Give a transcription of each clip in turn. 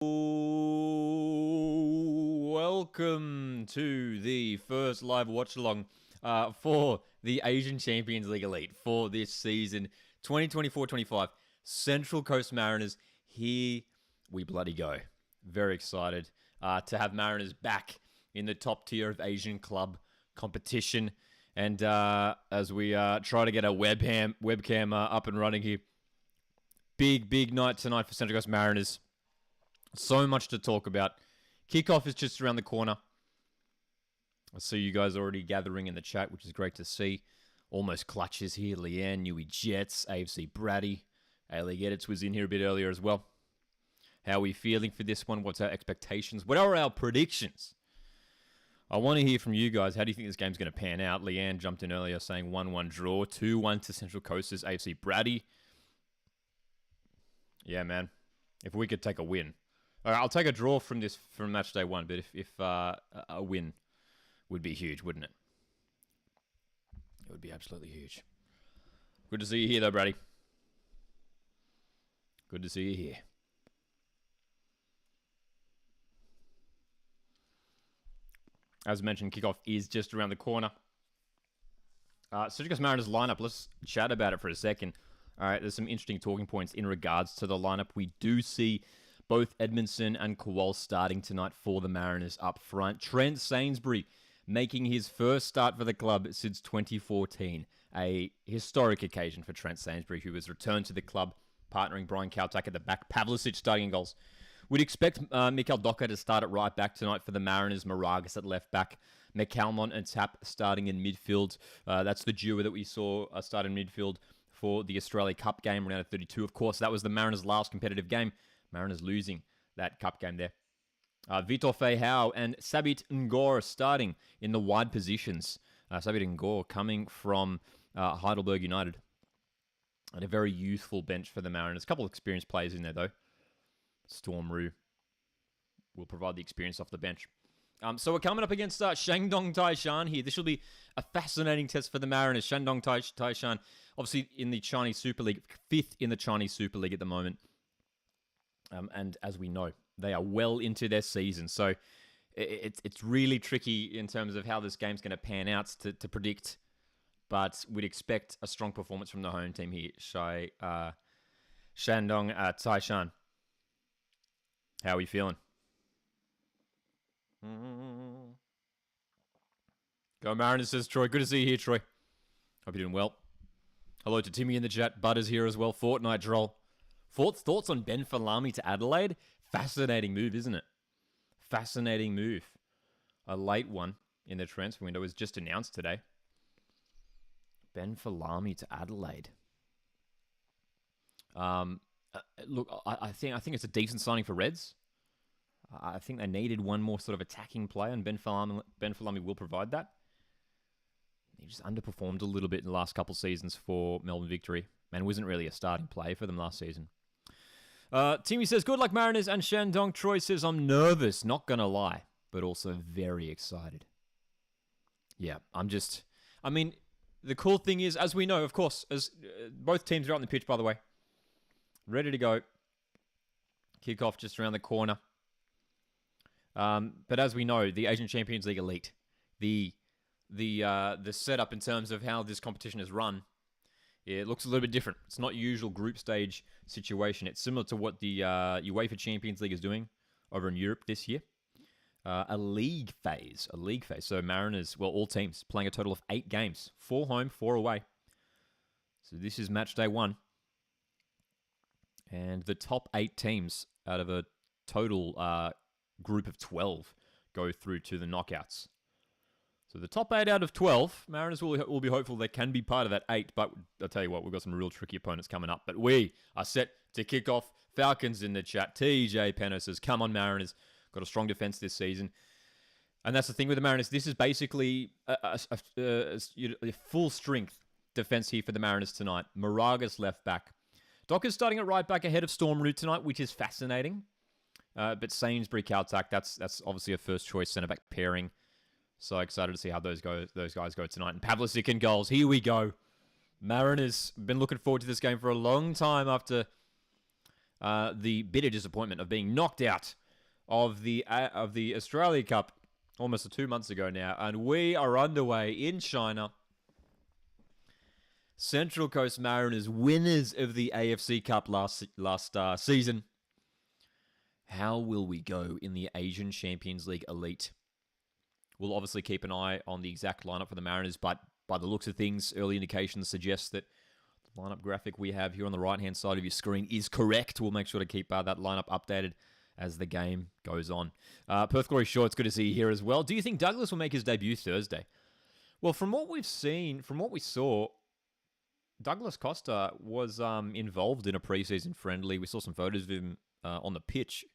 Welcome to the first live watch-along for the Asian Champions League Elite for this season, 2024-25. Central Coast Mariners, here we bloody go. Very excited to have Mariners back in the top tier of Asian club competition. And as we try to get our webcam up and running here, big night tonight for Central Coast Mariners. So much to talk about. Kickoff is just around the corner. I see you guys already gathering in the chat, which is great to see. Almost clutches here. Leanne, Newey Jets, AFC Braddy. A-League Edits was in here a bit earlier as well. How are we feeling for this one? What's our expectations? What are our predictions? I want to hear from you guys. How do you think this game's going to pan out? Leanne jumped in earlier saying 1-1 draw. 2-1 to Central Coast's AFC Braddy. Yeah, man. If we could take a win. All right, I'll take a draw from match day one, but if a win would be huge, wouldn't it? It would be absolutely huge. Good to see you here, though, Brady. Good to see you here. As mentioned, kickoff is just around the corner. Central Coast Mariners lineup. Let's chat about it for a second. All right, there's some interesting talking points in regards to the lineup. We do see both Edmondson and Kowal starting tonight for the Mariners up front. Trent Sainsbury making his first start for the club since 2014. A historic occasion for Trent Sainsbury, who has returned to the club, partnering Brian Kautak at the back. Pavlicic starting in goals. We'd expect Mikael Docker to start at right back tonight for the Mariners. Moragas at left back. McCalmont and Tapp starting in midfield. That's the duo that we saw start in midfield for the Australia Cup game, round of 32. Of course, that was the Mariners' last competitive game. Mariners losing that cup game there. Vitor Feijão and Sabit Ngor starting in the wide positions. Sabit Ngor coming from Heidelberg United. And a very youthful bench for the Mariners. A couple of experienced players in there, though. Storm Roo will provide the experience off the bench. So we're coming up against Shandong Taishan here. This will be a fascinating test for the Mariners. Shandong Taishan, obviously in the Chinese Super League, 5th in the Chinese Super League at the moment. And as we know, they are well into their season. So it's really tricky in terms of how this game's going to pan out to predict. But we'd expect a strong performance from the home team here, Shandong Taishan. How are we feeling? Go Mariners, says Troy. Good to see you here, Troy. Hope you're doing well. Hello to Timmy in the chat. Butter's here as well. Fortnite Droll. Thoughts on Ben Falami to Adelaide? Fascinating move, isn't it? Fascinating move. A late one in the transfer window was just announced today. Ben Falami to Adelaide. Look, I think it's a decent signing for Reds. I think they needed one more sort of attacking player, and Ben Falami will provide that. He just underperformed a little bit in the last couple of seasons for Melbourne Victory, and wasn't really a starting player for them last season. Timmy says, good luck Mariners and Shandong. Troy says, I'm nervous, not going to lie, but also very excited. Yeah, the cool thing is, as we know, of course, as both teams are out on the pitch, by the way, ready to go. Kickoff just around the corner. But as we know, the Asian Champions League Elite, the setup in terms of how this competition is run, it looks a little bit different. It's not usual group stage situation. It's similar to what the UEFA Champions League is doing over in Europe this year. A league phase. So Mariners, well, all teams playing a total of 8 games. 4 home, 4 away. So this is match day 1. And the top 8 teams out of a total group of 12 go through to the knockouts. So the top 8 out of 12, Mariners will be hopeful they can be part of that 8, but I'll tell you what, we've got some real tricky opponents coming up. But we are set to kick off. Falcons in the chat. TJ Penno says, come on Mariners. Got a strong defense this season. And that's the thing with the Mariners. This is basically a full strength defense here for the Mariners tonight. Moragas left back. Docker's starting at right back ahead of Storm Root tonight, which is fascinating. But Sainsbury, Kautak, that's obviously a first choice centre back pairing. So excited to see how those guys go tonight. And Pavlicic in goals. Here we go. Mariners been looking forward to this game for a long time after the bitter disappointment of being knocked out of the Australia Cup almost 2 months ago now, and we are underway in China. Central Coast Mariners, winners of the AFC Cup last season. How will we go in the Asian Champions League Elite? We'll obviously keep an eye on the exact lineup for the Mariners, but by the looks of things, early indications suggest that the lineup graphic we have here on the right-hand side of your screen is correct. We'll make sure to keep that lineup updated as the game goes on. Perth Glory Shaw, it's good to see you here as well. Do you think Douglas will make his debut Thursday? Well, from what we saw, Douglas Costa was involved in a preseason friendly. We saw some photos of him on the pitch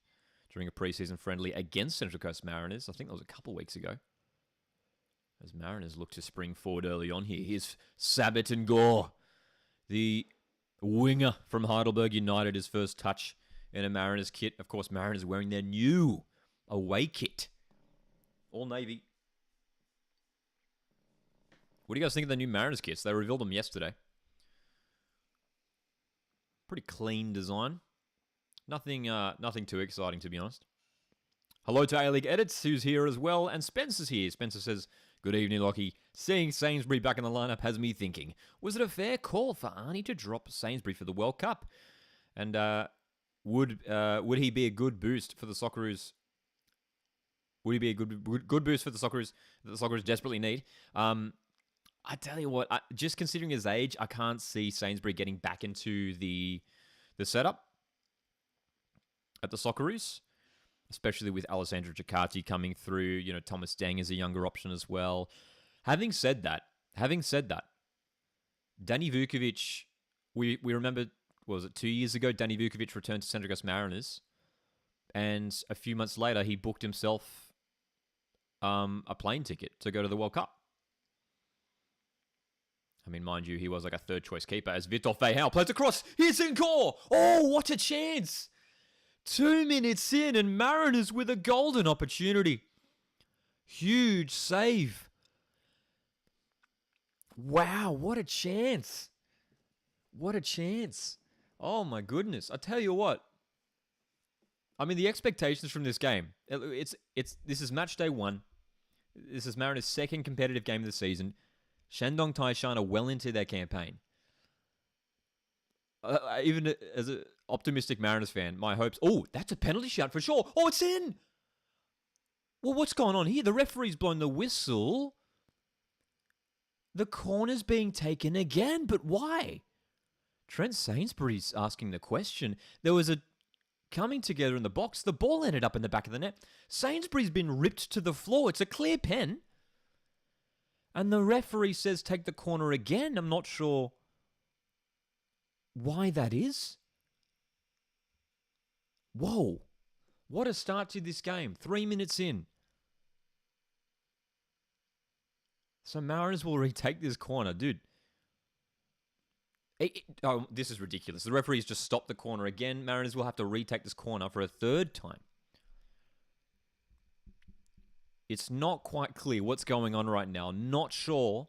during a preseason friendly against Central Coast Mariners. I think that was a couple of weeks ago. As Mariners look to spring forward early on here. Here's Sabat and Gore, the winger from Heidelberg United, his first touch in a Mariners kit. Of course, Mariners wearing their new away kit. All navy. What do you guys think of the new Mariners kits? They revealed them yesterday. Pretty clean design. Nothing too exciting, to be honest. Hello to A-League Edits, who's here as well. And Spencer's here. Spencer says, good evening, Lockie. Seeing Sainsbury back in the lineup has me thinking, was it a fair call for Arnie to drop Sainsbury for the World Cup? And would he be a good boost for the Socceroos? Would he be a good boost for the Socceroos that the Socceroos desperately need? I tell you what, just considering his age, I can't see Sainsbury getting back into the setup at the Socceroos, especially with Alessandro Giacatti coming through. You know, Thomas Deng is a younger option as well. Having said that, Danny Vukovic, we remember, what was it, 2 years ago, Danny Vukovic returned to Central Coast Mariners, and a few months later, he booked himself a plane ticket to go to the World Cup. I mean, mind you, he was like a third-choice keeper as Vitor Feijão plays across. Here's Encore. Oh, what a chance. 2 minutes in and Mariners with a golden opportunity. Huge save. Wow, what a chance. What a chance. Oh, my goodness. I tell you what. I mean, the expectations from this game. This is match day 1. This is Mariners' second competitive game of the season. Shandong Taishan are well into their campaign. Even as an optimistic Mariners fan, my hopes... Oh, that's a penalty shout for sure. Oh, it's in! Well, what's going on here? The referee's blown the whistle. The corner's being taken again, but why? Trent Sainsbury's asking the question. There was a coming together in the box. The ball ended up in the back of the net. Sainsbury's been ripped to the floor. It's a clear pen. And the referee says take the corner again. I'm not sure why that is. Whoa. What a start to this game. 3 minutes in. So Mariners will retake this corner. Dude. Oh, this is ridiculous. The referee's just stopped the corner again. Mariners will have to retake this corner for a third time. It's not quite clear what's going on right now. Not sure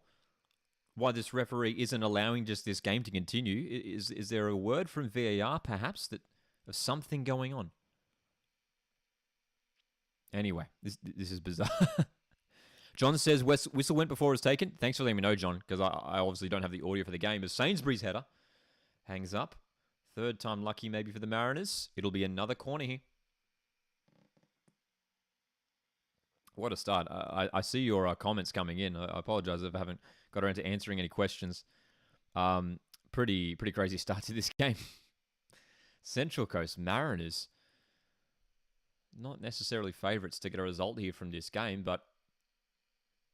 why this referee isn't allowing just this game to continue. Is there a word from VAR, perhaps, that of something going on? Anyway, this is bizarre. John says, whistle went before it was taken. Thanks for letting me know, John, because I obviously don't have the audio for the game. As Sainsbury's header hangs up. Third time lucky maybe for the Mariners. It'll be another corner here. What a start. I see your comments coming in. I apologize if I haven't got around to answering any questions. Pretty crazy start to this game. Central Coast Mariners, not necessarily favourites to get a result here from this game, but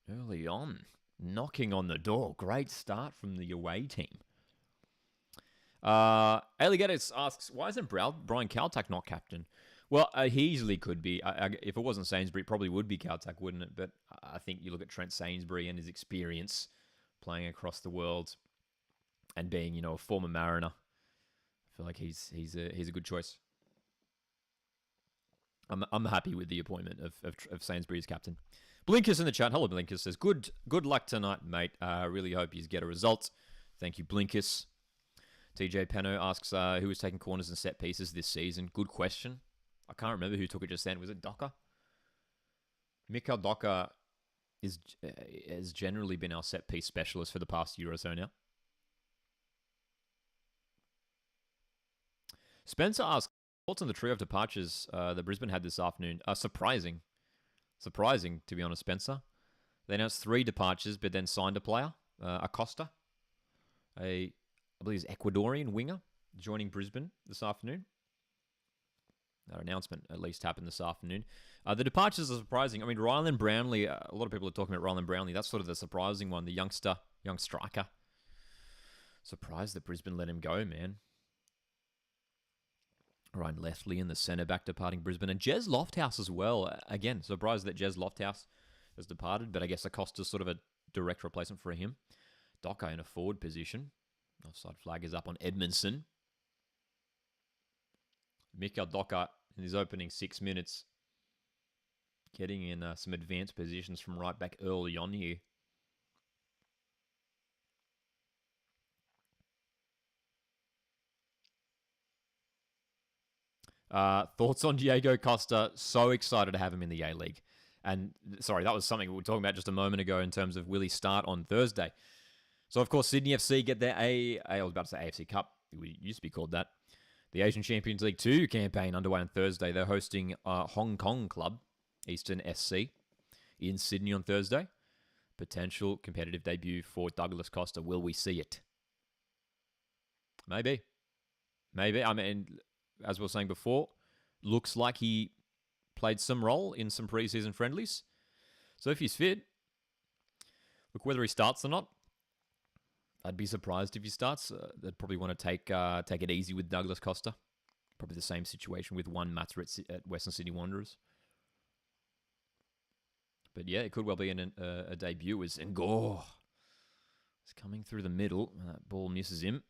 early on, knocking on the door. Great start from the away team. Alligators asks, why isn't Brian Kaltak not captain? Well, he easily could be. If it wasn't Sainsbury, it probably would be Kaltak, wouldn't it? But I think you look at Trent Sainsbury and his experience playing across the world and being, a former Mariner. I feel like he's a good choice. I'm happy with the appointment of Sainsbury as captain. Blinkers in the chat. Hello, Blinkers says, good luck tonight, mate. Really hope you get a result. Thank you, Blinkers. TJ Peno asks who was taking corners and set pieces this season. Good question. I can't remember who took it just then. Was it Docker? Mikael Docker has generally been our set piece specialist for the past year or so now. Spencer asks, thoughts on the trio of departures that Brisbane had this afternoon? Surprising. Surprising, to be honest, Spencer. They announced 3 departures, but then signed a player, Acosta, I believe he's Ecuadorian winger, joining Brisbane this afternoon. That announcement at least happened this afternoon. The departures are surprising. I mean, Ryland Brownlee, a lot of people are talking about Ryland Brownlee. That's sort of the surprising one, the young striker. Surprised that Brisbane let him go, man. Ryan Leftley in the centre back departing Brisbane. And Jez Lofthouse as well. Again, surprised that Jez Lofthouse has departed, but I guess Acosta's sort of a direct replacement for him. Docker in a forward position. Offside flag is up on Edmondson. Mikael Docker in his opening 6 minutes, getting in some advanced positions from right back early on here. Thoughts on Diego Costa? So excited to have him in the A-League. And, sorry, that was something we were talking about just a moment ago in terms of will he start on Thursday. So, of course, Sydney FC get their I was about to say AFC Cup. It used to be called that. The Asian Champions League 2 campaign underway on Thursday. They're hosting Hong Kong club, Eastern SC, in Sydney on Thursday. Potential competitive debut for Douglas Costa. Will we see it? Maybe. I mean, as we were saying before, looks like he played some role in some preseason friendlies. So if he's fit, look, whether he starts or not, I'd be surprised if he starts. They'd probably want to take it easy with Douglas Costa. Probably the same situation with Juan Mata at Western Sydney Wanderers. But yeah, it could well be a debut as Ngor is coming through the middle. That ball misses him.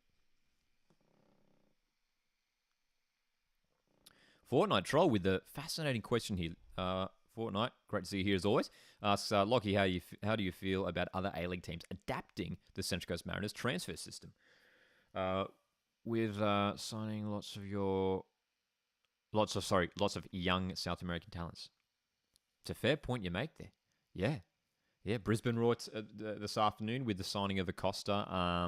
Fortnite Troll with the fascinating question here. Fortnite, great to see you here as always. Asks, Lockie, how do you feel about other A-League teams adapting the Central Coast Mariners transfer system? With signing lots of young South American talents. It's a fair point you make there. Yeah. Brisbane wrote this afternoon with the signing of Acosta.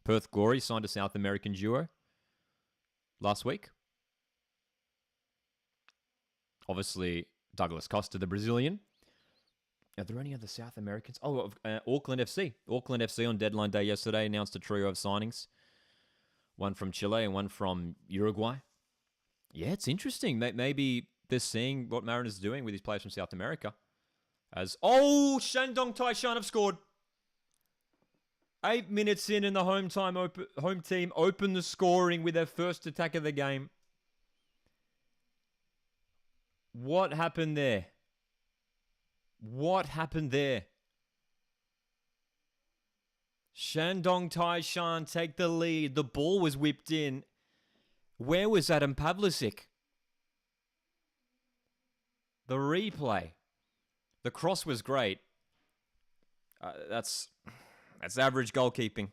Perth Glory signed a South American duo last week. Obviously, Douglas Costa, the Brazilian. Are there any other South Americans? Oh, Auckland FC. Auckland FC on deadline day yesterday announced a trio of signings. One from Chile and one from Uruguay. Yeah, it's interesting. Maybe they're seeing what Mariners are doing with these players from South America. Shandong Taishan have scored. 8 minutes in and the home team opened the scoring with their first attack of the game. What happened there? Shandong Taishan take the lead. The ball was whipped in. Where was Adam Pavlicic? The replay. The cross was great. That's average goalkeeping.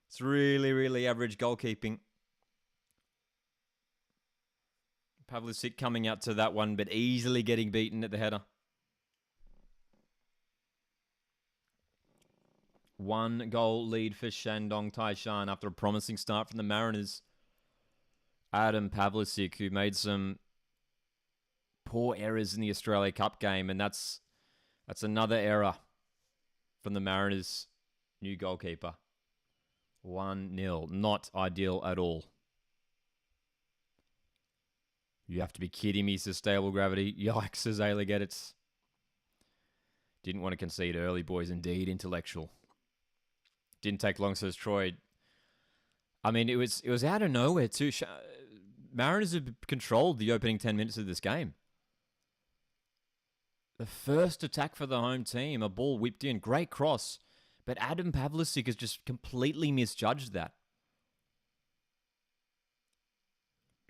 It's really, really average goalkeeping. Pavlicic coming out to that one, but easily getting beaten at the header. 1 goal lead for Shandong Taishan after a promising start from the Mariners. Adam Pavlicic, who made some poor errors in the Australia Cup game, and that's another error from the Mariners' new goalkeeper. 1-0. Not ideal at all. You have to be kidding me, says Stable Gravity. Yikes, says A-League Edits. Didn't want to concede early, boys. Indeed, intellectual. Didn't take long, says Troy. I mean, it was out of nowhere, too. Mariners have controlled the opening 10 minutes of this game. The first attack for the home team, a ball whipped in. Great cross. But Adam Pavlicic has just completely misjudged that.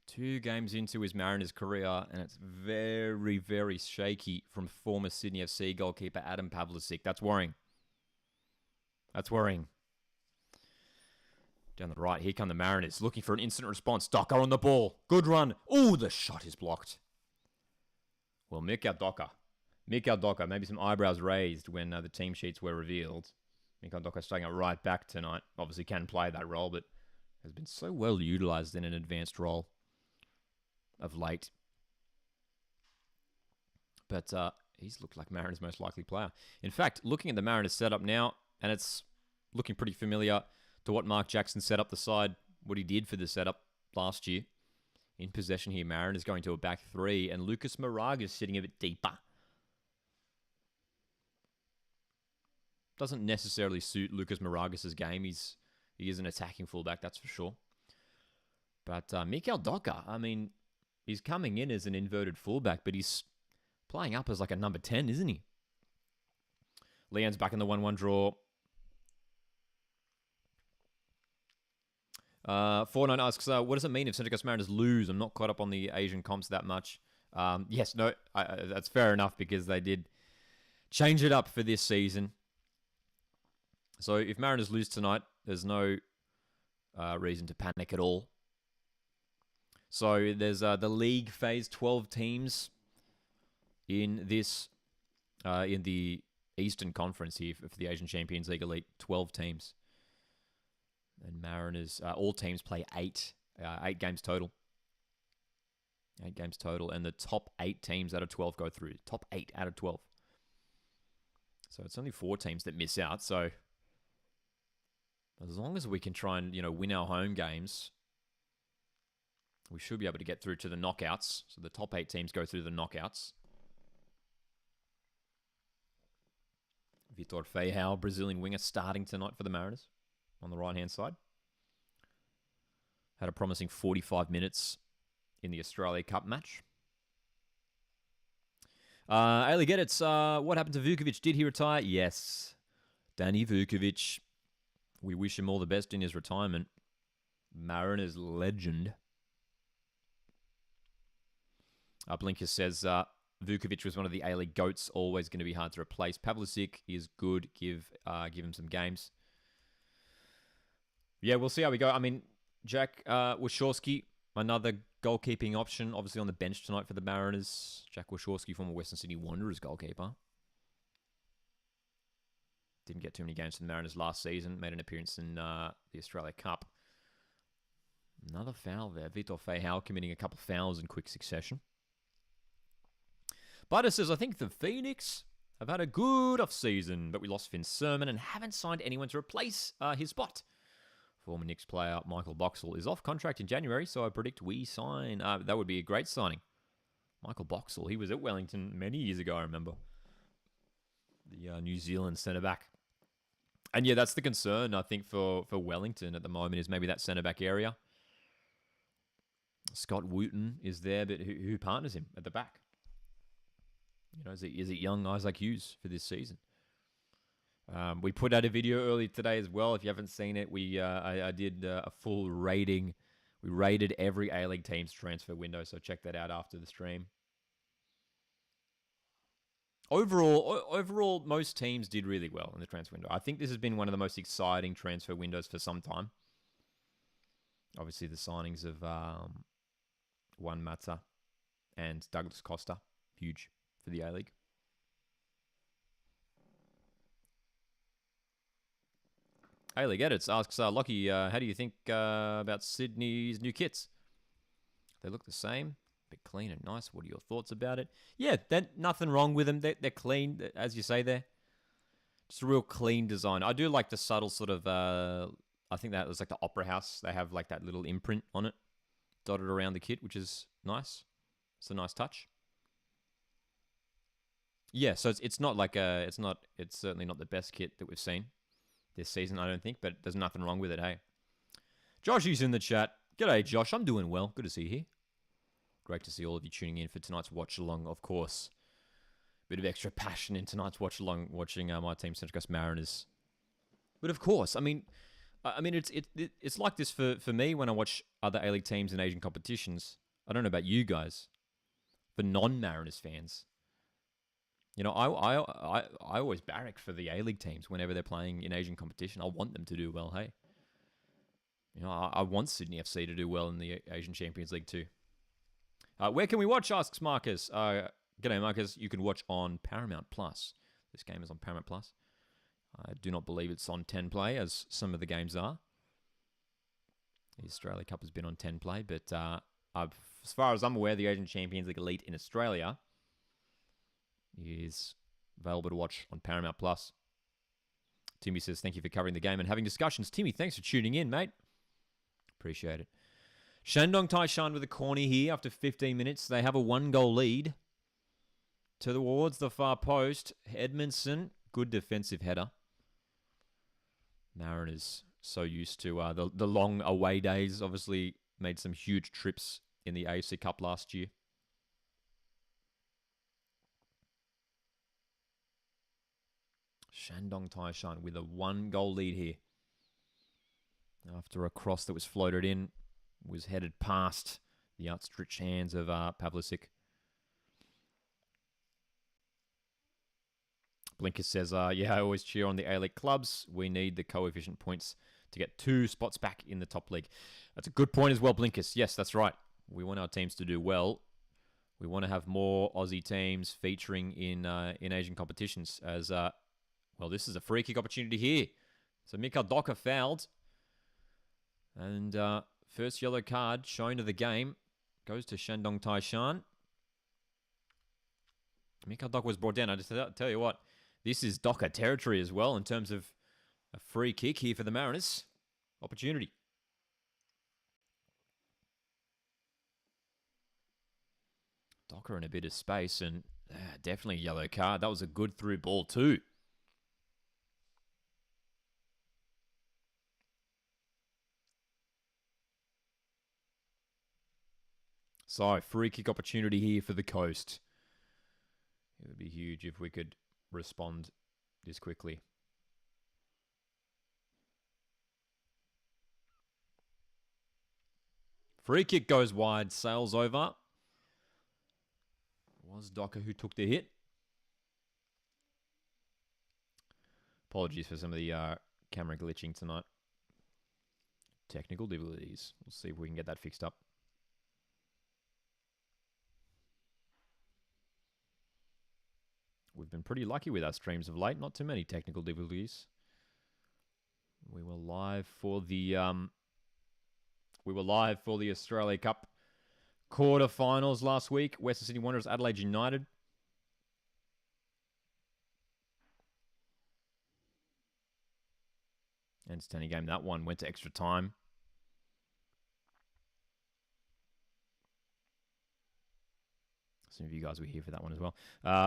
2 games into his Mariners career, and it's very, very shaky from former Sydney FC goalkeeper Adam Pavlicic. That's worrying. Down the right, here come the Mariners, looking for an instant response. Docker on the ball. Good run. Oh, the shot is blocked. Well, Mikhail Docker. Maybe some eyebrows raised when the team sheets were revealed. Mikhail Docker starting out right back tonight. Obviously can play that role, but has been so well utilized in an advanced role of late. But he's looked like Mariners' most likely player. In fact, looking at the Mariners setup now, and it's looking pretty familiar to what Mark Jackson set up the side, what he did for the setup last year. In possession here, Mariners going to a back three, and Lucas Moraga sitting a bit deeper. Doesn't necessarily suit Lucas Moragas' game. He is an attacking fullback, that's for sure. But Mikhail Docker, I mean, he's coming in as an inverted fullback, but he's playing up as like a number 10, isn't he? Leon's back in the 1-1 draw. 49 asks, what does it mean if Central Coast Mariners lose? I'm not caught up on the Asian comps that much. Yes, no, that's fair enough because they did change it up for this season. So if Mariners lose tonight, there's no reason to panic at all. So there's the league phase, 12 teams in this, in the Eastern Conference here for the Asian Champions League Elite, 12 teams. And Mariners, all teams play 8 games total. 8 games total, and the top 8 teams out of 12 go through. Top 8 out of 12. So it's only 4 teams that miss out, so as long as we can try and, win our home games, we should be able to get through to the knockouts. So the top 8 teams go through the knockouts. Vitor Feijão, Brazilian winger, starting tonight for the Mariners on the right-hand side. Had a promising 45 minutes in the Australia Cup match. Ali Geditz, what happened to Vukovic? Did he retire? Yes. Danny Vukovic. We wish him all the best in his retirement. Mariners legend. Blinker says, Vukovic was one of the A-League GOATs, always going to be hard to replace. Pavlicic is good. Give him some games. Yeah, we'll see how we go. I mean, Jack Wachowski, another goalkeeping option, obviously on the bench tonight for the Mariners. Jack Wachowski, former Western Sydney Wanderers goalkeeper. Didn't get too many games for the Mariners last season. Made an appearance in the Australia Cup. Another foul there. Vitor Feijão committing a couple of fouls in quick succession. Butter says, I think the Phoenix have had a good off-season, but we lost Finn Sermon and haven't signed anyone to replace his spot. Former Knicks player Michael Boxall is off contract in January, so I predict we sign. That would be a great signing. Michael Boxall, he was at Wellington many years ago, I remember. The New Zealand centre-back. And yeah, that's the concern, I think, for Wellington at the moment, is maybe that centre-back area. Scott Wooten is there, but who partners him at the back? Is it young Isaac Hughes for this season? We put out a video earlier today as well. If you haven't seen it, I did a full rating. We rated every A-League team's transfer window, so check that out after the stream. Overall, most teams did really well in the transfer window. I think this has been one of the most exciting transfer windows for some time. Obviously, the signings of Juan Mata and Douglas Costa, huge for the A-League. A-League Edits asks, Lockie, how do you think about Sydney's new kits? They look the same. Bit clean and nice. What are your thoughts about it? Yeah, nothing wrong with them. They're clean, as you say there. Just a real clean design. I do like the subtle sort of, I think that was like the Opera House. They have like that little imprint on it, dotted around the kit, which is nice. It's a nice touch. Yeah, so it's not like it's certainly not the best kit that we've seen this season, I don't think, but there's nothing wrong with it, hey. Josh is in the chat. G'day, Josh. I'm doing well. Good to see you here. Great to see all of you tuning in for tonight's watch-along, of course. Bit of extra passion in tonight's watch-along, watching my team, Central Coast Mariners. But of course, I mean, it's like this for me when I watch other A-League teams in Asian competitions. I don't know about you guys. For non-Mariners fans, I always barrack for the A-League teams whenever they're playing in Asian competition. I want them to do well, hey. I want Sydney FC to do well in the Asian Champions League too. Where can we watch? Asks Marcus. G'day, Marcus. You can watch on Paramount Plus. This game is on Paramount Plus. I do not believe it's on 10 Play, as some of the games are. The Australia Cup has been on 10 Play, but as far as I'm aware, the Asian Champions League Elite in Australia is available to watch on Paramount Plus. Timmy says, thank you for covering the game and having discussions. Timmy, thanks for tuning in, mate. Appreciate it. Shandong Taishan with a corner here after 15 minutes. They have a 1-goal lead. Towards the far post, Edmondson, good defensive header. Mariners so used to the long away days. Obviously made some huge trips in the AFC Cup last year. Shandong Taishan with a 1-goal lead here. After a cross that was floated in, was headed past the outstretched hands of Pavlicic. Blinker says, yeah, I always cheer on the A-League clubs. We need the coefficient points to get 2 spots back in the top league. That's a good point as well, Blinkers. Yes, that's right. We want our teams to do well. We want to have more Aussie teams featuring in Asian competitions. As well, this is a free kick opportunity here. So Mika Doka fouled. And first yellow card shown of the game goes to Shandong Taishan. Mika Doka was brought down. I just tell you what, this is Doka territory as well in terms of a free kick here for the Mariners. Opportunity. Doka in a bit of space and definitely a yellow card. That was a good through ball too. So, free kick opportunity here for the Coast. It would be huge if we could respond this quickly. Free kick goes wide, sails over. It was Doka who took the hit. Apologies for some of the camera glitching tonight. Technical difficulties. We'll see if we can get that fixed up. We've been pretty lucky with our streams of late. Not too many technical difficulties. We were live for the Australia Cup quarterfinals last week. Western Sydney Wanderers, Adelaide United. Entertaining game. That one went to extra time. Some of you guys were here for that one as well.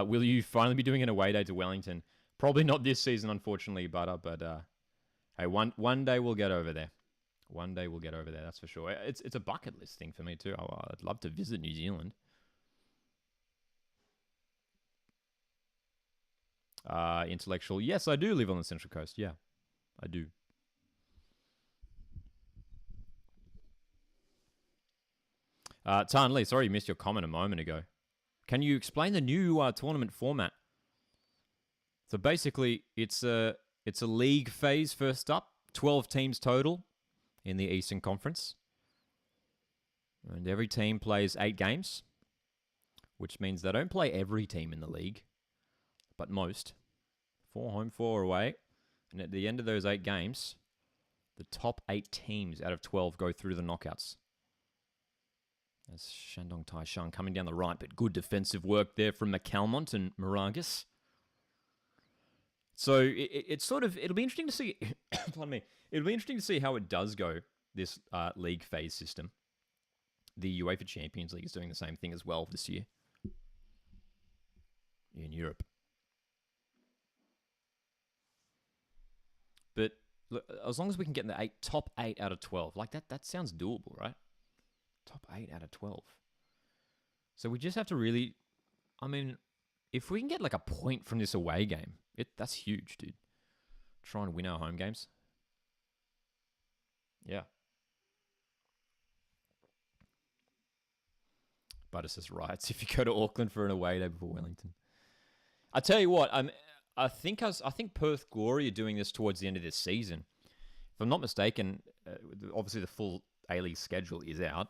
Will you finally be doing an away day to Wellington? Probably not this season, unfortunately, but hey, one day we'll get over there. One day we'll get over there, that's for sure. It's a bucket list thing for me too. I'd love to visit New Zealand. Intellectual. Yes, I do live on the Central Coast. Yeah, I do. Tan Lee, sorry you missed your comment a moment ago. Can you explain the new tournament format? So basically, it's a league phase first up. 12 teams total in the Eastern Conference. And every team plays 8 games, which means they don't play every team in the league, but most. 4 home, 4 away. And at the end of those 8 games, the top 8 teams out of 12 go through the knockouts. That's Shandong Taishan coming down the right, but good defensive work there from McCalmont and Moragas. So it'll be interesting to see. Pardon me. It'll be interesting to see how it does go, this league phase system. The UEFA Champions League is doing the same thing as well this year in Europe. But look, as long as we can get in the top 8 out of 12, like that sounds doable, right? Top 8 out of 12. So we just have to really, I mean, if we can get like a point from this away game, that's huge, dude. Try and win our home games. Yeah. But it's just riots if you go to Auckland for an away day before Wellington. I tell you what, I think Perth Glory are doing this towards the end of this season. I'm not mistaken, obviously the full A-League schedule is out.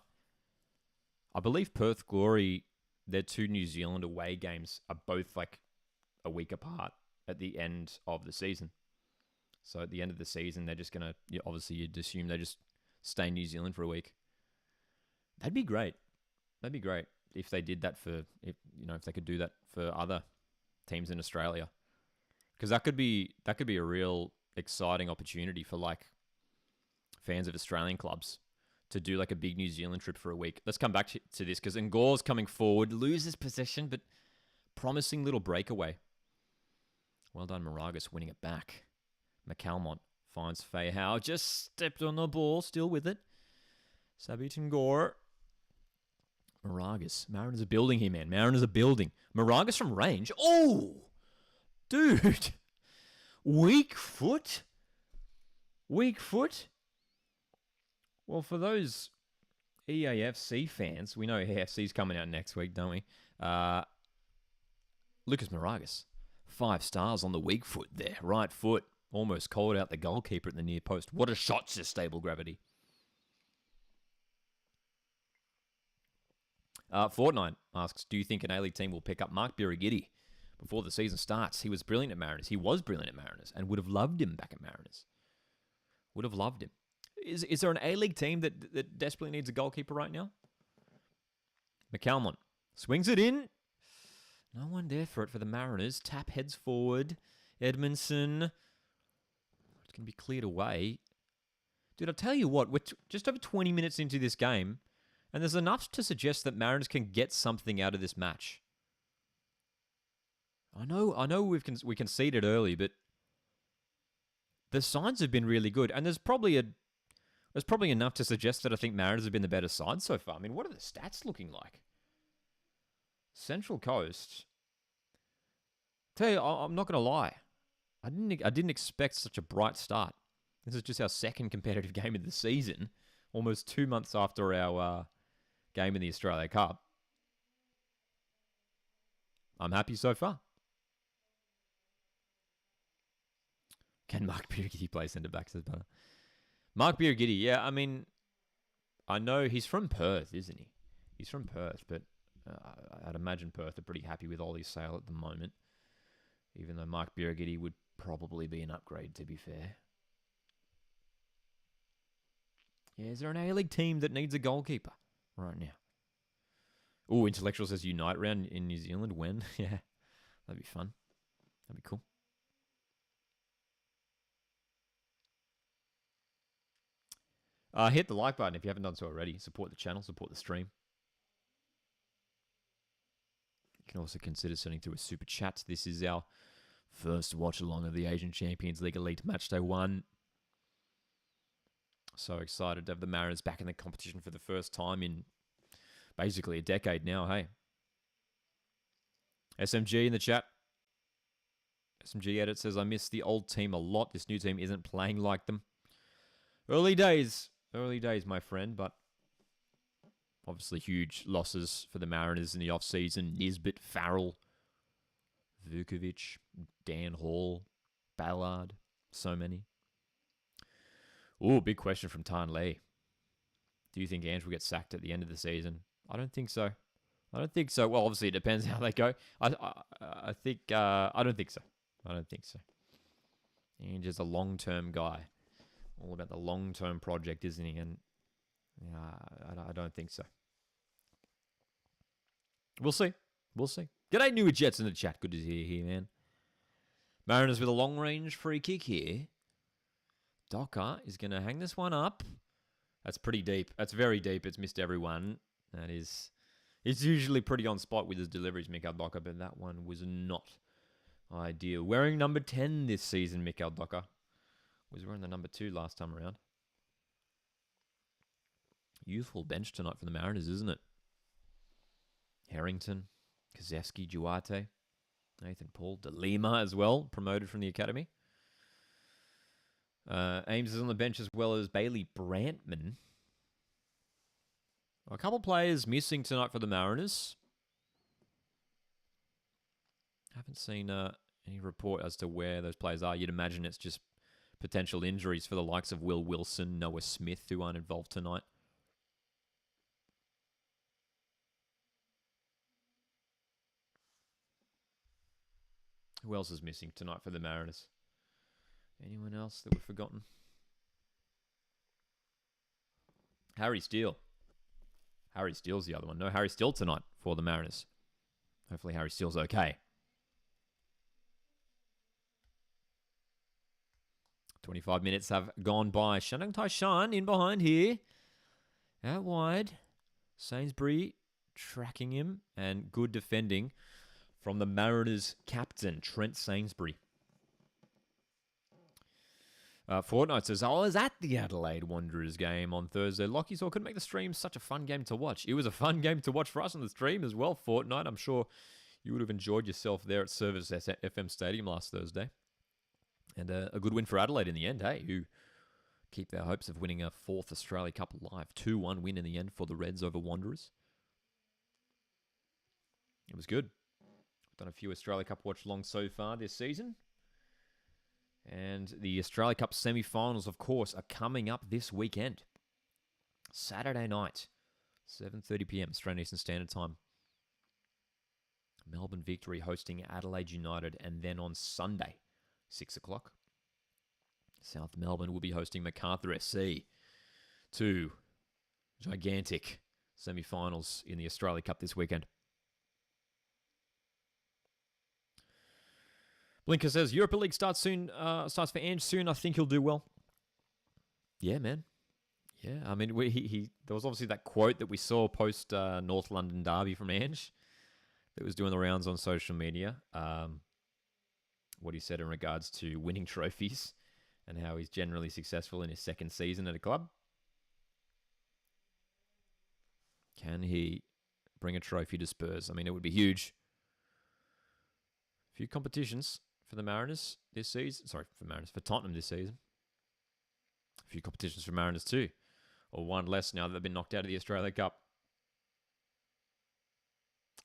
I believe Perth Glory, their 2 New Zealand away games are both like a week apart at the end of the season. So at the end of the season, they're just going to, obviously you'd assume they just stay in New Zealand for a week. That'd be great. That'd be great if they did that if they could do that for other teams in Australia. Because that could be a real exciting opportunity for like fans of Australian clubs to do like a big New Zealand trip for a week. Let's come back to this because Ngore's coming forward, loses possession, but promising little breakaway. Well done, Moragas winning it back. McCalmont finds Feihow, just stepped on the ball, still with it. Sabit Ngore. Moragas. Mariners are building here, man. Mariners are building. Moragas from range. Oh! Dude! Weak foot? Weak foot? Well, for those EAFC fans, we know AFC's coming out next week, don't we? Lucas Moragas. 5 stars on the weak foot there. Right foot. Almost called out the goalkeeper at the near post. What a shot to stable gravity. Fortnite asks, do you think an A-League team will pick up Mark Birighitti before the season starts? He was brilliant at Mariners. He was brilliant at Mariners and would have loved him back at Mariners. Would have loved him. Is there an A-League team that desperately needs a goalkeeper right now? McCalmont swings it in. No one there for it for the Mariners. Tap heads forward. Edmondson. It's going to be cleared away. Dude, I'll tell you what, we're just over 20 minutes into this game, and there's enough to suggest that Mariners can get something out of this match. I know we conceded early, but the signs have been really good, and there's probably enough to suggest that I think Mariners have been the better side so far. I mean, what are the stats looking like? Central Coast. Tell you, I'm not going to lie. I didn't expect such a bright start. This is just our second competitive game of the season, almost 2 months after our game in the Australia Cup. I'm happy so far. Can Mark Birighitti play centre-back, says Butter? Mark Birighitti, yeah, I mean, I know he's from Perth, isn't he? He's from Perth, but I'd imagine Perth are pretty happy with Ollie's sale at the moment, even though Mark Birighitti would probably be an upgrade, to be fair. Yeah, is there an A-League team that needs a goalkeeper right now? Oh, Intellectual says Unite round in New Zealand. When? Yeah, that'd be fun. That'd be cool. Hit the like button if you haven't done so already. Support the channel, support the stream. You can also consider sending through a super chat. This is our first watch-along of the Asian Champions League Elite Matchday 1. So excited to have the Mariners back in the competition for the first time in basically a decade now, hey. SMG in the chat. SMG Edit says, I miss the old team a lot. This new team isn't playing like them. Early days, my friend, but obviously huge losses for the Mariners in the off-season. Nisbet, Farrell, Vukovic, Dan Hall, Ballard, so many. Ooh, big question from Tan Lee. Do you think Ange will get sacked at the end of the season? I don't think so. Well, obviously it depends how they go. I don't think so. Ange is a long-term guy. All about the long-term project, isn't he? And I don't think so. We'll see. G'day, Newer Jets in the chat. Good to see you here, man. Mariners with a long-range free kick here. Docker is going to hang this one up. That's pretty deep. That's very deep. It's missed everyone. It's usually pretty on spot with his deliveries, Mikael Docker, but that one was not ideal. Wearing number 10 this season, Mikael Docker. Was wearing the number 2 last time around. Youthful bench tonight for the Mariners, isn't it? Harrington, Kozewski, Duarte, Nathan Paul, De Lima as well, promoted from the academy. Ames is on the bench as well as Bailey Brantman. A couple players missing tonight for the Mariners. Haven't seen any report as to where those players are. You'd imagine it's just potential injuries for the likes of Will Wilson, Noah Smith, who aren't involved tonight. Who else is missing tonight for the Mariners? Anyone else that we've forgotten? Harry Steele. Harry Steele's the other one. No Harry Steele tonight for the Mariners. Hopefully Harry Steele's okay. 25 minutes have gone by. Shandong Taishan in behind here. Out wide. Sainsbury tracking him. And good defending from the Mariners captain, Trent Sainsbury. Fortnite says, I was at the Adelaide Wanderers game on Thursday. Lockie, so I couldn't make the stream such a fun game to watch. It was a fun game to watch for us on the stream as well, Fortnite. I'm sure you would have enjoyed yourself there at Service FM Stadium last Thursday. And a good win for Adelaide in the end, hey, who keep their hopes of winning a 4th Australia Cup alive. 2-1 win in the end for the Reds over Wanderers. It was good. Done a few Australia Cup watch-alongs so far this season. And the Australia Cup semi-finals, of course, are coming up this weekend. Saturday night, 7:30 p.m. Australian Eastern Standard Time. Melbourne Victory hosting Adelaide United. And then on Sunday, 6 o'clock, South Melbourne will be hosting MacArthur SC. 2 gigantic semi-finals in the Australia Cup this weekend. Blinker says, Europa League starts soon. Starts for Ange soon. I think he'll do well. Yeah, man. Yeah, I mean, there was obviously that quote that we saw post North London derby from Ange that was doing the rounds on social media. What he said in regards to winning trophies and how he's generally successful in his second season at a club. Can he bring a trophy to Spurs? I mean, it would be huge. A few competitions for the Mariners this season. Sorry, for Tottenham this season. A few competitions for Mariners too. Or one less now that they've been knocked out of the Australia Cup.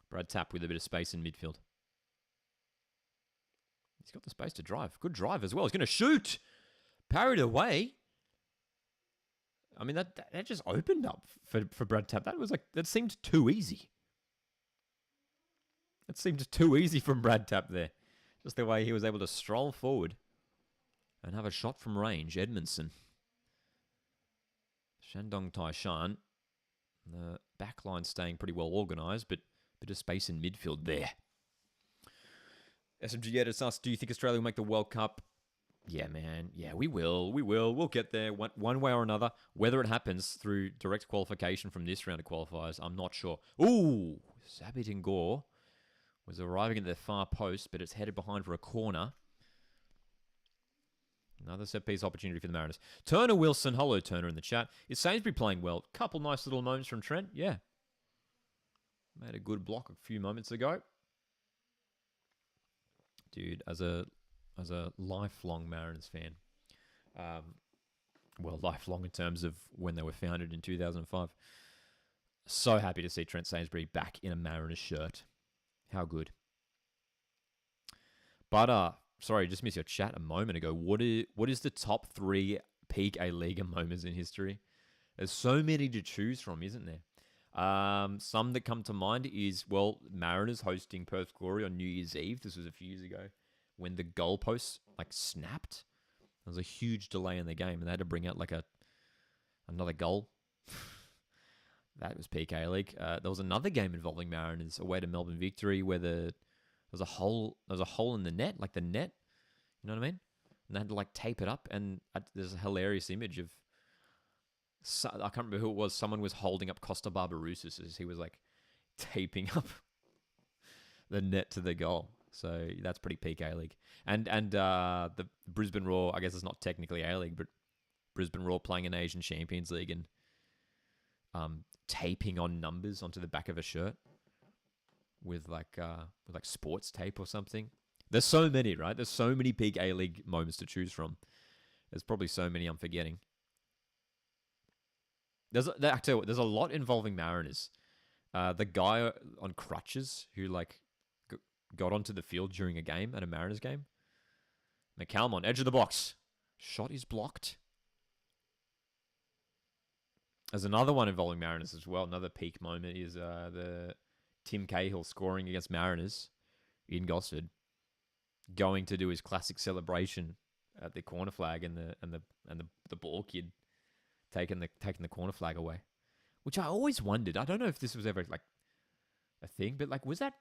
Brad Tapp with a bit of space in midfield. He's got the space to drive. Good drive as well. He's going to shoot. Parried away. I mean, that just opened up for Brad Tapp. That seemed too easy. It seemed too easy from Brad Tapp there. Just the way he was able to stroll forward and have a shot from range. Edmondson. Shandong Taishan. The back line staying pretty well organised, but a bit of space in midfield there. SMG edits us. Do you think Australia will make the World Cup? Yeah, man. Yeah, we will. We'll get there one way or another. Whether it happens through direct qualification from this round of qualifiers, I'm not sure. Ooh, Sabit and Gore was arriving at their far post, but it's headed behind for a corner. Another set-piece opportunity for the Mariners. Turner Wilson. Hello, Turner, in the chat. Is Sainsbury playing well? Couple nice little moments from Trent. Yeah. Made a good block a few moments ago. Dude, as a lifelong Mariners fan, well, lifelong in terms of when they were founded in 2005, so happy to see Trent Sainsbury back in a Mariners shirt. How good. But, sorry, just missed your chat a moment ago. What is the top 3 peak A-League moments in history? There's so many to choose from, isn't there? Some that come to mind is, well, Mariners hosting Perth Glory on New Year's Eve. This was a few years ago when the goalposts, snapped. There was a huge delay in the game, and they had to bring out, another goal. That was peak A-League. There was another game involving Mariners away to Melbourne Victory where there was a hole in the net, the net. You know what I mean? And they had to tape it up, and there's a hilarious image of I can't remember who it was. Someone was holding up Costa Barbarousis as he was taping up the net to the goal. So that's pretty peak A-League. And the Brisbane Roar, I guess it's not technically A-League, but Brisbane Roar playing an Asian Champions League and taping on numbers onto the back of a shirt with sports tape or something. There's so many, right? There's so many peak A-League moments to choose from. There's probably so many I'm forgetting. There's a lot involving Mariners. The guy on crutches who got onto the field during a game at a Mariners game. McCallum on edge of the box. Shot is blocked. There's another one involving Mariners as well. Another peak moment is the Tim Cahill scoring against Mariners in Gosford, going to do his classic celebration at the corner flag, and the ball kid taking the corner flag away, which I always wondered. I don't know if this was ever like a thing, but like was that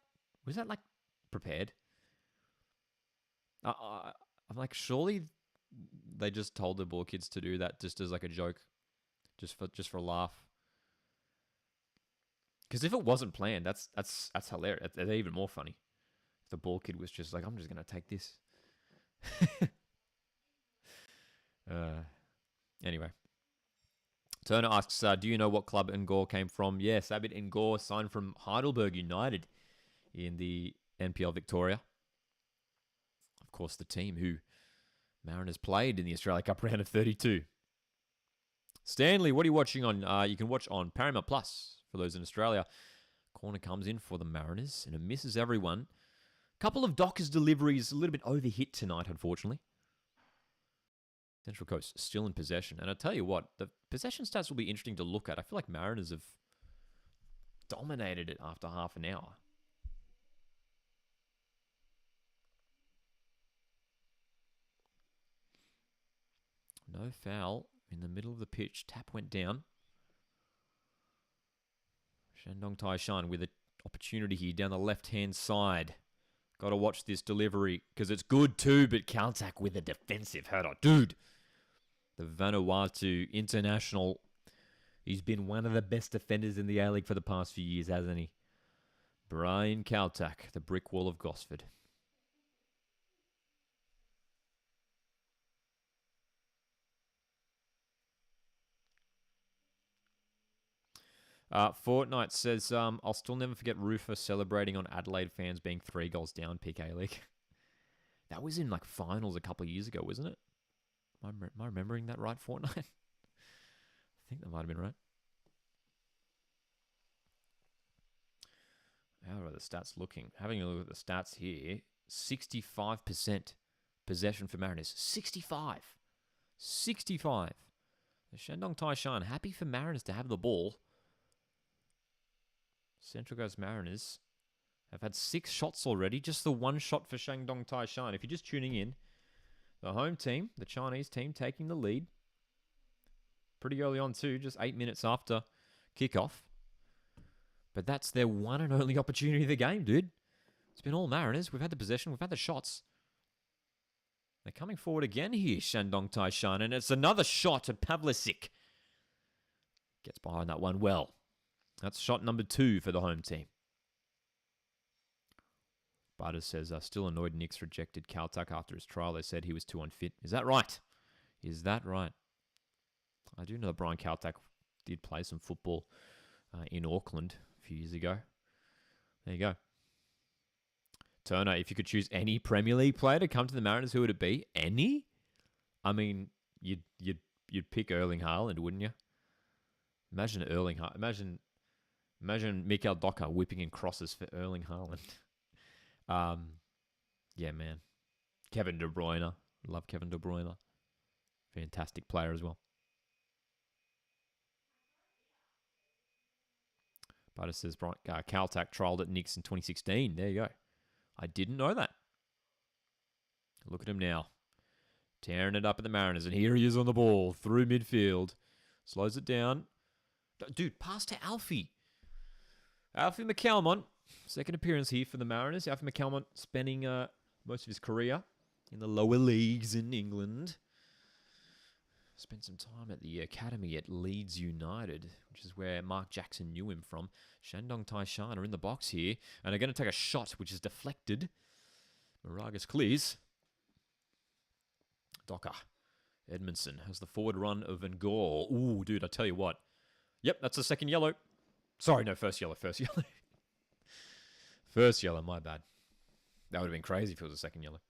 like prepared? I'm like, surely they just told the ball kids to do that just as like a joke, just for a laugh. Because if it wasn't planned, that's hilarious. That's even more funny. If the ball kid was just like, I'm just gonna take this. Anyway, Turner asks, do you know what club Ngor came from? Yes, Abid Ngor signed from Heidelberg United in the NPL Victoria. Of course, the team who Mariners played in the Australia Cup round of 32. Stanley, what are you watching on? You can watch on Paramount Plus for those in Australia. Corner comes in for the Mariners and it misses everyone. Couple of Dockers deliveries, a little bit overhit tonight, unfortunately. Central Coast still in possession. And I tell you what, the possession stats will be interesting to look at. I feel like Mariners have dominated it after half an hour. No foul in the middle of the pitch. Tap went down. Shandong Taishan with an opportunity here down the left-hand side. Got to watch this delivery because it's good too, but Caltac with a defensive header. Dude, the Vanuatu international. He's been one of the best defenders in the A-League for the past few years, hasn't he? Brian Caltac, the brick wall of Gosford. Fortnite says, I'll still never forget Rufus celebrating on Adelaide fans being 3 goals down, PK League. That was in like finals a couple of years ago, wasn't it? Am I remembering that right, Fortnite? I think that might have been right. How are the stats looking? Having a look at the stats here, 65% possession for Mariners. 65. The Shandong Taishan, happy for Mariners to have the ball. Central Coast Mariners have had 6 shots already. Just the 1 shot for Shandong Taishan. If you're just tuning in, the home team, the Chinese team, taking the lead. Pretty early on too, just 8 minutes after kickoff. But that's their one and only opportunity of the game, dude. It's been all Mariners. We've had the possession. We've had the shots. They're coming forward again here, Shandong Taishan. And it's another shot at Pavlicic. Gets behind that one well. That's shot number 2 for the home team. Butters says, still annoyed Knicks rejected Caltac after his trial. They said he was too unfit. Is that right? Is that right? I do know that Brian Caltac did play some football in Auckland a few years ago. There you go. Turner, if you could choose any Premier League player to come to the Mariners, who would it be? Any? I mean, you'd pick Erling Haaland, wouldn't you? Imagine Erling Haaland. Imagine Mikael Docker whipping in crosses for Erling Haaland. Yeah, man. Kevin De Bruyne. Love Kevin De Bruyne. Fantastic player as well. But it says Caltac trialled at Knicks in 2016. There you go. I didn't know that. Look at him now. Tearing it up at the Mariners. And here he is on the ball. Through midfield. Slows it down. Dude, pass to Alfie. Alfie McCalmont. Second appearance here for the Mariners. Alfie McCalmont spending most of his career in the lower leagues in England. Spent some time at the academy at Leeds United, which is where Mark Jackson knew him from. Shandong Taishan are in the box here, and are going to take a shot, which is deflected. Moragas clears. Docker. Edmondson has the forward run of Ngor. Ooh, dude, I tell you what. Yep, that's the second yellow. Sorry, no, first yellow. First yellow, my bad. That would have been crazy if it was a second yellow.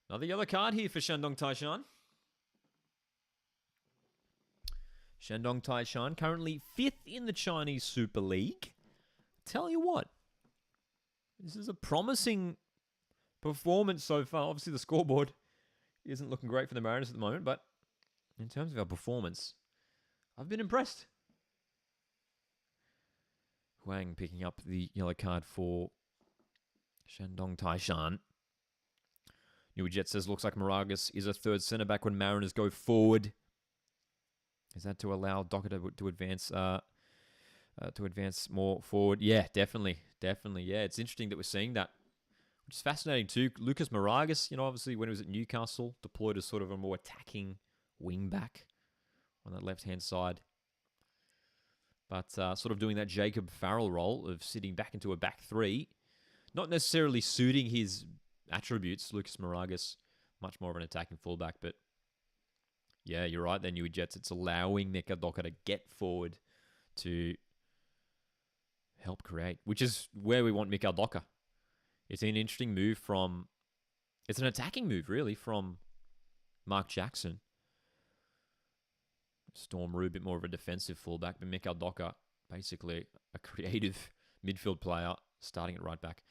Another yellow card here for Shandong Taishan. Shandong Taishan, currently 5th in the Chinese Super League. Tell you what, this is a promising performance so far. Obviously, the scoreboard isn't looking great for the Mariners at the moment, but in terms of our performance, I've been impressed. Huang picking up the yellow card for Shandong Taishan. New Jet says, looks like Moragas is a third centre back when Mariners go forward. Is that to allow Docker to advance more forward? Yeah, definitely. Yeah, it's interesting that we're seeing that, which is fascinating too. Lucas Moragas, obviously when he was at Newcastle, deployed as sort of a more attacking wing back on that left-hand side. But sort of doing that Jacob Farrell role of sitting back into a back three, not necessarily suiting his attributes. Lucas Moragas, much more of an attacking fullback, but yeah, you're right there, New Jets. It's allowing Mika Doka to get forward to help create, which is where we want Mika Doka. It's an interesting move it's an attacking move, really, from Mark Jackson. Storm Rue, a bit more of a defensive fullback, but Mika Doka, basically a creative midfield player, starting at right back.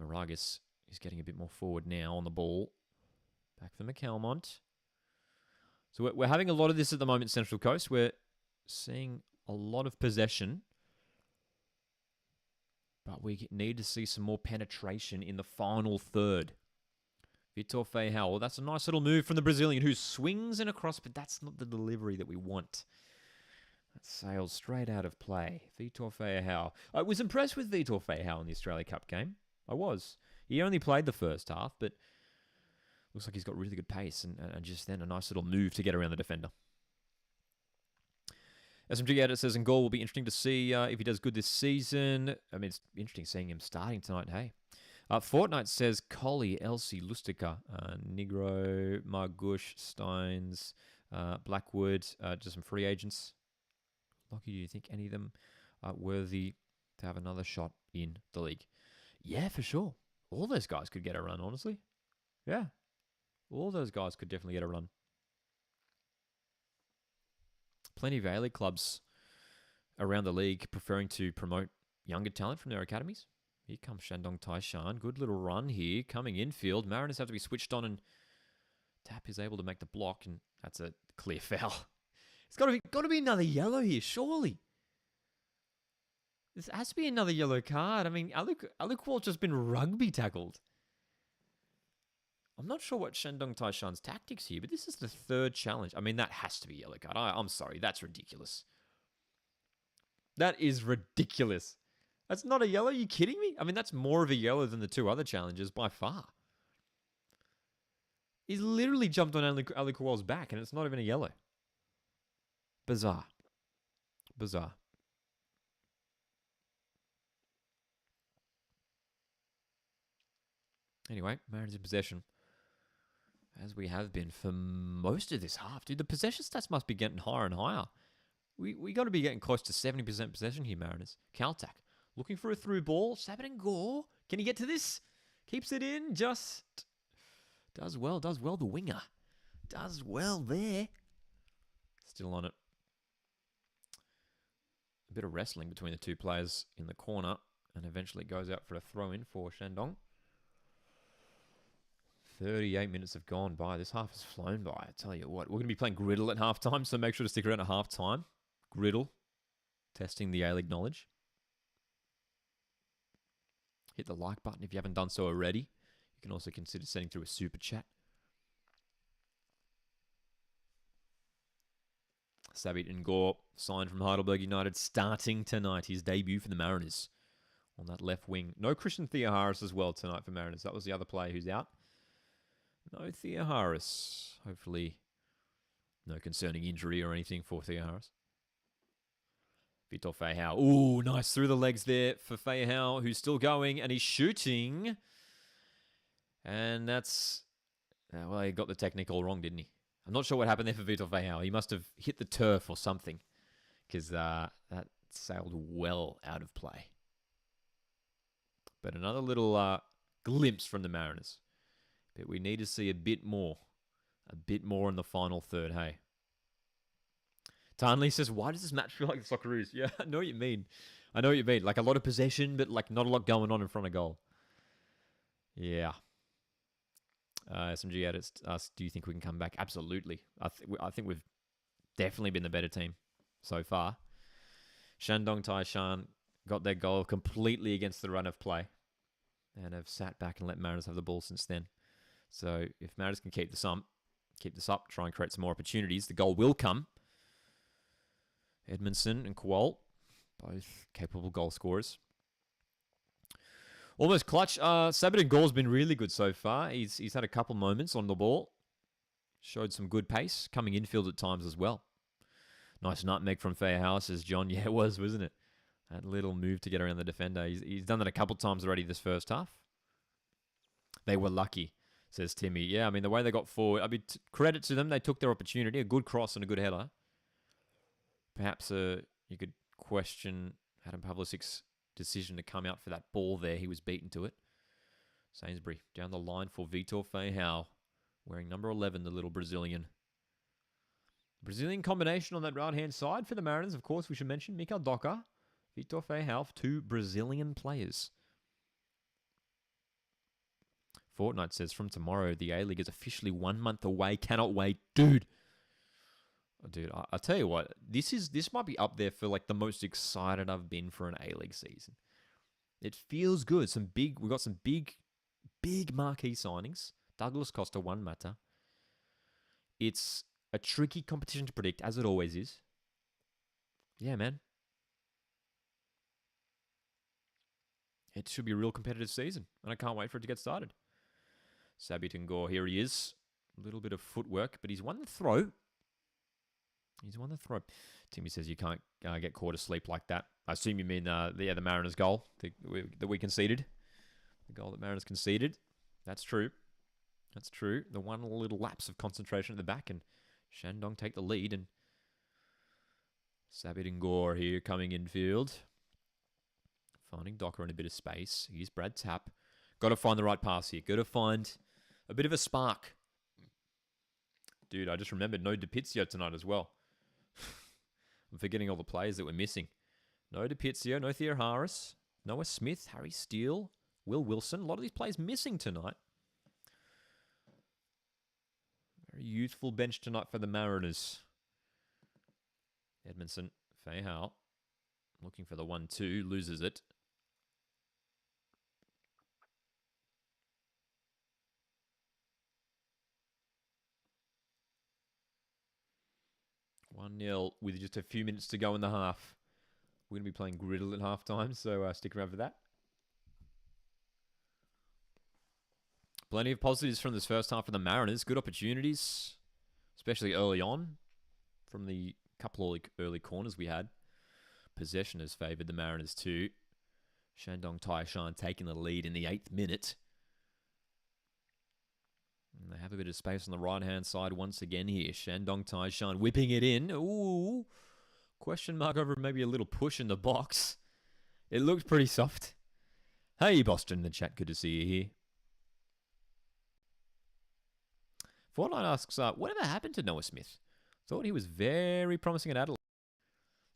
Moragas is getting a bit more forward now on the ball. Back for McAlmont. So we're having a lot of this at the moment, Central Coast. We're seeing a lot of possession, but we need to see some more penetration in the final third. Vitor Feijão, well, that's a nice little move from the Brazilian who swings and across, but that's not the delivery that we want. That sails straight out of play. Vitor Feijão. I was impressed with Vitor Feijão in the Australia Cup game. I was. He only played the first half, but looks like he's got really good pace and just then a nice little move to get around the defender. SMG Edit says, and goal will be interesting to see if he does good this season. I mean, it's interesting seeing him starting tonight, hey. Fortnite says, Collie, Elsie, Lustica, Negro, Margush, Steins, Blackwood, just some free agents. Lockie, do you think any of them are worthy to have another shot in the league? Yeah, for sure. All those guys could get a run, honestly. Yeah. All those guys could definitely get a run. Plenty of A-League clubs around the league preferring to promote younger talent from their academies. Here comes Shandong Taishan. Good little run here. Coming infield. Mariners have to be switched on, and Tap is able to make the block, and that's a clear foul. It's got to be another yellow here, surely. This has to be another yellow card. I mean, Alec Walsh has been rugby tackled. I'm not sure what Shandong Taishan's tactics here, but this is the third challenge. I mean, that has to be a yellow card. I'm sorry, that's ridiculous. That is ridiculous. That's not a yellow? Are you kidding me? I mean, that's more of a yellow than the two other challenges by far. He's literally jumped on Ali Kowal's back, and it's not even a yellow. Bizarre. Anyway, Mariners in possession. As we have been for most of this half. Dude, the possession stats must be getting higher and higher. We got to be getting close to 70% possession here, Mariners. Caltac. Looking for a through ball. Sabin and Gore. Can he get to this? Keeps it in. Just does well. The winger. Does well there. Still on it. A bit of wrestling between the two players in the corner. And eventually goes out for a throw-in for Shandong. 38 minutes have gone by. This half has flown by. I tell you what. We're going to be playing Griddle at halftime, so make sure to stick around at halftime. Griddle. Testing the A-League knowledge. Hit the like button if you haven't done so already. You can also consider sending through a super chat. Sabit and Gore, signed from Heidelberg United, starting tonight. His debut for the Mariners on that left wing. No Christian Theoharis as well tonight for Mariners. That was the other player who's out. No Theoharis. Hopefully no concerning injury or anything for Theoharis. Vitor Feijão. Ooh, nice through the legs there for Feijão, who's still going, and he's shooting. And that's... well, he got the technique all wrong, didn't he? I'm not sure what happened there for Vitor Feijão. He must have hit the turf or something, because that sailed well out of play. But another little glimpse from the Mariners. But we need to see a bit more in the final third, hey? Tarnley says, why does this match feel like the Socceroos? Yeah, I know what you mean. Like a lot of possession, but like not a lot going on in front of goal. Yeah. SMG edits asks, do you think we can come back? Absolutely. I think we've definitely been the better team so far. Shandong Taishan got their goal completely against the run of play and have sat back and let Mariners have the ball since then. So if Mariners can keep this up, try and create some more opportunities, the goal will come. Edmondson and Kual, both capable goal scorers. Almost clutch. Sabit Gore's been really good so far. He's had a couple moments on the ball. Showed some good pace, coming infield at times as well. Nice nutmeg from Fairhouse, says John. Yeah, it was, wasn't it? That little move to get around the defender. He's done that a couple times already this first half. They were lucky, says Timmy. Yeah, I mean, the way they got forward, I mean, credit to them. They took their opportunity. A good cross and a good header. Perhaps you could question Adam Pavlicic's decision to come out for that ball there. He was beaten to it. Sainsbury down the line for Vitor Feijão, wearing number 11, the little Brazilian. Brazilian combination on that right-hand side for the Mariners, of course, we should mention. Mikael Docker, Vitor Feijão, 2 Brazilian players. Fortnite says, from tomorrow, the A-League is officially 1 month away. Cannot wait. Dude, I'll tell you what, this might be up there for like the most excited I've been for an A-League season. It feels good. We got some big marquee signings. Douglas Costa, Juan Mata. It's a tricky competition to predict, as it always is. Yeah, man. It should be a real competitive season, and I can't wait for it to get started. Sabit Gore, here he is. A little bit of footwork, but he's won the throw. Timmy says you can't get caught asleep like that. I assume you mean the Mariners' goal that we conceded. The goal that Mariners conceded. That's true. The one little lapse of concentration at the back, and Shandong take the lead. And Sabit Gore here coming infield. Finding Docker in a bit of space. Here's Brad Tapp. Got to find the right pass here. Got to find a bit of a spark. Dude, I just remembered no DiPizio tonight as well. I'm forgetting all the players that we're missing. No DiPizio, no Theo Harris, Noah Smith, Harry Steele, Will Wilson. A lot of these players missing tonight. Very youthful bench tonight for the Mariners. Edmondson, Feijão, looking for the 1-2, loses it. One 1-0 with just a few minutes to go in the half. We're going to be playing Griddle at halftime, so stick around for that. Plenty of positives from this first half for the Mariners. Good opportunities, especially early on from the couple of early corners we had. Possession has favoured the Mariners too. Shandong Taishan taking the lead in the 8th minute. And they have a bit of space on the right-hand side once again here. Shandong Taishan whipping it in. Ooh. Question mark over maybe a little push in the box. It looked pretty soft. Hey, Boston in the chat. Good to see you here. Fortnite asks, whatever happened to Noah Smith? Thought he was very promising at Adelaide.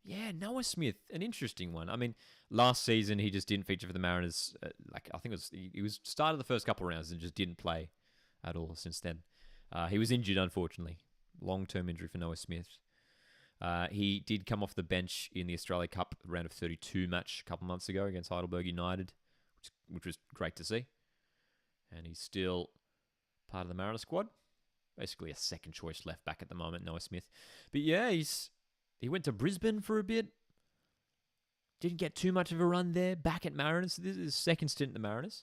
Yeah, Noah Smith, an interesting one. I mean, last season he just didn't feature for the Mariners. I think he was started the first couple of rounds and just didn't play at all since then. He was injured, unfortunately. Long-term injury for Noah Smith. He did come off the bench in the Australia Cup round of 32 match a couple months ago against Heidelberg United, which was great to see. And he's still part of the Mariners squad. Basically a second choice left back at the moment, Noah Smith. But yeah, he went to Brisbane for a bit. Didn't get too much of a run there. Back at Mariners. This is his second stint at the Mariners.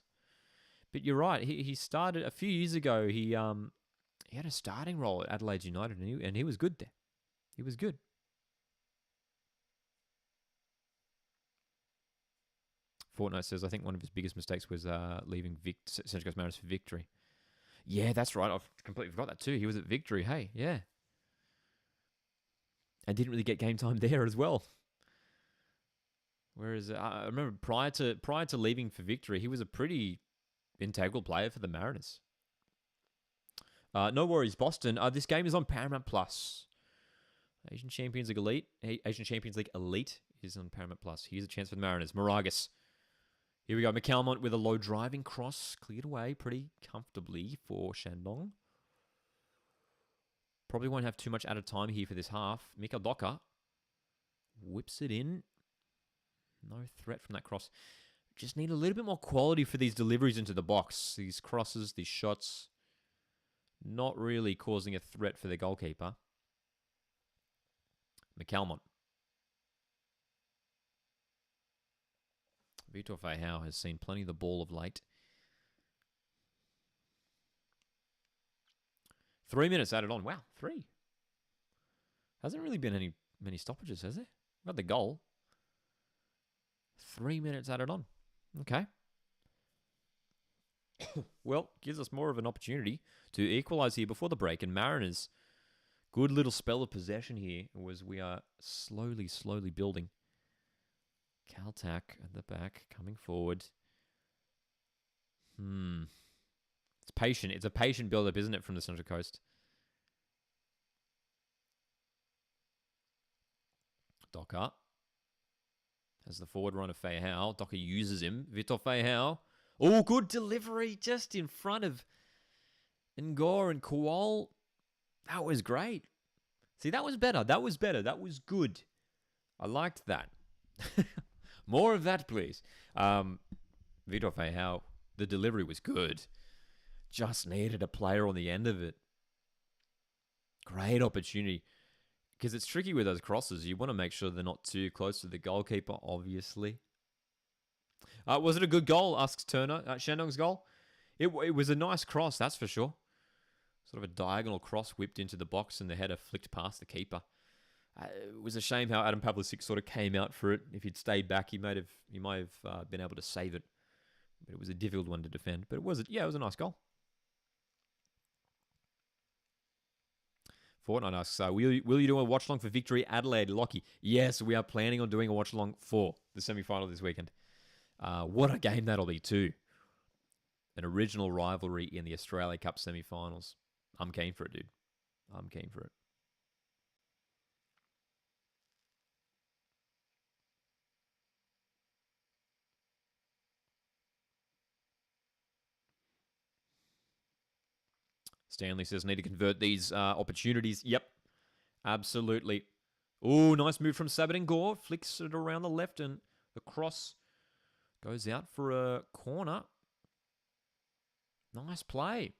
But you're right. He started a few years ago. He had a starting role at Adelaide United, and he was good there. He was good. Fortnite says, I think one of his biggest mistakes was leaving Central Coast Mariners for Victory. Yeah, that's right. I've completely forgot that too. He was at Victory. Hey, yeah. And didn't really get game time there as well. Whereas I remember prior to leaving for Victory, he was a pretty integral player for the Mariners. No worries, Boston. This game is on Paramount Plus. Asian Champions League Elite is on Paramount Plus. Here's a chance for the Mariners. Moragas Here we go. McCalmont with a low driving cross. Cleared away pretty comfortably for Shandong. Probably won't have too much added time here for this half. Mika Doka whips it in. No threat from that cross. Just need a little bit more quality for these deliveries into the box. These crosses, these shots. Not really causing a threat for the goalkeeper. McCalmont. Vitor Feijão has seen plenty of the ball of late. 3 minutes added on. Wow, 3. Hasn't really been many stoppages, has there? Got the goal. 3 minutes added on. Okay. Well, gives us more of an opportunity to equalise here before the break. And Mariners, good little spell of possession here as we are slowly building. Caltac at the back, coming forward. It's patient. It's a patient build-up, isn't it, from the Central Coast? Doka has the forward run of Feijão. Doka uses him. Vitor Feijão. Oh, good delivery just in front of Ngor and Kual. That was great. See, that was better. That was better. That was good. I liked that. More of that, please. Vitor Feijão, the delivery was good. Just needed a player on the end of it. Great opportunity. Because it's tricky with those crosses. You want to make sure they're not too close to the goalkeeper, obviously. Was it a good goal, asks Turner. Shandong's goal? It was a nice cross, that's for sure. Sort of a diagonal cross whipped into the box and the header flicked past the keeper. It was a shame how Adam Pavlicic sort of came out for it. If he'd stayed back, he might have been able to save it. But it was a difficult one to defend. But it was a nice goal. Fortnite asks, will you do a watch-along for Victory Adelaide, Lockie? Yes, we are planning on doing a watch-along for the semi-final this weekend. What a game that'll be too. An original rivalry in the Australia Cup semi-finals. I'm keen for it, dude. I'm keen for it. Stanley says, need to convert these opportunities. Yep, absolutely. Oh, nice move from Sabat Ngor. Flicks it around the left and the cross goes out for a corner. Nice play.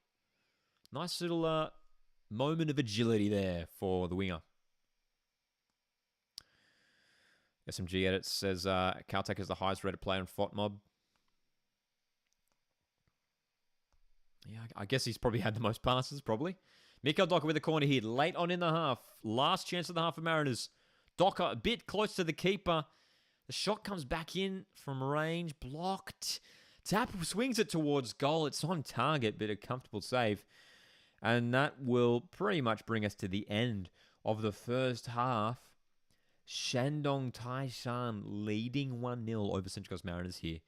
Nice little moment of agility there for the winger. SMG Edit says Caltech is the highest rated player in FOTMob. Yeah, I guess he's probably had the most passes, probably. Mikael Docker with the corner here, late on in the half. Last chance of the half for Mariners. Docker a bit close to the keeper. The shot comes back in from range, blocked. Tap swings it towards goal. It's on target, but a comfortable save. And that will pretty much bring us to the end of the first half. Shandong Taishan leading 1-0 over Central Coast Mariners here.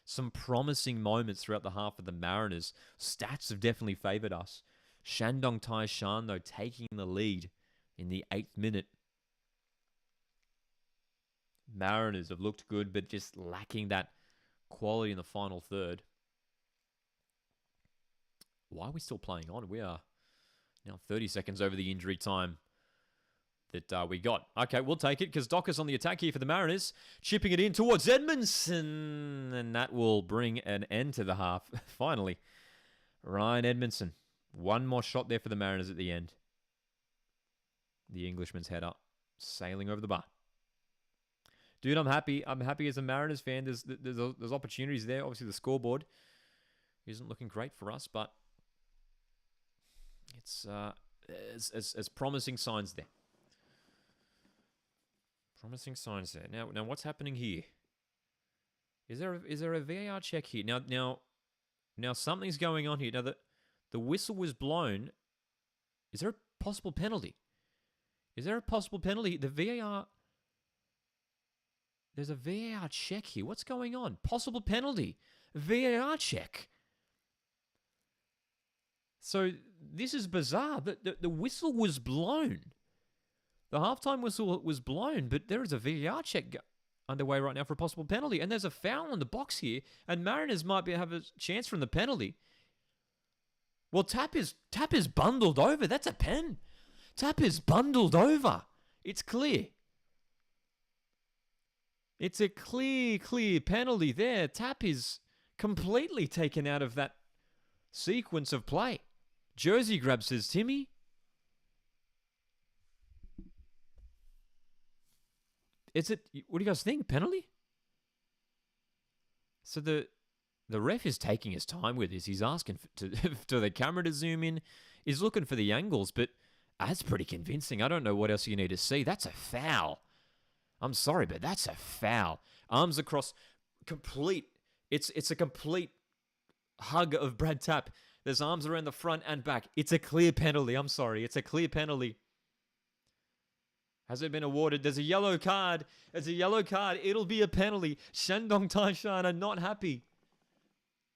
Some promising moments throughout the half of the Mariners. Stats have definitely favoured us. Shandong Taishan, though, taking the lead in the 8th minute. Mariners have looked good, but just lacking that quality in the final third. Why are we still playing on? We are now 30 seconds over the injury time that we got. Okay, we'll take it because Docker's on the attack here for the Mariners. Chipping it in towards Edmondson. And that will bring an end to the half. Finally, Ryan Edmondson. One more shot there for the Mariners at the end. The Englishman's header sailing over the bar. Dude, I'm happy. I'm happy as a Mariners fan. There's opportunities there. Obviously, the scoreboard isn't looking great for us, but it's as promising signs there. Promising signs there. Now, what's happening here? Is there a VAR check here? Now something's going on here. Now the whistle was blown. Is there a possible penalty? Is there a possible penalty? The VAR. There's a VAR check here. What's going on? Possible penalty. VAR check. So this is bizarre. The whistle was blown. The halftime whistle was blown, but there is a VAR check. underway right now for a possible penalty. And there's a foul in the box here, and Mariners might have a chance from the penalty. Well, Tap is bundled over. That's a pen. Tap is bundled over. It's clear. It's a clear penalty there. Tap is completely taken out of that sequence of play. Jersey grab, says Timmy. What do you guys think? Penalty? So the ref is taking his time with this. He's asking to the camera to zoom in. He's looking for the angles, but that's pretty convincing. I don't know what else you need to see. That's a foul. I'm sorry, but that's a foul. Arms across, complete. It's a complete hug of Brad Tapp. There's arms around the front and back. It's a clear penalty. I'm sorry. It's a clear penalty. Has it been awarded? There's a yellow card. There's a yellow card. It'll be a penalty. Shandong Taishan are not happy.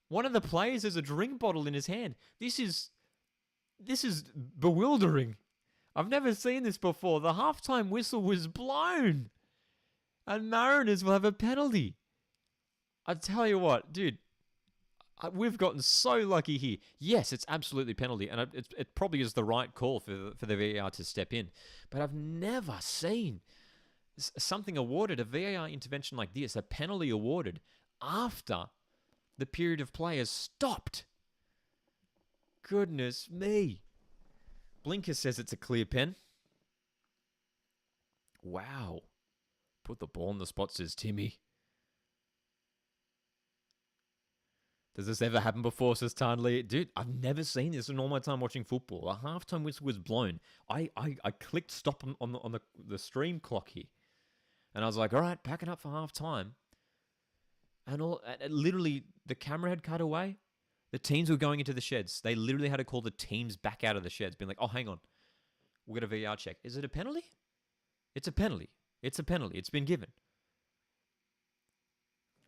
One of the players has a drink bottle in his hand. This is bewildering. I've never seen this before. The halftime whistle was blown. And Mariners will have a penalty. I tell you what, dude, we've gotten so lucky here. Yes, it's absolutely penalty, and it probably is the right call for the VAR to step in. But I've never seen something awarded, a VAR intervention like this, a penalty awarded after the period of play has stopped. Goodness me. Blinker says it's a clear pen. Wow. Put the ball on the spot, says Timmy. Does this ever happen before, says Tarnley? Dude, I've never seen this in all my time watching football. A halftime whistle was blown. I clicked stop on the stream clock here. And I was like, all right, packing up for halftime. And literally, the camera had cut away. The teams were going into the sheds. They literally had to call the teams back out of the sheds, being like, oh, hang on. We'll get a VR check. Is it a penalty? It's a penalty. It's a penalty. It's been given.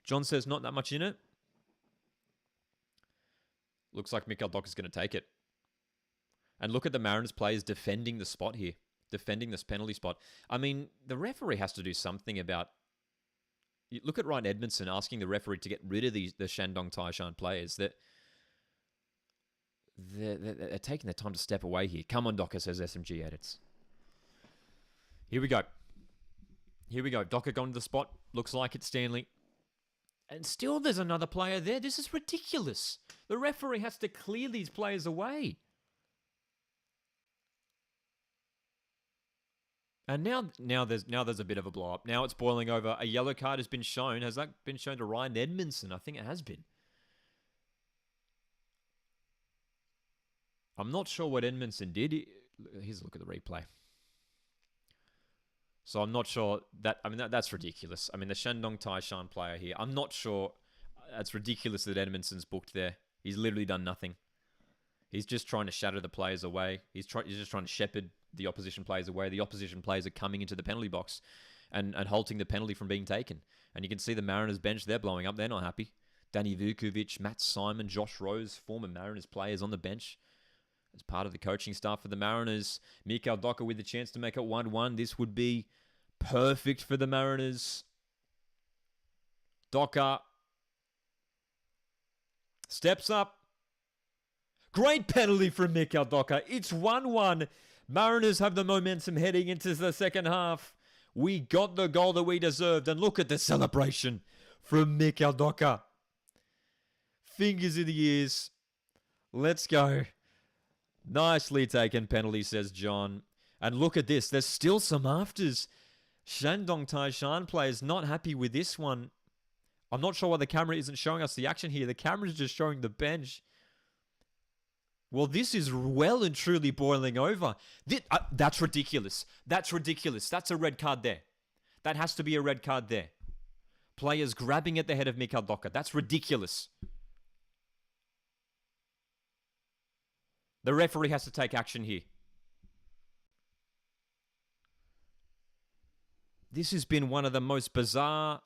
John says not that much in it. Looks like Mikael Dock is going to take it. And look at the Mariners players defending the spot here. Defending this penalty spot. I mean, the referee has to do something about... Look at Ryan Edmondson asking the referee to get rid of the Shandong Taishan players. They're taking their time to step away here. Come on, Docker, says SMG Edits. Here we go. Here we go. Docker going to the spot. Looks like it's Stanley. And still there's another player there. This is ridiculous. The referee has to clear these players away. And now there's a bit of a blow up. Now it's boiling over. A yellow card has been shown. Has that been shown to Ryan Edmondson? I think it has been. I'm not sure what Edmondson did. Here's a look at the replay. So I'm not sure that... I mean, that's ridiculous. I mean, the Shandong Taishan player here, I'm not sure... It's ridiculous that Edmondson's booked there. He's literally done nothing. He's just trying to shatter the players away. He's just trying to shepherd the opposition players away. The opposition players are coming into the penalty box and halting the penalty from being taken. And you can see the Mariners bench, they're blowing up. They're not happy. Danny Vukovic, Matt Simon, Josh Rose, former Mariners players on the bench as part of the coaching staff for the Mariners. Mikael Docker with the chance to make it 1-1. This would be perfect for the Mariners. Docker steps up. Great penalty from Mikael Docker. It's 1-1. Mariners have the momentum heading into the second half. We got the goal that we deserved. And look at the celebration from Mikael Docker. Fingers in the ears. Let's go. Nicely taken penalty, says John. And look at this. There's still some afters. Shandong Taishan players not happy with this one. I'm not sure why the camera isn't showing us the action here. The camera's just showing the bench. Well, this is well and truly boiling over. That's ridiculous. That's ridiculous. That's a red card there. That has to be a red card there. Players grabbing at the head of Mikael Docker. That's ridiculous. The referee has to take action here. This has been one of the most bizarre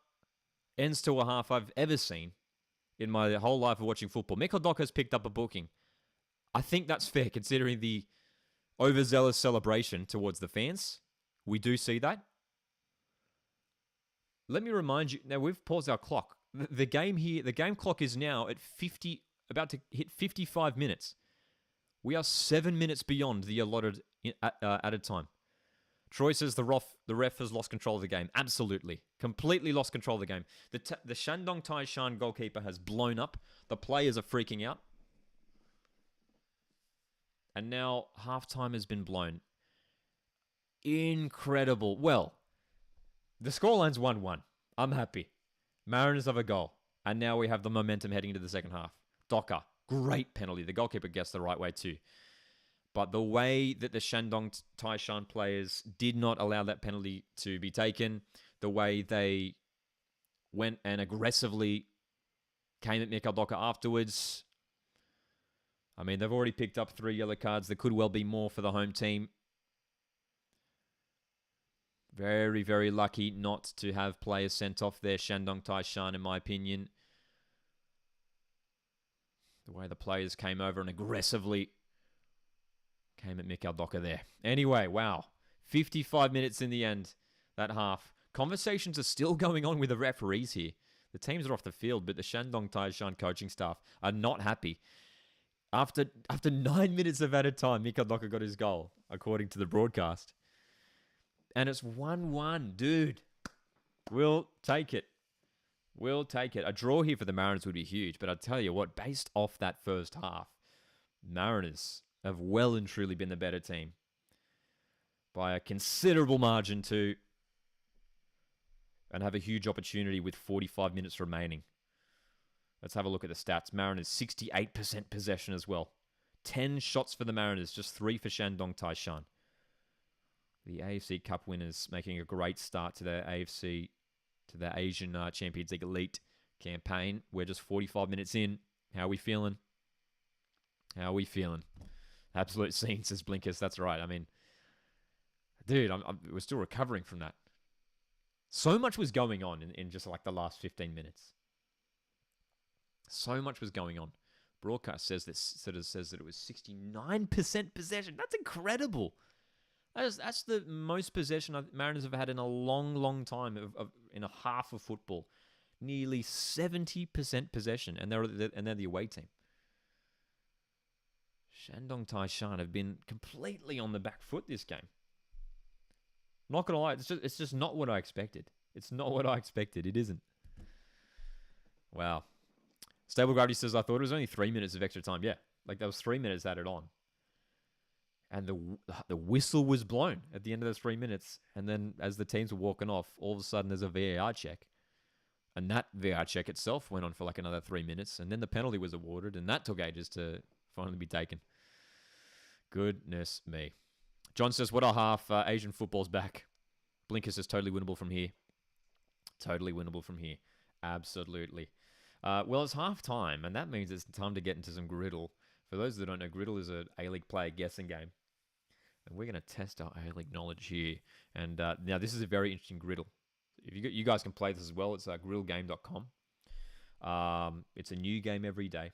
ends to a half I've ever seen in my whole life of watching football. Mikael Docker has picked up a booking. I think that's fair considering the overzealous celebration towards the fans. We do see that. let me remind you. Now, we've paused our clock. The game here, the game clock is now at 50, about to hit 55 minutes. We are 7 minutes beyond the allotted added time. Troy says the ref has lost control of the game. Absolutely. Completely lost control of the game. The Shandong Taishan goalkeeper has blown up. The players are freaking out. And now halftime has been blown. Incredible. Well, the scoreline's 1-1. I'm happy. Mariners have a goal. And now we have the momentum heading into the second half. Docker, great penalty. The goalkeeper guessed the right way too. But the way that the Shandong Taishan players did not allow that penalty to be taken, the way they went and aggressively came at Mikhail Docker afterwards. I mean, they've already picked up 3 yellow cards. There could well be more for the home team. Very, very lucky not to have players sent off there, Shandong Taishan, in my opinion. The way the players came over and aggressively came at Mikhail Docker there. Anyway, wow. 55 minutes in the end, that half. Conversations are still going on with the referees here. The teams are off the field, but the Shandong Taishan coaching staff are not happy. After 9 minutes of added time, Mikhail Docker got his goal, according to the broadcast. And it's 1-1. Dude, we'll take it. We'll take it. A draw here for the Mariners would be huge, but I tell you what, based off that first half, Mariners have well and truly been the better team by a considerable margin too, and have a huge opportunity with 45 minutes remaining. Let's have a look at the stats. Mariners 68% possession as well. 10 shots for the Mariners, just 3 for Shandong Taishan. The AFC Cup winners making a great start to their Asian Champions League Elite campaign. We're just 45 minutes in. How are we feeling? How are we feeling? Absolute scene, says Blinkers. That's right. I mean, dude, we're still recovering from that. So much was going on in just like the last 15 minutes. So much was going on. Broadcast says that it was 69% possession. That's incredible. That's the most possession Mariners have had in a long, long time in a half of football. Nearly 70% possession, and they're the away team. Shandong Taishan have been completely on the back foot this game. Not gonna lie, it's just not what I expected. It's not what I expected. It isn't. Wow. Stable Gravity says, I thought it was only 3 minutes of extra time. Yeah, like that was 3 minutes added on. And the whistle was blown at the end of those 3 minutes. And then as the teams were walking off, all of a sudden there's a VAR check. And that VAR check itself went on for like another 3 minutes. And then the penalty was awarded. And that took ages to finally be taken. Goodness me. John says, what a half. Asian football's back. Blinker says, totally winnable from here. Totally winnable from here. Absolutely. Well, it's half time. And that means it's time to get into some griddle. For those that don't know, griddle is an A-League player guessing game. And we're going to test our A-League knowledge here. And now this is a very interesting griddle. If you guys can play this as well, it's griddlegame.com. It's a new game every day.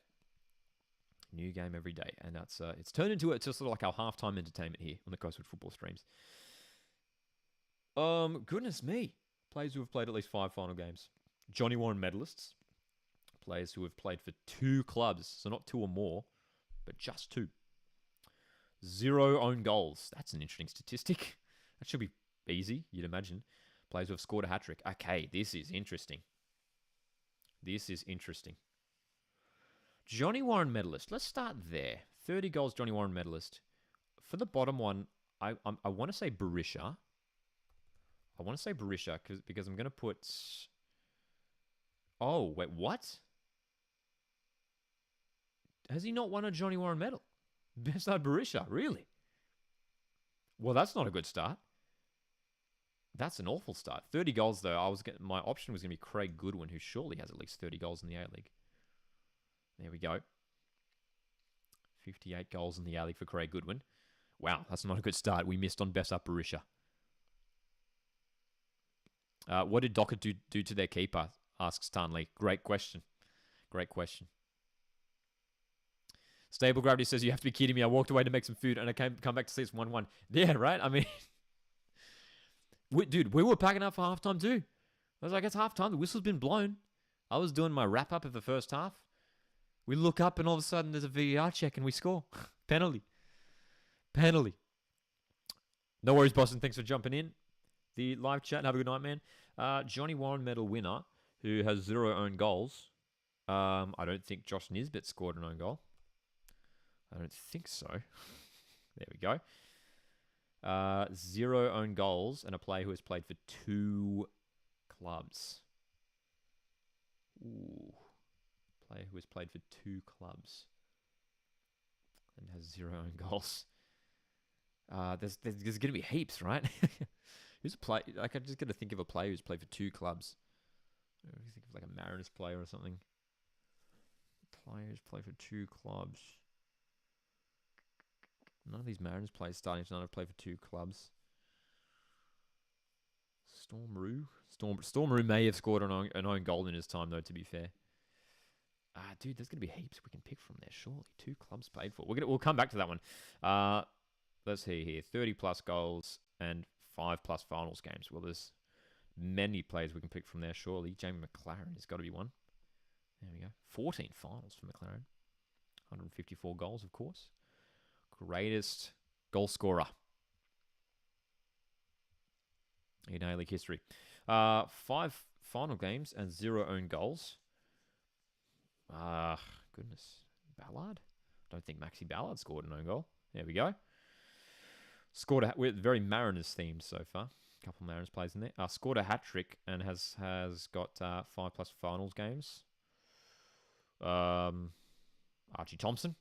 New game every day. And that's it's turned into it's just sort of like our halftime entertainment here on the Coastwood Football streams. Goodness me. Players who have played at least 5 final games. Johnny Warren medalists. Players who have played for 2 clubs. So not 2 or more, but just 2. 0 own goals. That's an interesting statistic. That should be easy, you'd imagine. Players who have scored a hat-trick. Okay, this is interesting. This is interesting. Johnny Warren medalist. Let's start there. 30 goals, Johnny Warren medalist. For the bottom one, I want to say Berisha. I want to say Berisha because I'm going to put... Oh, wait, what? Has he not won a Johnny Warren medal? Beside Berisha, really? Well, that's not a good start. That's an awful start. 30 goals, though. My option was going to be Craig Goodwin, who surely has at least 30 goals in the A-League. There we go. 58 goals in the A-League for Craig Goodwin. Wow, that's not a good start. We missed on Besart Berisha. What did Docker do to their keeper? Asks Stanley. Great question. Great question. Stable Gravity says, you have to be kidding me. I walked away to make some food and I come back to see it's 1-1. Yeah, right? I mean, dude, we were packing up for halftime too. I was like, it's half time. The whistle's been blown. I was doing my wrap up of the first half. We look up and all of a sudden there's a VAR check and we score. Penalty. No worries, Boston. Thanks for jumping in. The live chat. Have a good night, man. Johnny Warren medal winner who has 0 own goals. I don't think Josh Nisbet scored an own goal. I don't think so. There we go. 0 own goals and a player who has played for 2 clubs. Ooh. Player who has played for 2 clubs and has 0 own goals. There's going to be heaps, right? Who's a player? Like, I'm just going to think of a player who's played for 2 clubs. Think of like a Mariners player or something. Players play for 2 clubs. None of these Mariners players starting to play for 2 clubs. Stormroo may have scored an own goal in his time, though, to be fair. Dude, there's going to be heaps we can pick from there, surely. 2 clubs paid for. We'll come back to that one. Let's see here. 30 plus goals and 5 plus finals games. Well, there's many players we can pick from there, surely. Jamie McLaren has got to be one. There we go. 14 finals for McLaren. 154 goals, of course. Greatest goal scorer in A-League history. 5 final games and 0 own goals. Goodness. Ballard? Don't think Maxi Ballard scored an own goal. There we go. We're very Mariners themed so far. A couple of Mariners players in there. Scored a hat-trick and has got 5 plus finals games. Archie Thompson.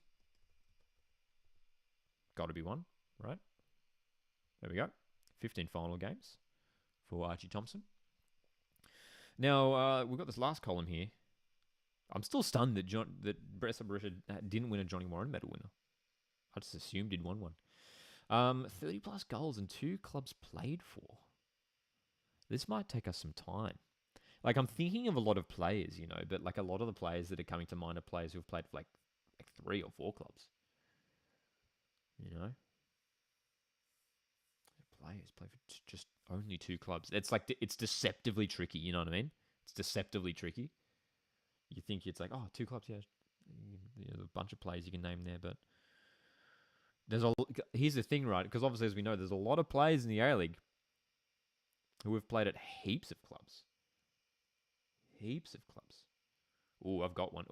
Got to be one, right? There we go. 15 final games for Archie Thompson. Now, we've got this last column here. I'm still stunned that Brett Sabarisha didn't win a Johnny Warren medal winner. I just assumed he'd won one. 30 plus goals and 2 clubs played for. This might take us some time. Like, I'm thinking of a lot of players, but like a lot of the players that are coming to mind are players who've played for like 3 or 4 clubs. Players play for just only 2 clubs. It's deceptively tricky, you know what I mean? It's deceptively tricky. You think it's like, 2 clubs, yeah. There's a bunch of players you can name there, but here's the thing, right? Because obviously, as we know, there's a lot of players in the A-League who have played at heaps of clubs. Heaps of clubs. Oh, I've got one.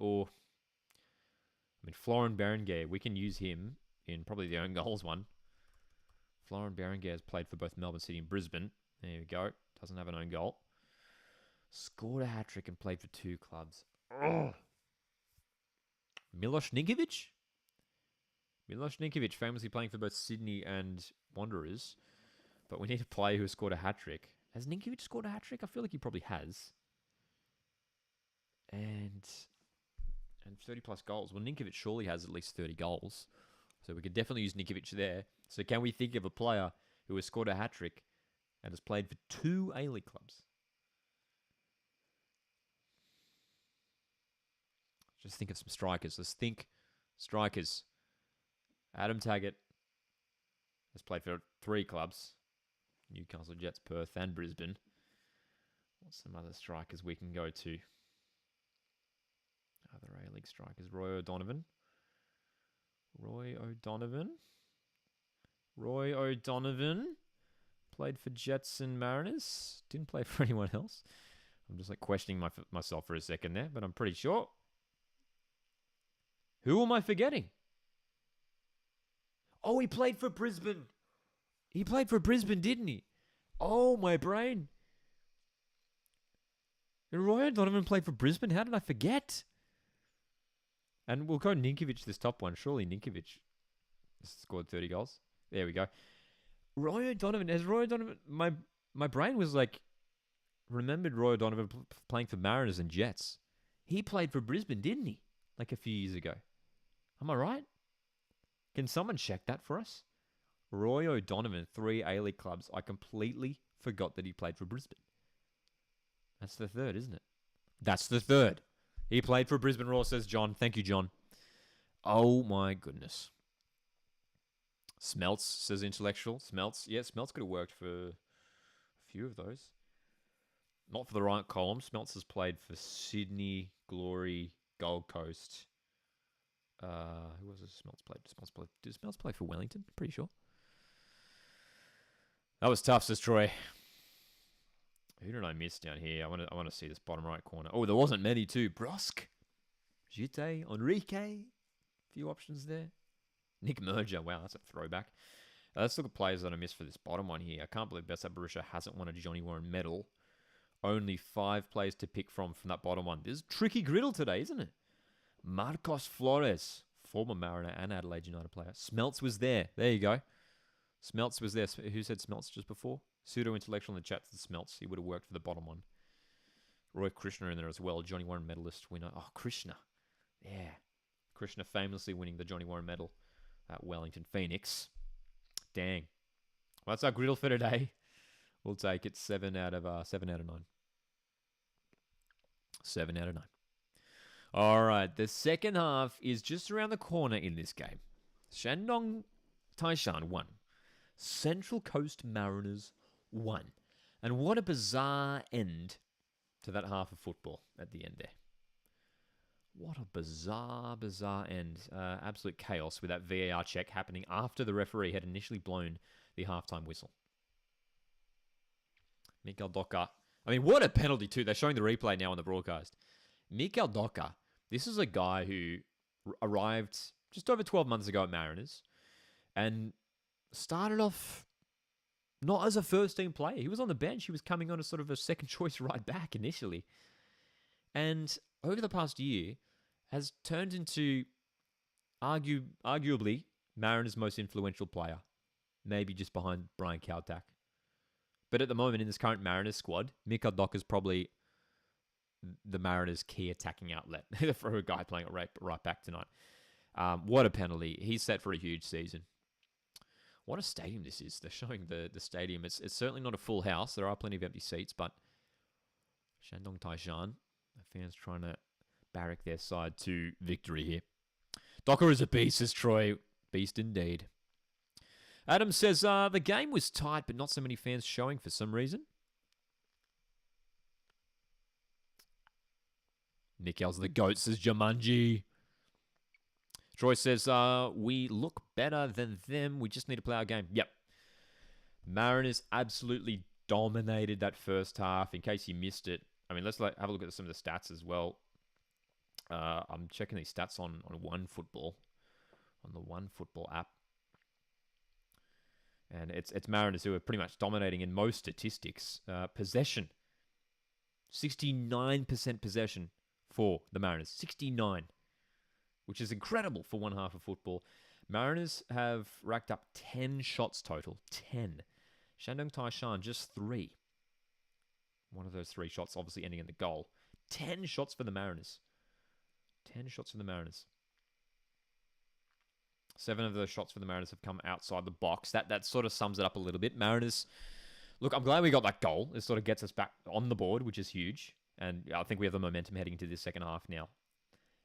Florin Berenguer, we can use him in probably the own goals one. Florin Berenguer has played for both Melbourne City and Brisbane. There we go. Doesn't have an own goal. Scored a hat-trick and played for 2 clubs. Oh. Milos Ninkovic? Milos Ninkovic, famously playing for both Sydney and Wanderers. But we need a player who has scored a hat-trick. Has Ninkovic scored a hat-trick? I feel like he probably has. And 30 plus goals. Well, Ninkovic surely has at least 30 goals. So we could definitely use Ninkovic there. So can we think of a player who has scored a hat-trick and has played for 2 A-League clubs? Just think of some strikers. Let's think strikers. Adam Taggart has played for 3 clubs. Newcastle, Jets, Perth, and Brisbane. What's some other strikers we can go to? Other A-League strikers. Roy O'Donovan. Played for Jets and Mariners. Didn't play for anyone else. I'm just questioning myself for a second there, but I'm pretty sure. Who am I forgetting? Oh, he played for Brisbane. He played for Brisbane, didn't he? Oh, my brain. Roy O'Donovan played for Brisbane? How did I forget? And we'll go Ninkovic, this top one. Surely Ninkovic scored 30 goals. There we go. Roy O'Donovan. My brain was remembered Roy O'Donovan playing for Mariners and Jets. He played for Brisbane, didn't he? A few years ago. Am I right? Can someone check that for us? Roy O'Donovan, 3 A-League clubs. I completely forgot that he played for Brisbane. That's the third, isn't it? That's the third. He played for Brisbane Roar, says John. Thank you, John. Oh, my goodness. Smelts, says Intellectual. Smelts. Yeah, Smelts could have worked for a few of those. Not for the right column. Smelts has played for Sydney, Glory, Gold Coast. Who was it? Smelts played? Did Smelts play for Wellington? Pretty sure. That was tough, says Troy. Who did I miss down here? I want to see this bottom right corner. Oh, there wasn't many too. Brusque, Gite, Enrique. A few options there. Nick Merger. Wow, that's a throwback. Let's look at players that I missed for this bottom one here. I can't believe Bessa Barisha hasn't won a Johnny Warren medal. Only 5 players to pick from that bottom one. This is tricky griddle today, isn't it? Marcos Flores, former Mariner and Adelaide United player. Smelts was there. There you go. Smelts was there. Who said Smelts just before? Pseudo-intellectual in the chat said Smelts. He would have worked for the bottom one. Roy Krishna in there as well. Johnny Warren medalist winner. Oh, Krishna. Yeah. Krishna famously winning the Johnny Warren medal at Wellington Phoenix. Dang. Well, that's our griddle for today. We'll take it 7 out of 9. 7 out of 9. All right, the second half is just around the corner in this game. Shandong Taishan 1. Central Coast Mariners 1. And what a bizarre end to that half of football at the end there. What a bizarre end. Absolute chaos with that VAR check happening after the referee had initially blown the halftime whistle. Mikael Docker. I mean, what a penalty too. They're showing the replay now on the broadcast. Mikael Docker, this is a guy who arrived just over 12 months ago at Mariners and started off not as a first-team player. He was on the bench. He was coming on as sort of a second-choice right back initially. And over the past year, has turned into arguably Mariners' most influential player. Maybe just behind Brian Kautak. But at the moment, in this current Mariners squad, Mikael Docker's probably the Mariners' key attacking outlet for a guy playing at right back tonight. What a penalty. He's set for a huge season. What a stadium this is. They're showing the stadium. It's certainly not a full house. There are plenty of empty seats, but Shandong Taishan, the fans trying to barrack their side to victory here. Docker is a beast, says Troy. Beast indeed. Adam says, the game was tight, but not so many fans showing for some reason. Nikel's the GOAT, says Jumanji. Troy says, we look better than them. We just need to play our game. Yep. Mariners absolutely dominated that first half. In case you missed it, I mean, let's have a look at some of the stats as well. I'm checking these stats on OneFootball, on the OneFootball app. And it's Mariners who are pretty much dominating in most statistics. Possession. 69% possession for the Mariners. 69. Which is incredible for one half of football. Mariners have racked up 10 shots total. 10. Shandong Taishan, just 3. One of those 3 shots obviously ending in the goal. 10 shots for the Mariners. 10 shots for the Mariners. 7 of those shots for the Mariners have come outside the box. That sort of sums it up a little bit. Mariners, look, I'm glad we got that goal. It sort of gets us back on the board, which is huge. And I think we have the momentum heading into this second half now.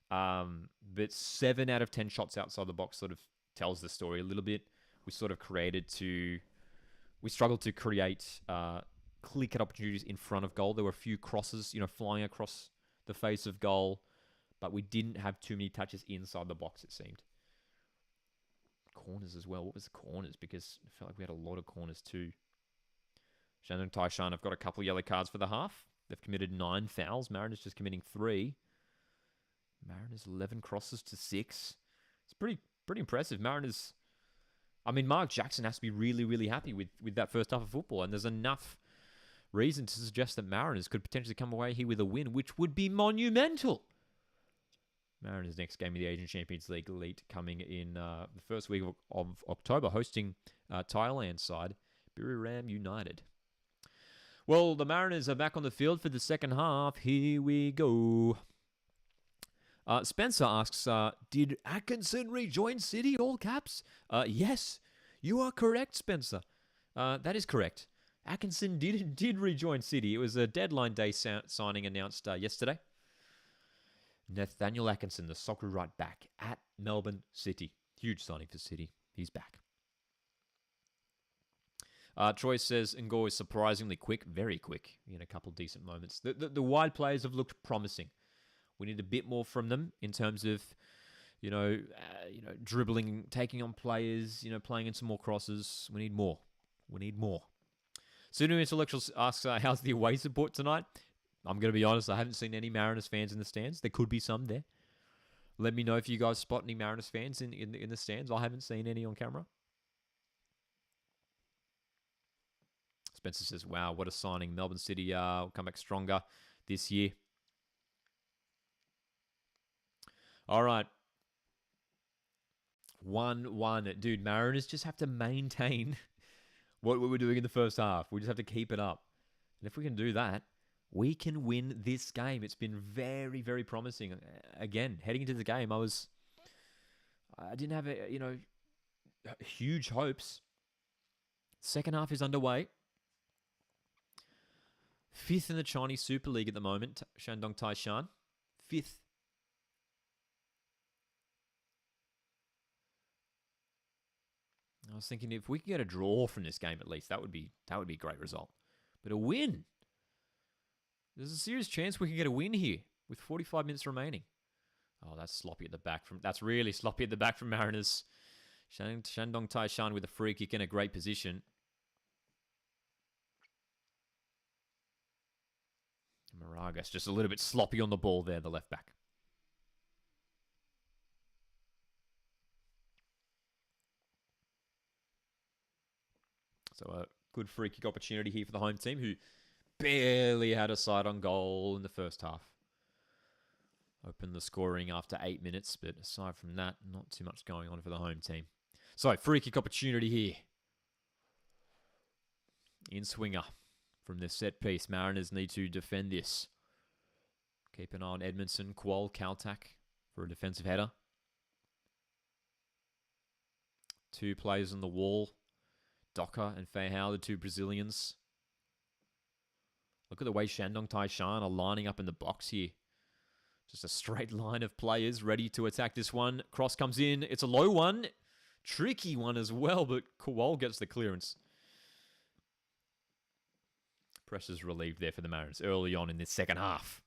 But 7 out of 10 shots outside the box sort of tells the story a little bit. We struggled to create clear-cut opportunities in front of goal. There were a few crosses, flying across the face of goal. But we didn't have too many touches inside the box, it seemed. Corners as well. What was the corners? Because I felt like we had a lot of corners too. Shandong Taishan have got a couple of yellow cards for the half. They've committed 9 fouls. Mariners just committing 3. Mariners 11 crosses to 6. It's pretty impressive. Mariners, I mean, Mark Jackson has to be really, really happy with that first half of football. And there's enough reason to suggest that Mariners could potentially come away here with a win, which would be monumental. Mariners' next game of the Asian Champions League elite coming in the first week of October, hosting Thailand side, Buriram United. Well, the Mariners are back on the field for the second half. Here we go. Spencer asks, did Atkinson rejoin City, all caps? Yes, you are correct, Spencer. That is correct. Atkinson did rejoin City. It was a deadline day signing announced yesterday. Nathaniel Atkinson, the soccer right back at Melbourne City. Huge signing for City. He's back. Troy says Ngor is surprisingly quick, very quick, in a couple of decent moments. The wide players have looked promising. We need a bit more from them in terms of, dribbling, taking on players, playing in some more crosses. We need more. We need more. Pseudo Intellectuals asks, how's the away support tonight? I'm going to be honest, I haven't seen any Mariners fans in the stands. There could be some there. Let me know if you guys spot any Mariners fans in the stands. I haven't seen any on camera. Spencer says, wow, what a signing. Melbourne City will come back stronger this year. All right. 1-1. Dude, Mariners just have to maintain what we were doing in the first half. We just have to keep it up. And if we can do that, we can win this game. It's been very, very promising. Again, heading into the game, I didn't have huge hopes. Second half is underway. 5th in the Chinese Super League at the moment, Shandong Taishan. 5th. I was thinking if we could get a draw from this game at least, that would be a great result. But a win. There's a serious chance we can get a win here with 45 minutes remaining. Oh, that's sloppy at the back that's really sloppy at the back from Mariners. Shandong Taishan with a free kick in a great position. Moragas just a little bit sloppy on the ball there, the left back. So a good free kick opportunity here for the home team, who barely had a sight on goal in the first half. Opened the scoring after 8 minutes, but aside from that, not too much going on for the home team. So, free kick opportunity here. In swinger from the set piece. Mariners need to defend this. Keep an eye on Edmondson. Kuol, Kaltak for a defensive header. 2 players on the wall. Docker and Feihao, the 2 Brazilians. Look at the way Shandong Taishan are lining up in the box here. Just a straight line of players ready to attack this one. Cross comes in. It's a low one. Tricky one as well, but Kuol gets the clearance. Pressure's relieved there for the Mariners early on in this second half.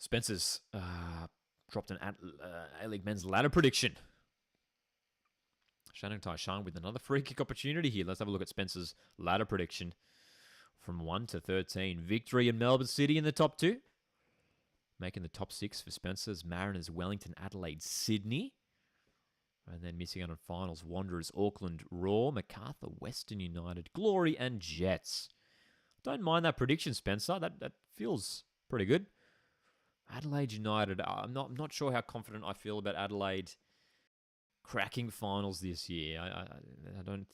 Spencer's dropped an A-League men's ladder prediction. Shandong Taishan with another free kick opportunity here. Let's have a look at Spencer's ladder prediction. From 1 to 13. Victory in Melbourne City in the top 2. Making the top 6 for Spencer's Mariners, Wellington, Adelaide, Sydney. And then missing out on finals. Wanderers, Auckland, Raw, Macarthur, Western United, Glory, and Jets. Don't mind that prediction, Spencer. That feels pretty good. Adelaide United. I'm not sure how confident I feel about Adelaide cracking finals this year. I don't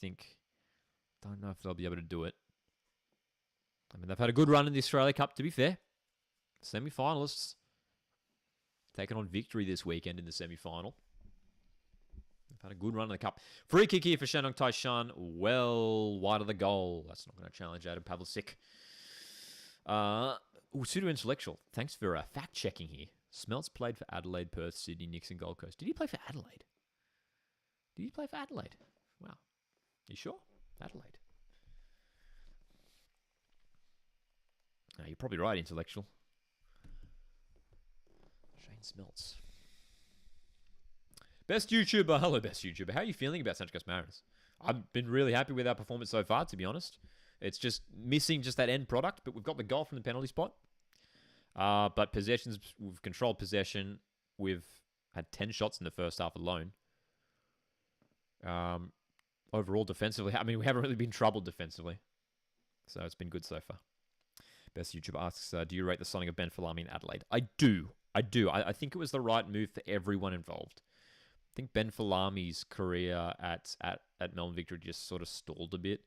know if they'll be able to do it. I mean, they've had a good run in the Australia Cup, to be fair. Semi-finalists. Taking on Victory this weekend in the semi-final. They've had a good run in the Cup. Free kick here for Shandong Taishan. Well wide of the goal. That's not going to challenge Adam Pavlicic. Pseudo Intellectual. Thanks for fact-checking here. Smelts played for Adelaide, Perth, Sydney, Nixon, Gold Coast. Did he play for Adelaide? Wow. You sure? Adelaide. No, you're probably right, Intellectual. Shane Smelts. Best YouTuber. Hello, best YouTuber. How are you feeling about Central Coast Mariners? I've been really happy with our performance so far, to be honest. It's just missing just that end product, but we've got the goal from the penalty spot. But possessions, we've controlled possession. We've had 10 shots in the first half alone. Overall, defensively, I mean, we haven't really been troubled defensively. So it's been good so far. Best YouTuber asks, do you rate the signing of Ben Falami in Adelaide? I do. I think it was the right move for everyone involved. I think Ben Falami's career at Melbourne Victory just sort of stalled a bit.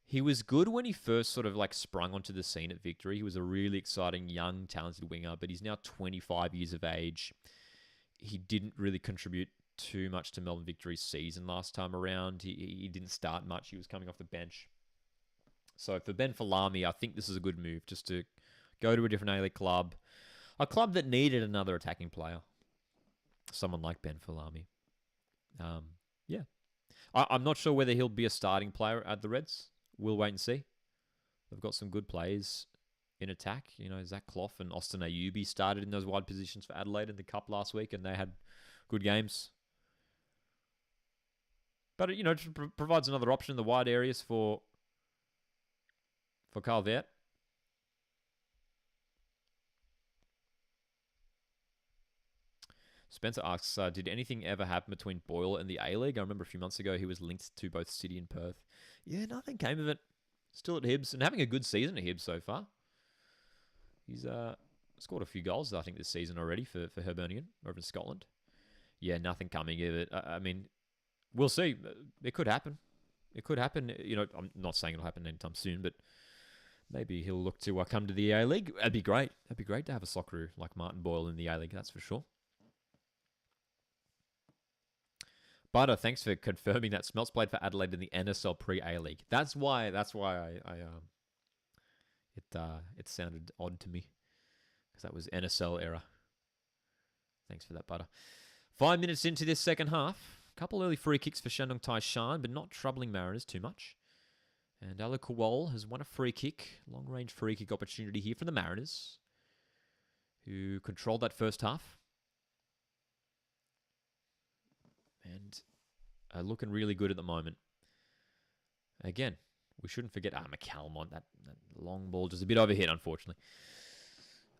He was good when he first sort of like sprung onto the scene at Victory. He was a really exciting, young, talented winger, but he's now 25 years of age. He didn't really contribute too much to Melbourne Victory's season last time around. He didn't start much. He was coming off the bench. So for Ben Falami, I think this is a good move, just to go to a different A-League club. A club that needed another attacking player. Someone like Ben Falami. Yeah. I'm not sure whether he'll be a starting player at the Reds. We'll wait and see. They've got some good players in attack. You know, Zach Clough and Austin Ayubi started in those wide positions for Adelaide in the Cup last week, and they had good games. But, you know, it provides another option in the wide areas for Carl Vert. Spencer asks, did anything ever happen between Boyle and the A-League? I remember a few months ago he was linked to both City and Perth. Yeah, nothing came of it. Still at Hibs and having a good season at Hibs so far. He's scored a few goals, I think, this season already for Hibernian over in Scotland. Yeah, nothing coming of it. I mean, we'll see. It could happen. It could happen. You know, I'm not saying it'll happen anytime soon, but maybe he'll look to come to the A-League. That'd be great. That'd be great to have a Socceroo like Martin Boyle in the A-League, that's for sure. But thanks for confirming that Smelts played for Adelaide in the NSL pre-A-League. That's why it sounded odd to me, because that was NSL era. Thanks for that, Butter. 5 minutes into this second half. A couple early free kicks for Shandong Taishan, but not troubling Mariners too much. And Ala Kowal has won a free kick, long-range free kick opportunity here for the Mariners, who controlled that first half. And looking really good at the moment. Again, we shouldn't forget McCalmont. That long ball just a bit overhit, unfortunately.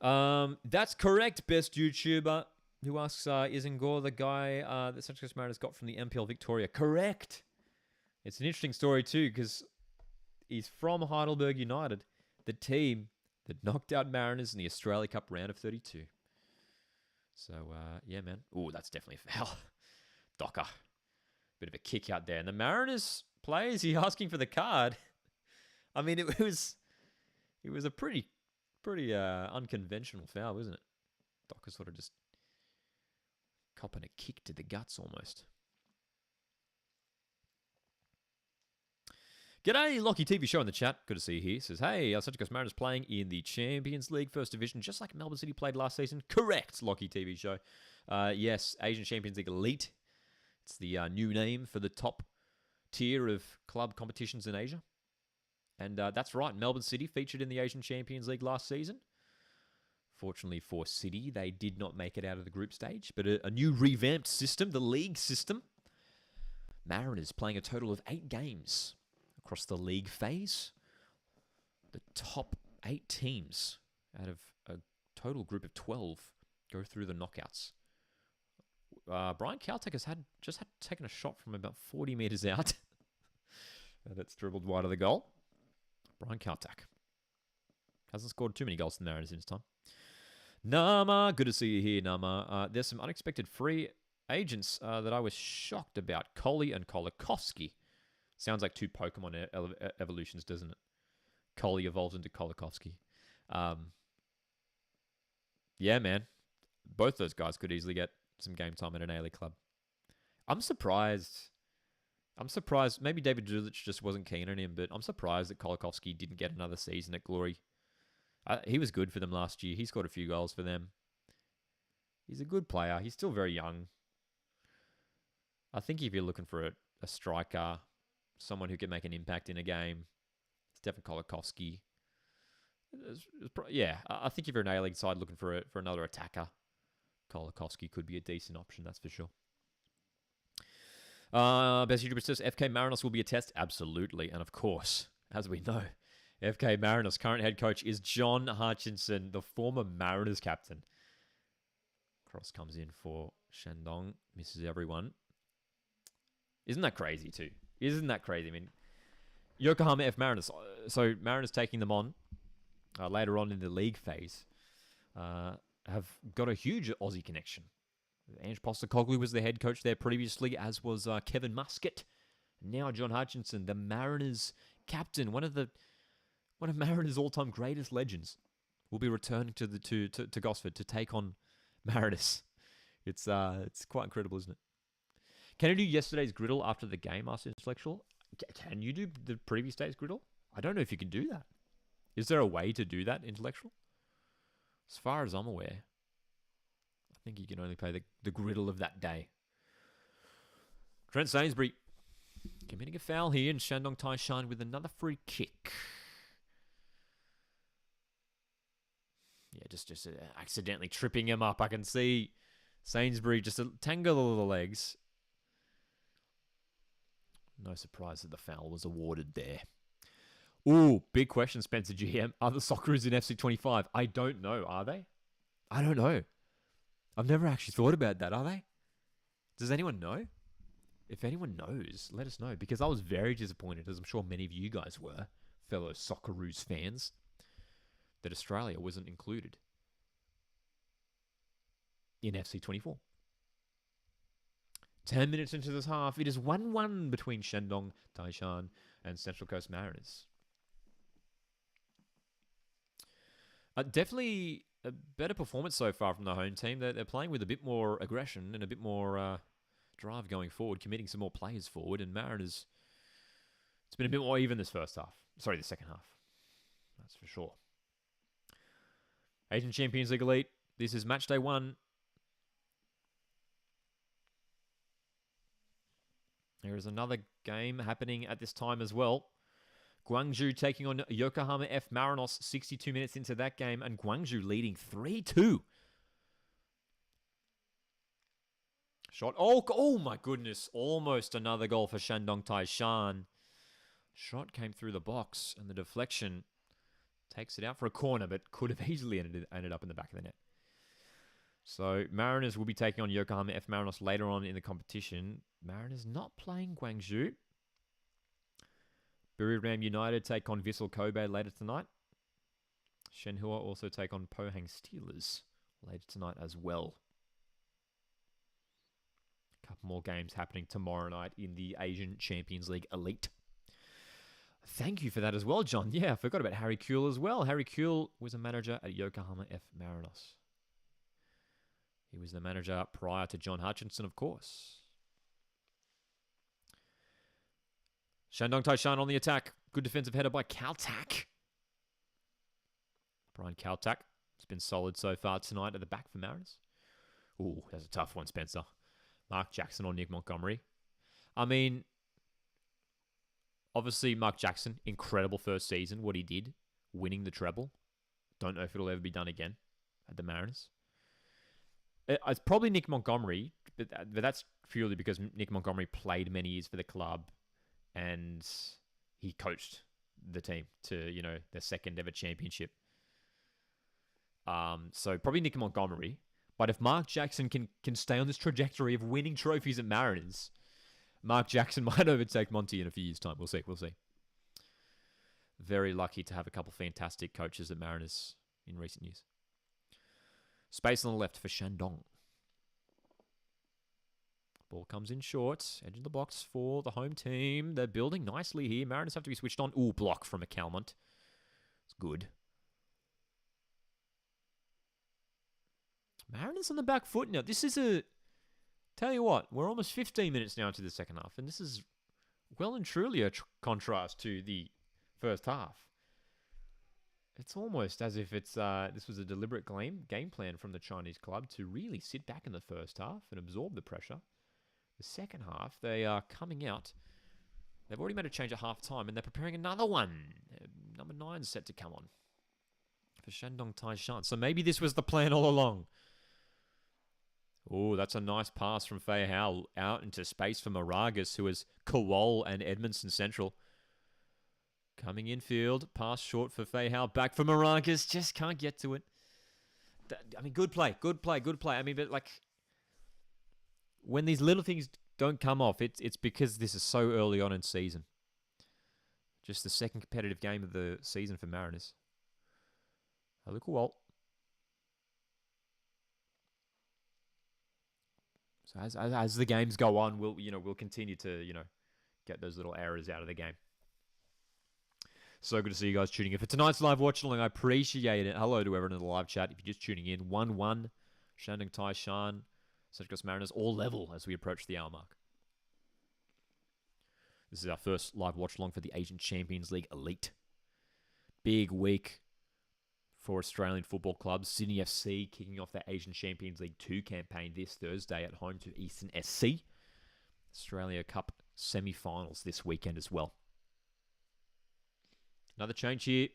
That's correct, best YouTuber. Who asks, is Ngor the guy that Central Coast Mariners got from the MPL Victoria? Correct. It's an interesting story too, because he's from Heidelberg United, the team that knocked out Mariners in the Australia Cup round of 32. So, yeah, man. Oh, that's definitely a foul. Docker. Bit of a kick out there. And the Mariners players, he asking for the card. I mean, it was a pretty unconventional foul, wasn't it? Docker sort of just copping a kick to the guts almost. G'day, Lockie TV Show in the chat. Good to see you here. Says, hey, Central Coast Mariners playing in the Champions League First Division, just like Melbourne City played last season. Correct, Lockie TV Show. Yes, Asian Champions League Elite. It's the new name for the top tier of club competitions in Asia. And that's right, Melbourne City featured in the Asian Champions League last season. Fortunately for City, they did not make it out of the group stage, but a new revamped system, the league system. Mariners playing a total of 8 games across the league phase. The top 8 teams out of a total group of 12 go through the knockouts. Brian Caltech has taken a shot from about 40 metres out. And it's dribbled wide of the goal. Brian Caltech hasn't scored too many goals in the Mariners in his time. Nama, good to see you here, Nama. There's some unexpected free agents that I was shocked about. Coley and Kolakovsky. Sounds like 2 Pokemon evolutions, doesn't it? Coley evolves into Kolakovsky. Yeah, man. Both those guys could easily get some game time at an A-League club. I'm surprised. Maybe David Dulich just wasn't keen on him, but I'm surprised that Kolakovsky didn't get another season at Glory. He was good for them last year. He scored a few goals for them. He's a good player. He's still very young. I think if you're looking for a striker, someone who can make an impact in a game, Stefan Kolakovsky. Yeah, I think if you're an A-League side looking for another attacker, Kolakovsky could be a decent option, that's for sure. Best YouTuber says FK Mariners will be a test. Absolutely. And of course, as we know, FK Mariners' current head coach is John Hutchinson, the former Mariners captain. Cross comes in for Shandong. Misses everyone. Isn't that crazy too? Isn't that crazy? I mean, Yokohama F Mariners. So Mariners taking them on later on in the league phase have got a huge Aussie connection. Ange Postecoglou was the head coach there previously, as was Kevin Muscat. Now John Hutchinson, the Mariners captain, one of Mariners' all-time greatest legends, will be returning to Gosford to take on Mariners. It's quite incredible, isn't it? Can you do yesterday's griddle after the game, asked Intellectual? Can you do the previous day's griddle? I don't know if you can do that. Is there a way to do that, Intellectual? As far as I'm aware, I think you can only play the griddle of that day. Trent Sainsbury committing a foul here, and Shandong Taishan with another free kick. Yeah, just accidentally tripping him up. I can see Sainsbury just a tangle of the legs. No surprise that the foul was awarded there. Ooh, big question, Spencer GM. Are the Socceroos in FC 25? I don't know. Are they? I don't know. I've never actually thought about that. Are they? Does anyone know? If anyone knows, let us know. Because I was very disappointed, as I'm sure many of you guys were, fellow Socceroos fans, that Australia wasn't included in FC 24. 10 minutes into this half, it is 1-1 between Shandong Taishan and Central Coast Mariners. Definitely a better performance so far from the home team. They're playing with a bit more aggression and a bit more drive going forward, committing some more players forward. And Mariners, it's been a bit more even this first half. Sorry, the second half. That's for sure. Asian Champions League Elite. This is match day 1. There is another game happening at this time as well. Guangzhou taking on Yokohama F. Marinos 62 minutes into that game, and Guangzhou leading 3-2. Shot. Oh my goodness. Almost another goal for Shandong Taishan. Shot came through the box, and the deflection takes it out for a corner, but could have easily ended up in the back of the net. So Mariners will be taking on Yokohama F. Marinos later on in the competition. Mariners not playing Guangzhou. Buriram United take on Vissel Kobe later tonight. Shenhua also take on Pohang Steelers later tonight as well. A couple more games happening tomorrow night in the Asian Champions League Elite. Thank you for that as well, John. Yeah, I forgot about Harry Kuehl as well. Harry Kuehl was a manager at Yokohama F. Marinos. He was the manager prior to John Hutchinson, of course. Shandong Taishan on the attack. Good defensive header by Kaltak. Brian Kaltak has been solid so far tonight at the back for Mariners. Ooh, that's a tough one, Spencer. Mark Jackson or Nick Montgomery. I mean, obviously Mark Jackson, incredible first season, what he did, winning the treble. Don't know if it'll ever be done again at the Mariners. It's probably Nick Montgomery, but that's purely because Nick Montgomery played many years for the club and he coached the team to, their second ever championship. So probably Nick Montgomery. But if Mark Jackson can stay on this trajectory of winning trophies at Mariners, Mark Jackson might overtake Monty in a few years' time. We'll see. Very lucky to have a couple fantastic coaches at Mariners in recent years. Space on the left for Shandong. Ball comes in short. Edge of the box for the home team. They're building nicely here. Mariners have to be switched on. Ooh, block from McCalmont. It's good. Mariners on the back foot now. This is tell you what, we're almost 15 minutes now into the second half, and this is well and truly a contrast to the first half. It's almost as if this was a deliberate game plan from the Chinese club to really sit back in the first half and absorb the pressure. The second half, they are coming out. They've already made a change at half time, and they're preparing another one. Number 9 is set to come on for Shandong Taishan. So maybe this was the plan all along. Oh, that's a nice pass from Fei Hao out into space for Moragas, who is Kowal and Edmondson Central. Coming infield, pass short for Fei Hao, back for Moragas, just can't get to it. I mean, good play. I mean, but when these little things don't come off, it's because this is so early on in season. Just the second competitive game of the season for Mariners. Look Kowal. So as the games go on, we'll continue to get those little errors out of the game. So good to see you guys tuning in for tonight's live watch along. I appreciate it. Hello to everyone in the live chat. If you're just tuning in, 1-1, Shandong Taishan, Central Coast Mariners, all level as we approach the hour mark. This is our first live watch along for the Asian Champions League Elite. Big week for Australian football clubs. Sydney FC kicking off their Asian Champions League 2 campaign this Thursday at home to Eastern SC. Australia Cup semi-finals this weekend as well. Another change here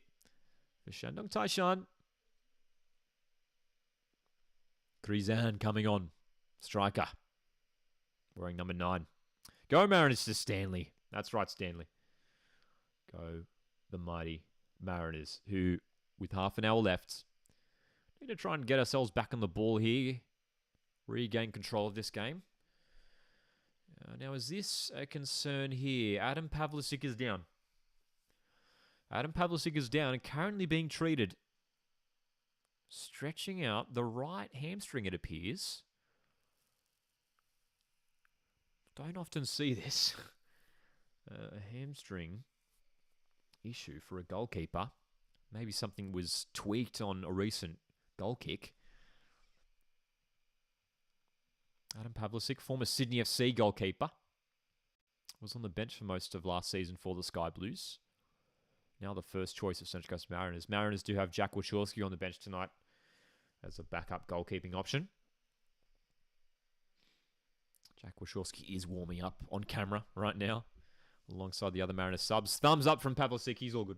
for Shandong Taishan. Krizan coming on. Striker. Wearing number 9. Go Mariners to Stanley. That's right, Stanley. Go the mighty Mariners, who, with half an hour left, need to try and get ourselves back on the ball here. Regain control of this game. Now, is this a concern here? Adam Pavlicic is down. Adam Pavlicic is down and currently being treated. Stretching out the right hamstring, it appears. Don't often see this. A hamstring issue for a goalkeeper. Maybe something was tweaked on a recent goal kick. Adam Pavlicic, former Sydney FC goalkeeper, was on the bench for most of last season for the Sky Blues. Now the first choice of Central Coast Mariners. Mariners do have Jack Watchalong on the bench tonight as a backup goalkeeping option. Jack Watchalong is warming up on camera right now alongside the other Mariners subs. Thumbs up from Pavlicic. He's all good.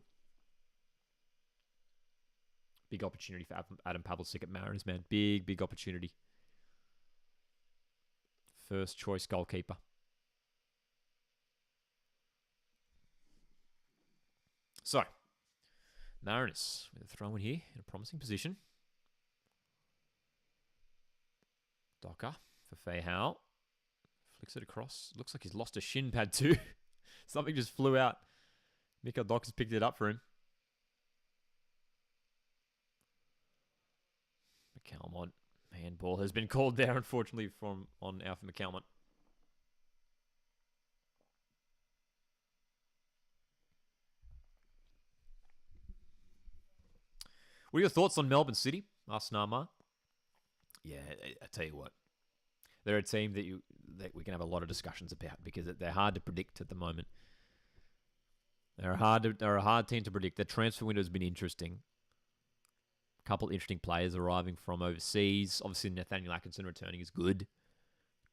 Big opportunity for Adam Pavlicic at Mariners, man. Big opportunity. First choice goalkeeper. So, Mariners with a throw in here in a promising position. Docker for Fei Hao. Flicks it across. Looks like he's lost a shin pad too. Something just flew out. Miko Docker's picked it up for him. McCalmont. Handball has been called there, unfortunately, on Alpha McCalmont. What are your thoughts on Melbourne City? Asked Nama. Yeah, I tell you what. They're a team that we can have a lot of discussions about because they're hard to predict at the moment. They're a hard team to predict. Their transfer window has been interesting. A couple interesting players arriving from overseas. Obviously, Nathaniel Atkinson returning is good.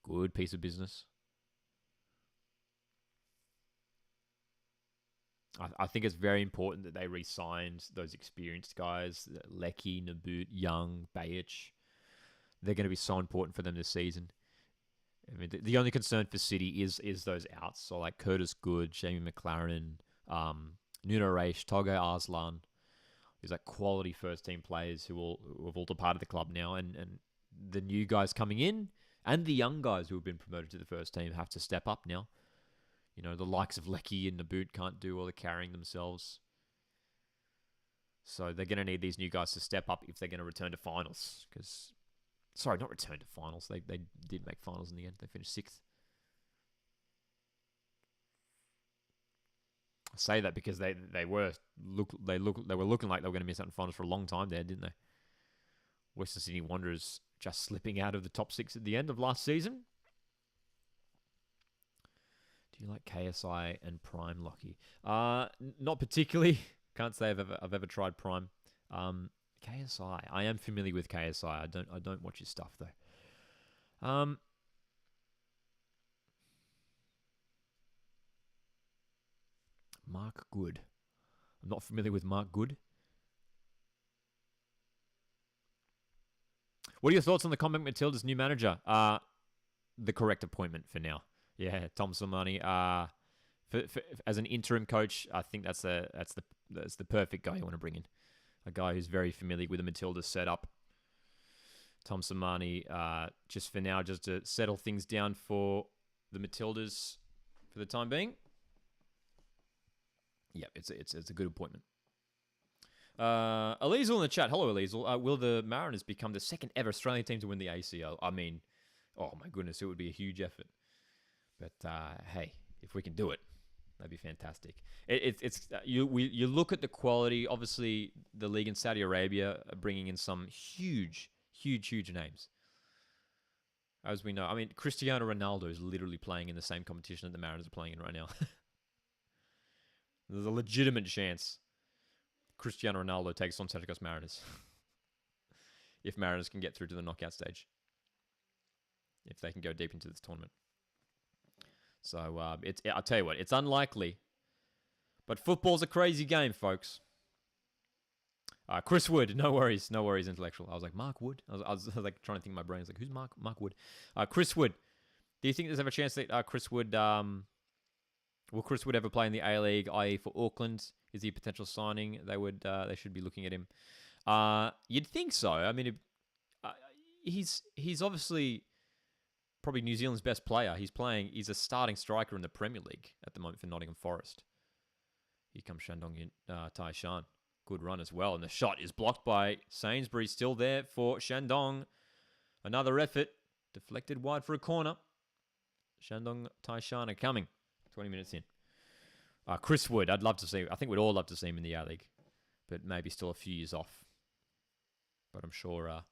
Good piece of business. I think it's very important that they re-signed those experienced guys. Lecky, Nabut, Young, Bayic. They're going to be so important for them this season. I mean, the only concern for City is those outs. So like Curtis Good, Jamie McLaren, Nuno Reis, Togo Arslan. These like quality first team players who have all departed the club now, and the new guys coming in and the young guys who have been promoted to the first team have to step up now. You know, the likes of Lecky and Nabut can't do all the carrying themselves. So they're going to need these new guys to step up if they're going to return to finals. Sorry, not return to finals. They did make finals in the end. They finished 6th. I say that because they were looking like they were going to miss out on finals for a long time there, didn't they? Western Sydney Wanderers just slipping out of the top 6 at the end of last season. Do you like KSI and Prime, Lockie? Not particularly. Can't say I've ever tried Prime. KSI. I am familiar with KSI. I don't watch his stuff though. Mark Good. I'm not familiar with Mark Good. What are your thoughts on the Combat Matilda's new manager? The correct appointment for now. Yeah, Tom Salmani. As an interim coach, I think that's the perfect guy you want to bring in. A guy who's very familiar with the Matilda setup. Tom Samani, just for now, just to settle things down for the Matildas for the time being. Yeah, it's a good appointment. Elizel in the chat. Hello, Elizel. Will the Mariners become the second ever Australian team to win the ACL? I mean, oh my goodness, it would be a huge effort. But hey, if we can do it, that'd be fantastic. You look at the quality. Obviously, the league in Saudi Arabia are bringing in some huge names. As we know, I mean, Cristiano Ronaldo is literally playing in the same competition that the Mariners are playing in right now. There's a legitimate chance Cristiano Ronaldo takes on Central Coast Mariners. If Mariners can get through to the knockout stage. If they can go deep into this tournament. So, I'll tell you what, it's unlikely. But football's a crazy game, folks. Chris Wood, no worries, intellectual. I was like, Mark Wood? I was like trying to think in my brain. I was like, who's Mark Wood? Chris Wood. Do you think there's ever a chance that Chris Wood, will Chris Wood ever play in the A-League, i.e. for Auckland? Is he a potential signing? They should be looking at him. You'd think so. I mean, he's obviously probably New Zealand's best player. He's a starting striker in the Premier League at the moment for Nottingham Forest. Here comes Shandong Taishan. Good run as well. And the shot is blocked by Sainsbury. Still there for Shandong. Another effort. Deflected wide for a corner. Shandong Taishan are coming. 20 minutes in. Chris Wood, I'd love to see. I think we'd all love to see him in the A-League. But maybe still a few years off. But I'm sure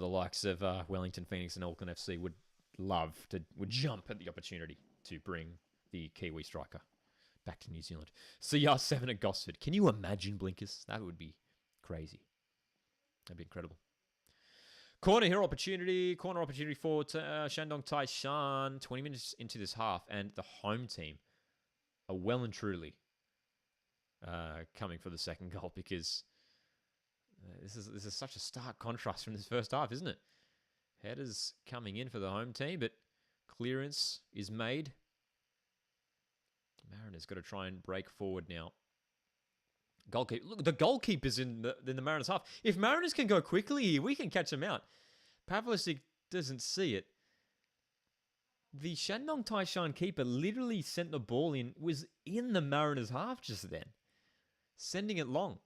the likes of Wellington Phoenix and Auckland FC would jump at the opportunity to bring the Kiwi striker back to New Zealand. CR7 at Gosford. Can you imagine, Blinkers? That would be crazy. That'd be incredible. Corner opportunity for Shandong Taishan. 20 minutes into this half, and the home team are well and truly coming for the second goal, because this is such a stark contrast from this first half, isn't it? Headers coming in for the home team, but clearance is made. Mariners got to try and break forward now. Goalkeeper. Look, the goalkeeper's in the Mariners half. If Mariners can go quickly here, we can catch them out. Pavlicic doesn't see it. The Shandong Taishan keeper literally sent the ball in, was in the Mariners half just then. Sending it long.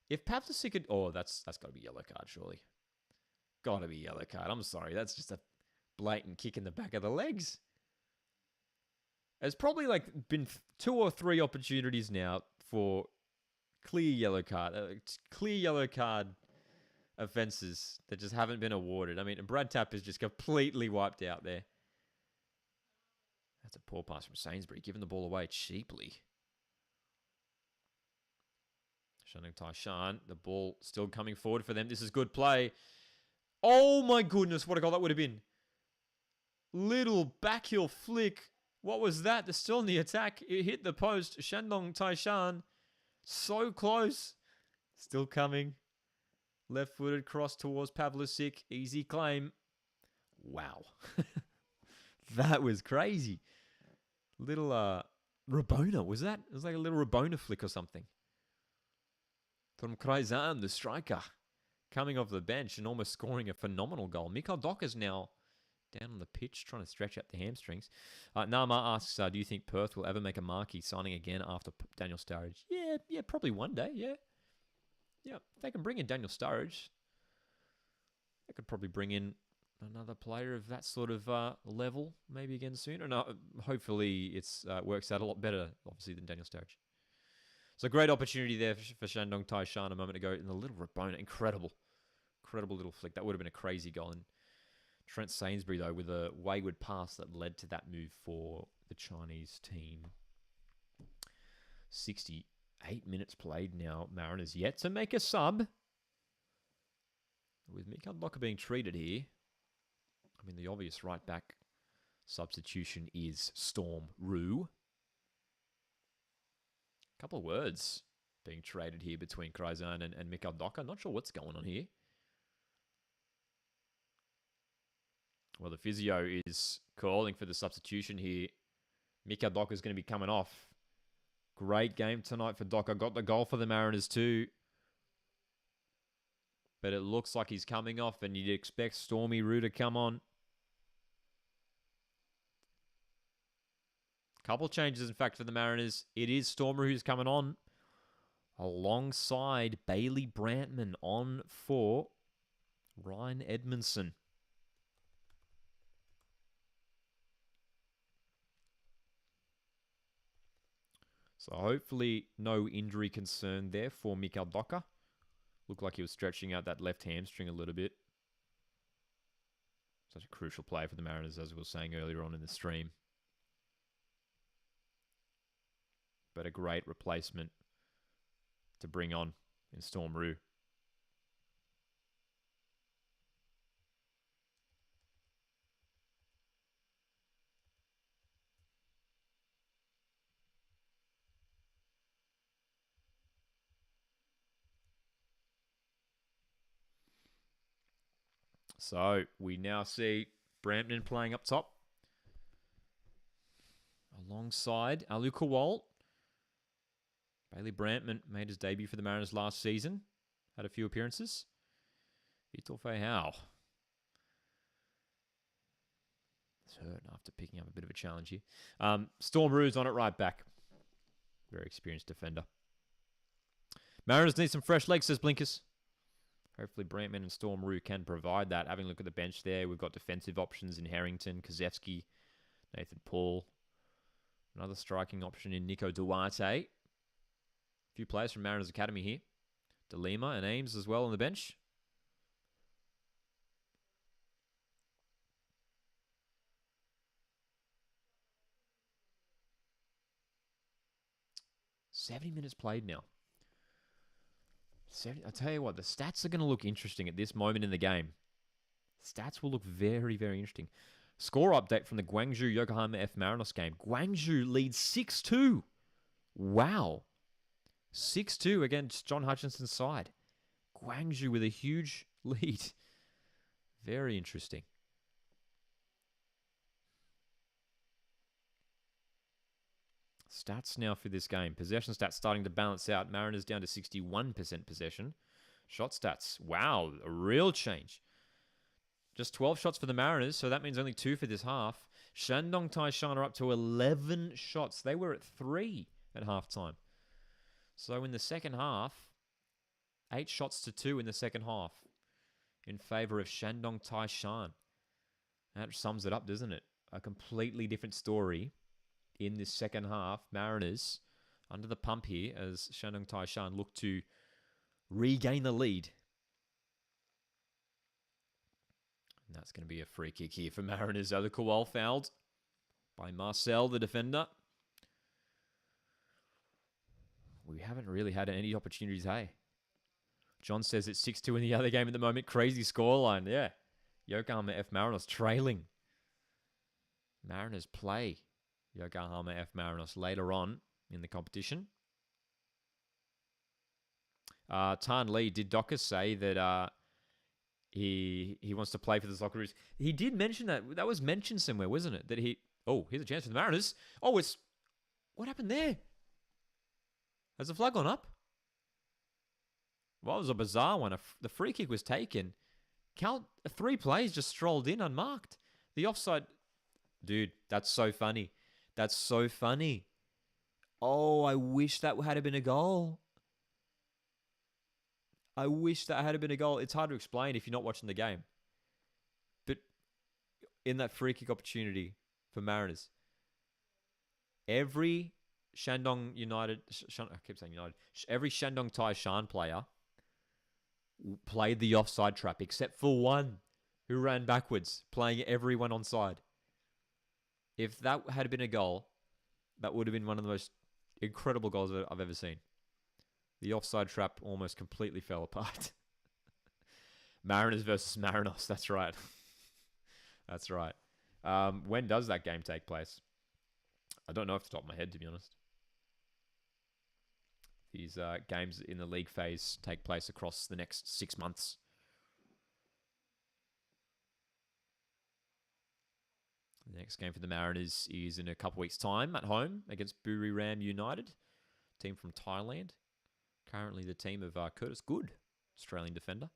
If Pavlicic could... Oh, that's got to be yellow card, surely. Got to be yellow card. I'm sorry. That's just a blatant kick in the back of the legs. There's probably been 2 or 3 opportunities now for clear yellow card offences that just haven't been awarded. I mean, Brad Tapp is just completely wiped out there. That's a poor pass from Sainsbury, giving the ball away cheaply. Shandong Taishan, the ball still coming forward for them. This is good play. Oh my goodness, what a goal that would have been. Little backheel flick. What was that? They're still in the attack. It hit the post. Shandong Taishan, so close. Still coming. Left-footed cross towards Pavlicic. Easy claim. Wow. That was crazy. Little Rabona, was that? It was like a little Rabona flick or something. From Kraizan, the striker, coming off the bench and almost scoring a phenomenal goal. Mikhail Docker's now down on the pitch, trying to stretch out the hamstrings. Nama asks, do you think Perth will ever make a marquee signing again after Daniel Sturridge? Yeah, probably one day, yeah. Yeah, if they can bring in Daniel Sturridge, they could probably bring in another player of that sort of level, maybe again soon. And hopefully it works out a lot better, obviously, than Daniel Sturridge. So great opportunity there for Shandong Taishan a moment ago. And the little Rabona, incredible little flick. That would have been a crazy goal. And Trent Sainsbury, though, with a wayward pass that led to that move for the Chinese team. 68 minutes played now. Mariners yet to make a sub. With Mikhail Docker being treated here. I mean, the obvious right back substitution is Storm Rue. Couple of words being traded here between Kraizan and Mikhail Docker. Not sure what's going on here. Well, the physio is calling for the substitution here. Mikhail Docker is going to be coming off. Great game tonight for Docker. Got the goal for the Mariners too. But it looks like he's coming off, and you'd expect Stormy Rue to come on. Couple changes, in fact, for the Mariners. It is Stormer who's coming on alongside Bailey Brantman on for Ryan Edmondson. So hopefully no injury concern there for Mikhail Docker. Looked like he was stretching out that left hamstring a little bit. Such a crucial play for the Mariners, as we were saying earlier on in the stream. but a great replacement to bring on in Storm Roo. So we now see Brampton playing up top alongside Alu Kowal. Bailey Brampton made his debut for the Mariners last season. Had a few appearances. Vitor Feijao. It's hurt after picking up a bit of a challenge here. Storm Roo's on it right back. Very experienced defender. Mariners need some fresh legs, says Blinkers. Hopefully Brampton and Storm Roo can provide that. Having a look at the bench there, we've got defensive options in Harrington, Kozewski, Nathan Paul. Another striking option in Nico Duarte. A few players from Mariners Academy here. De Lima and Ames as well on the bench. "70 minutes played now. I tell you what, the stats are going to look interesting at this moment in the game. Stats will look very, very interesting. Score update from the Guangzhou Yokohama F Marinos game. Guangzhou leads 6-2. Wow. 6-2 against John Hutchinson's side. Guangzhou with a huge lead. Very interesting. Stats now for this game. Possession stats starting to balance out. Mariners down to 61% possession. Shot stats. Wow, a real change. Just 12 shots for the Mariners, so that means only 2 for this half. Shandong Taishan are up to 11 shots. They were at 3 at halftime. So in the second half, 8 shots to 2 in the second half in favor of Shandong Taishan. That sums it up, doesn't it? A completely different story in this second half. Mariners under the pump here as Shandong Taishan look to regain the lead. And that's going to be a free kick here for Mariners. Alu Kowal fouled by Marcel, the defender. We haven't really had any opportunities, hey? John says it's 6-2 in the other game at the moment. Crazy scoreline, yeah. Yokohama F Marinos trailing. Mariners play Yokohama F Marinos later on in the competition. Tan Lee, did Docker say that he wants to play for the Socceroos? He did mention that. That was mentioned somewhere, wasn't it? That he... Oh, here's a chance for the Mariners. Oh, it's... What happened there? Has the flag gone up? Well, it was a bizarre one. The free kick was taken. 3 players just strolled in unmarked. The offside... Dude, that's so funny. That's so funny. Oh, I wish that had been a goal. I wish that had been a goal. It's hard to explain if you're not watching the game. But in that free kick opportunity for Mariners, every Shandong United... I keep saying United. Every Shandong Taishan player played the offside trap except for one who ran backwards, playing everyone onside. If that had been a goal, that would have been one of the most incredible goals I've ever seen. The offside trap almost completely fell apart. Mariners versus Marinos, that's right. That's right. When does that game take place? I don't know off the top of my head, to be honest. These games in the league phase take place across the next 6 months. The next game for the Mariners is in a couple weeks' time at home against Buriram United, team from Thailand. Currently the team of Curtis Good, Australian defender.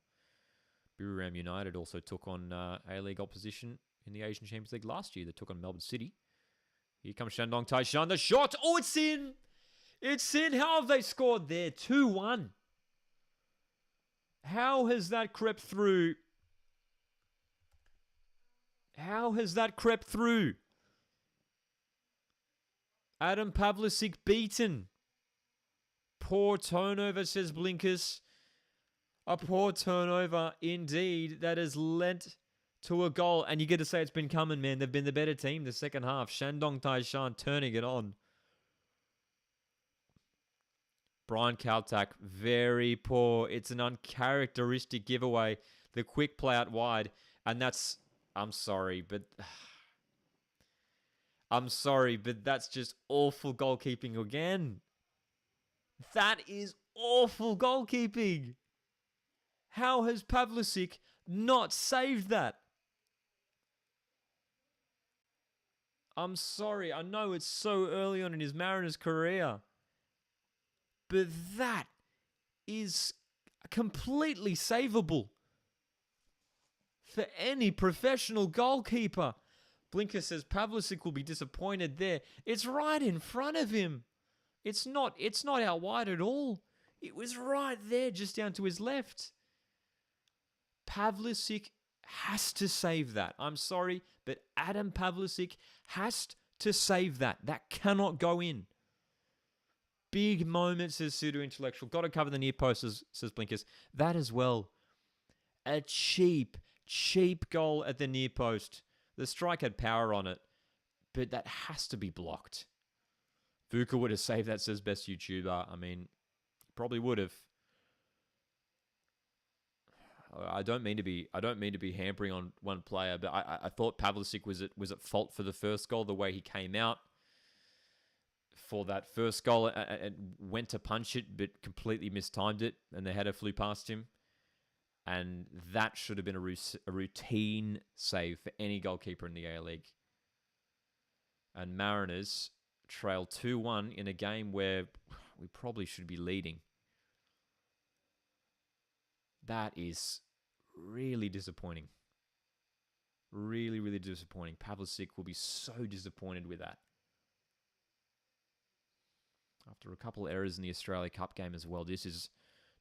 Buriram United also took on A-League opposition in the Asian Champions League last year. They took on Melbourne City. Here comes Shandong Taishan. The shot! Oh, it's in! It's in! How have they scored there? 2-1. How has that crept through? How has that crept through? Adam Pavlicic beaten. Poor turnover, says Blinkers. A poor turnover indeed that has lent to a goal. And you get to say it's been coming, man. They've been the better team the second half. Shandong Taishan turning it on. Brian Kaltak, very poor. It's an uncharacteristic giveaway. The quick play out wide. And that's... I'm sorry, but that's just awful goalkeeping again. That is awful goalkeeping. How has Pavlicic not saved that? I'm sorry. I know it's so early on in his Mariners career. But that is completely savable for any professional goalkeeper. Blinker says Pavlicic will be disappointed there. It's right in front of him. It's not out wide at all. It was right there, just down to his left. Pavlicic has to save that. I'm sorry, but Adam Pavlicic has to save that. That cannot go in. Big moment, says Pseudo Intellectual. Got to cover the near post, says Blinkers. That as well. A cheap goal at the near post. The strike had power on it, but that has to be blocked. Vuka would have saved that, says Best YouTuber. I mean, probably would have. I don't mean to be hampering on one player, but I thought Pavlicic was at fault for the first goal, the way he came out for that first goal and went to punch it, but completely mistimed it, and the header flew past him. And that should have been a routine save for any goalkeeper in the A League. And Mariners trail 2-1 in a game where we probably should be leading. That is really disappointing. Really, really disappointing. Pavlicic will be so disappointed with that. After a couple errors in the Australia Cup game as well, this is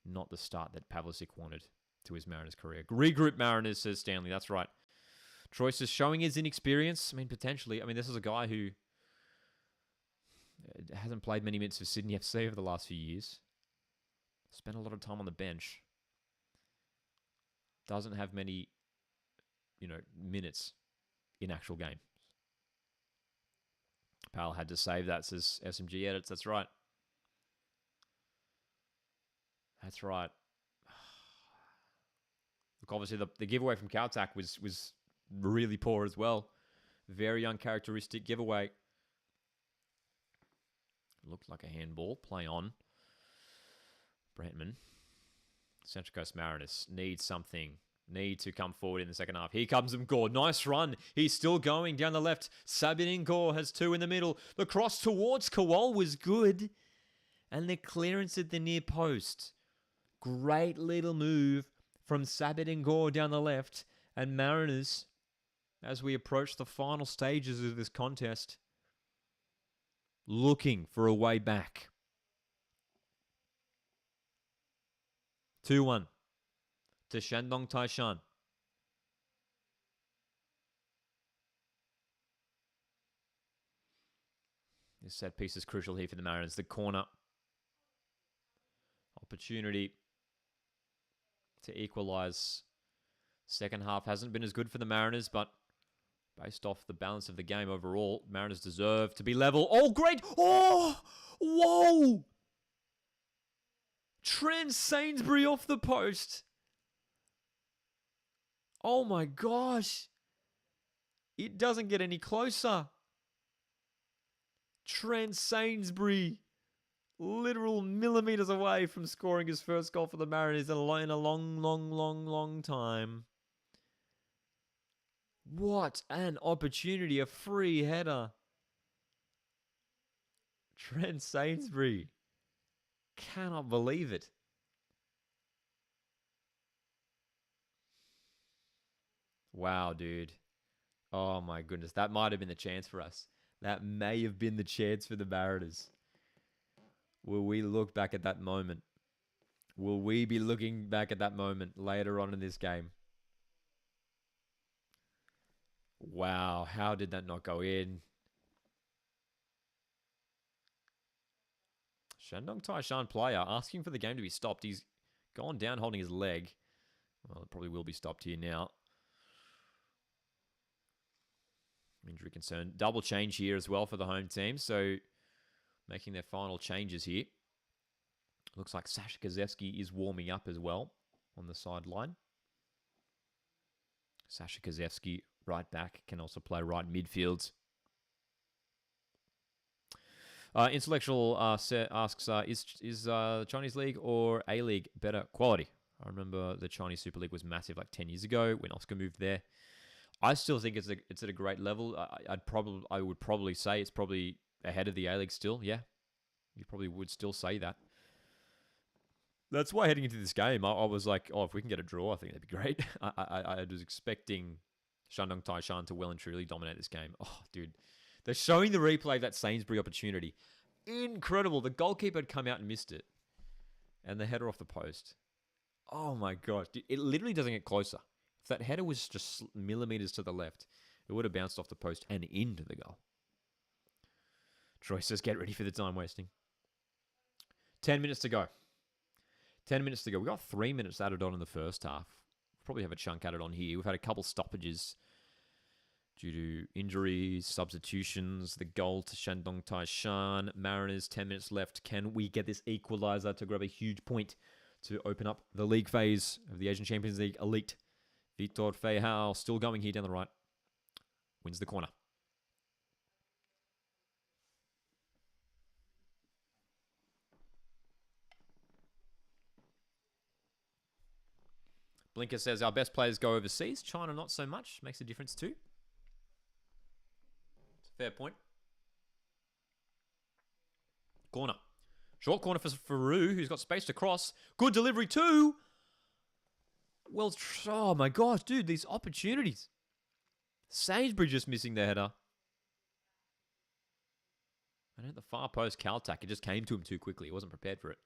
not the start that Pavlicic wanted to his Mariners career. Regroup Mariners, says Stanley. That's right. Troyce is showing his inexperience. I mean, potentially. I mean, this is a guy who hasn't played many minutes for Sydney FC over the last few years. Spent a lot of time on the bench. Doesn't have many, minutes in actual game. Pal had to save that, says SMG Edits. That's right. That's right. Look, obviously, the giveaway from Kaltak was really poor as well. Very uncharacteristic giveaway. Looked like a handball. Play on. Brantman. Central Coast Mariners need something. Need to come forward in the second half. Here comes Gore. Nice run. He's still going down the left. Sabin Gore has two in the middle. The cross towards Kowal was good. And the clearance at the near post. Great little move from Sabin Gore down the left. And Mariners, as we approach the final stages of this contest, looking for a way back. 2-1 to Shandong Taishan. This set piece is crucial here for the Mariners. The corner. Opportunity to equalise. Second half hasn't been as good for the Mariners, but based off the balance of the game overall, Mariners deserve to be level. Oh, great! Oh! Whoa! Trent Sainsbury off the post. Oh my gosh. It doesn't get any closer. Trent Sainsbury, literal millimeters away from scoring his first goal for the Mariners in a long time. What an opportunity, a free header. Trent Sainsbury. Cannot believe it. Wow, dude. Oh my goodness. That might have been the chance for us. That may have been the chance for the Mariners. Will we look back at that moment? Will we be looking back at that moment later on in this game? Wow, how did that not go in? Shandong Taishan player asking for the game to be stopped. He's gone down holding his leg. Well, it probably will be stopped here now. Injury concern. Double change here as well for the home team. So making their final changes here. Looks like Sasha Kozewski is warming up as well on the sideline. Sasha Kozewski, right back, can also play right midfield. Intellectual asks, is the Chinese League or A-League better quality? I remember the Chinese Super League was massive like 10 years ago when Oscar moved there. I still think it's at a great level. I would probably say it's probably ahead of the A-League still. Yeah, you probably would still say that. That's why heading into this game, I was like, oh, if we can get a draw, I think that'd be great. I was expecting Shandong Taishan to well and truly dominate this game. Oh, dude. They're showing the replay of that Sainsbury opportunity. Incredible. The goalkeeper had come out and missed it. And the header off the post. Oh my gosh. Dude, it literally doesn't get closer. If that header was just millimeters to the left, it would have bounced off the post and into the goal. Troy says, get ready for the time wasting. 10 minutes to go. 10 minutes to go. We got 3 minutes added on in the first half. Probably have a chunk added on here. We've had a couple stoppages due to injuries, substitutions, the goal to Shandong Taishan. Mariners, 10 minutes left. Can we get this equalizer to grab a huge point to open up the league phase of the Asian Champions League Elite? Vitor Feijao still going here down the right. Wins the corner. Blinker says our best players go overseas. China not so much. Makes a difference too. It's a fair point. Corner. Short corner for Faru, who's got space to cross. Good delivery too. Well, oh my gosh, dude, these opportunities. Sainsbury just missing the header. And at the far post, Caltac, it just came to him too quickly. He wasn't prepared for it.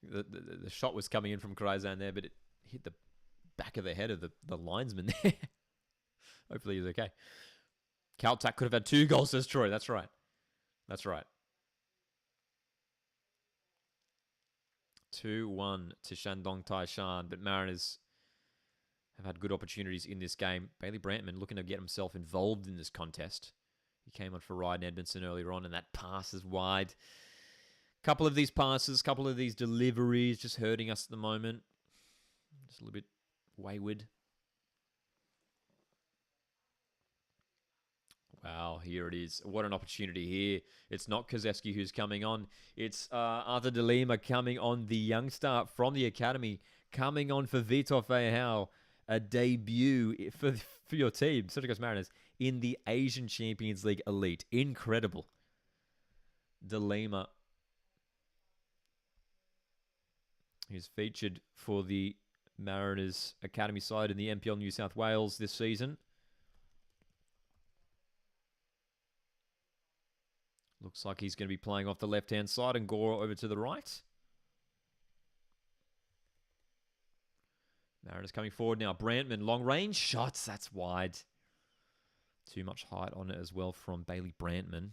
The shot was coming in from Kreizan there, but it hit the back of the head of the linesman there. Hopefully he's okay. Caltac could have had 2 goals, says Troy. That's right. That's right. 2-1 to Shandong Taishan, but Mariners have had good opportunities in this game. Bailey Brantman looking to get himself involved in this contest. He came on for Ryan Edmondson earlier on, and that pass is wide. Couple of these passes, couple of these deliveries just hurting us at the moment. Just a little bit wayward. Wow, here it is. What an opportunity here. It's not Kozewski who's coming on. It's Arthur De Lima coming on, the youngster from the academy, coming on for Vitor Feijao. A debut for your team, Central Coast Mariners, in the Asian Champions League Elite. Incredible. De Lima, who's featured for the Mariners Academy side in the NPL New South Wales this season. Looks like he's going to be playing off the left-hand side and Gora over to the right. Mariners coming forward now. Brantman, long-range shots. That's wide. Too much height on it as well from Bailey Brantman.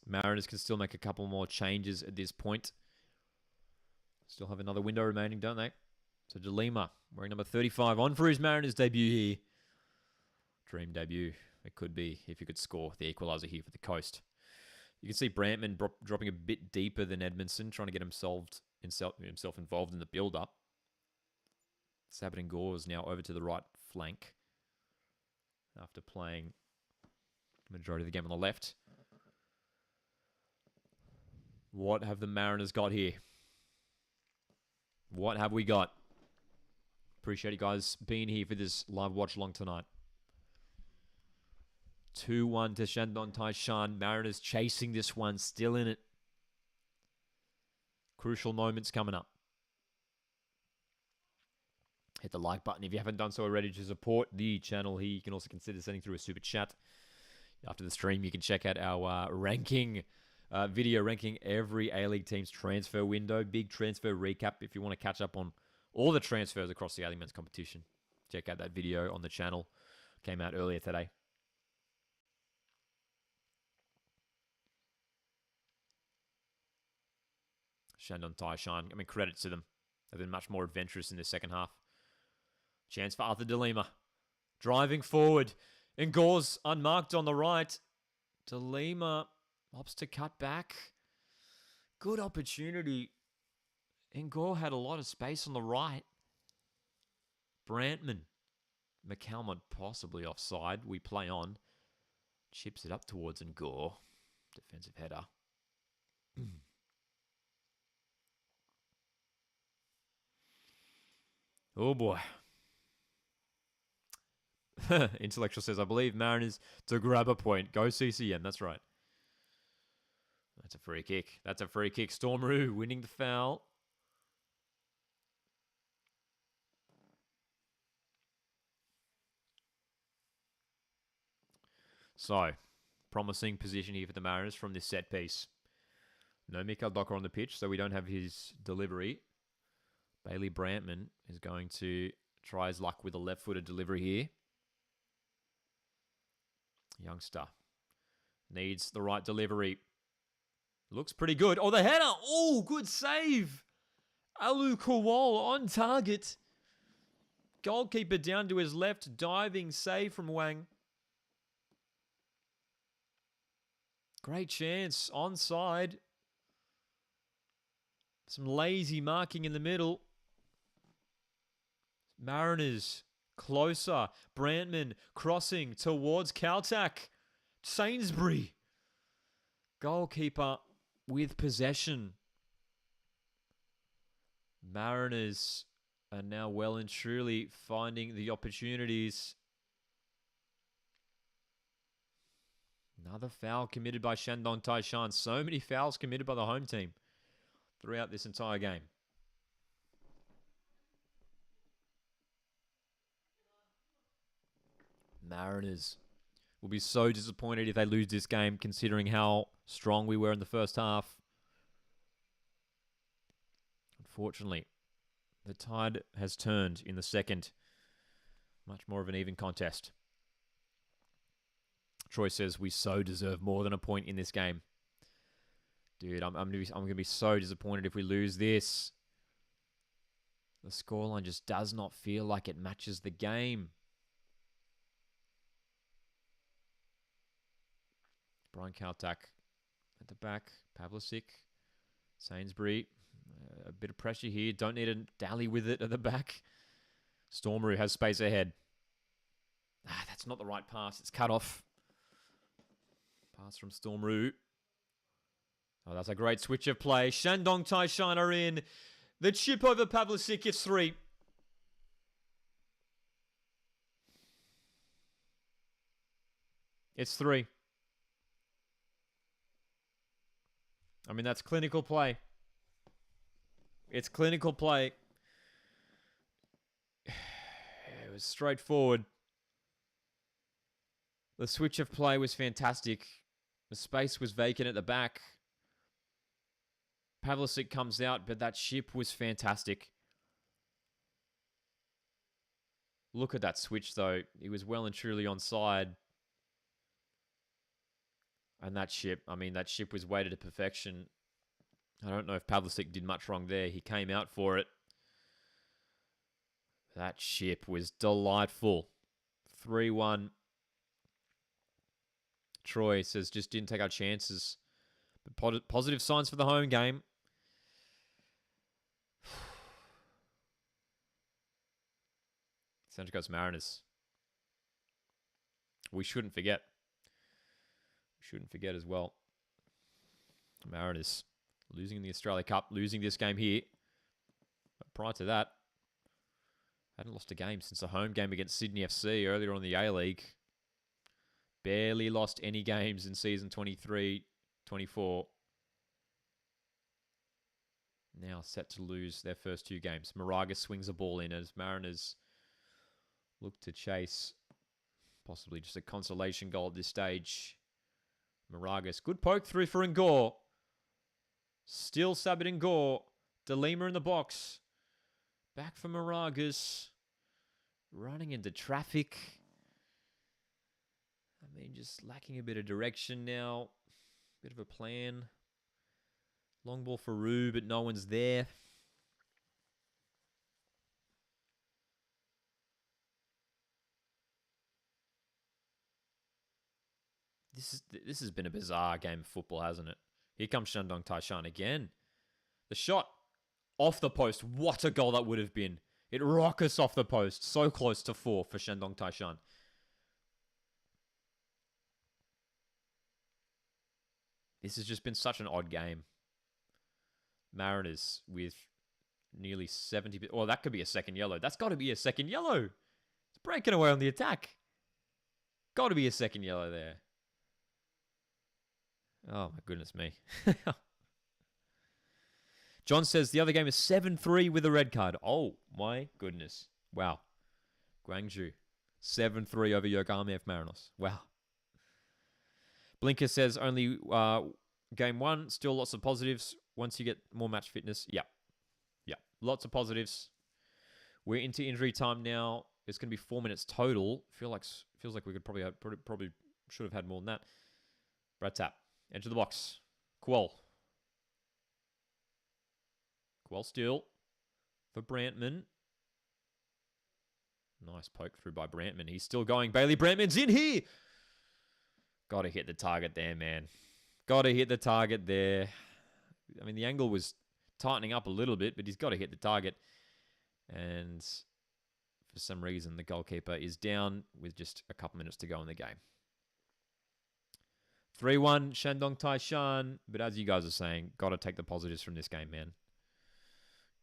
Mariners can still make a couple more changes at this point. Still have another window remaining, don't they? So De Lima, wearing number 35, on for his Mariners debut here. Dream debut. It could be if he could score the equalizer here for the Coast. You can see Brantman dropping a bit deeper than Edmondson, trying to get himself involved in the build-up. Sabat and Gore is now over to the right flank after playing the majority of the game on the left. What have the Mariners got here? What have we got? Appreciate you guys being here for this live watch along tonight. 2-1 to Shandong Taishan. Mariners chasing this one, still in it. Crucial moments coming up. Hit the like button if you haven't done so already to support the channel here. You can also consider sending through a super chat. After the stream, you can check out our video ranking every A-League team's transfer window. Big transfer recap if you want to catch up on all the transfers across the A-League men's competition. Check out that video on the channel. Came out earlier today. Shandong Taishan. I mean, credit to them. They've been much more adventurous in the second half. Chance for Arthur De Lima. Driving forward. Ngor's unmarked on the right. De Lima opts to cut back. Good opportunity. Ngor had a lot of space on the right. Brantman. McCalmont possibly offside. We play on. Chips it up towards Ngor. Defensive header. Oh boy. Intellectual says, I believe Mariners to grab a point. Go CCM. That's right. That's a free kick. That's a free kick. Stormaroo winning the foul. So, promising position here for the Mariners from this set piece. No Mikael Docker on the pitch, so we don't have his delivery. Bailey Brantman is going to try his luck with a left-footed delivery here. Youngster needs the right delivery. Looks pretty good. Oh, the header. Oh, good save. Alu Kowal on target. Goalkeeper down to his left. Diving save from Wang. Great chance. Onside. Some lazy marking in the middle. Mariners closer. Brantman crossing towards Kaltak. Sainsbury. Goalkeeper with possession. Mariners are now well and truly finding the opportunities. Another foul committed by Shandong Taishan. So many fouls committed by the home team throughout this entire game. Mariners will be so disappointed if they lose this game, considering how strong we were in the first half. Unfortunately, the tide has turned in the second. Much more of an even contest. Troy says we so deserve more than a point in this game. Dude, I'm gonna be so disappointed if we lose this. The scoreline just does not feel like it matches the game. Brian Kaltak at the back. Pavlicic. Sainsbury. A bit of pressure here. Don't need to dally with it at the back. Stormaroo has space ahead. That's not the right pass. It's cut off. Pass from Stormaroo. Oh, that's a great switch of play. Shandong Taishan are in. The chip over Pavlicic. It's 3. It's 3. I mean, that's clinical play. It's clinical play. It was straightforward. The switch of play was fantastic. The space was vacant at the back. Pavlicic comes out, but that ship was fantastic. Look at that switch, though. He was well and truly onside. And that ship was weighted to perfection. I don't know if Pavlicic did much wrong there. He came out for it. That ship was delightful. 3-1. Troy says, just didn't take our chances. But positive signs for the home game. Central Coast Mariners. We shouldn't forget. Shouldn't forget as well. Mariners losing the Australia Cup, losing this game here. But prior to that, hadn't lost a game since the home game against Sydney FC earlier on the A-League. Barely lost any games in season 23-24. Now set to lose their first 2 games. Moraga swings a ball in as Mariners look to chase possibly just a consolation goal at this stage. Moragas, good poke through for Ngor. Still Sabit Ngor. De Lima in the box. Back for Moragas. Running into traffic. I mean, just lacking a bit of direction now. Bit of a plan. Long ball for Rue, but no one's there. This has been a bizarre game of football, hasn't it? Here comes Shandong Taishan again. The shot off the post. What a goal that would have been. It rockets off the post. So close to 4 for Shandong Taishan. This has just been such an odd game. Mariners with nearly 70... Well, that could be a second yellow. That's got to be a second yellow. It's breaking away on the attack. Got to be a second yellow there. Oh, my goodness me. John says the other game is 7-3 with a red card. Oh, my goodness. Wow. Guangzhou. 7-3 over Yokohama F. Marinos. Wow. Blinker says only game 1. Still lots of positives. Once you get more match fitness. Yeah. Yeah. Lots of positives. We're into injury time now. It's going to be 4 minutes total. Feels like we could probably should have had more than that. Brad Tap. Enter the box. Quell still for Brantman. Nice poke through by Brantman. He's still going. Bailey Brantman's in here. Got to hit the target there, man. Got to hit the target there. I mean, the angle was tightening up a little bit, but he's got to hit the target. And for some reason, the goalkeeper is down with just a couple minutes to go in the game. 3-1, Shandong Taishan. But as you guys are saying, got to take the positives from this game, man.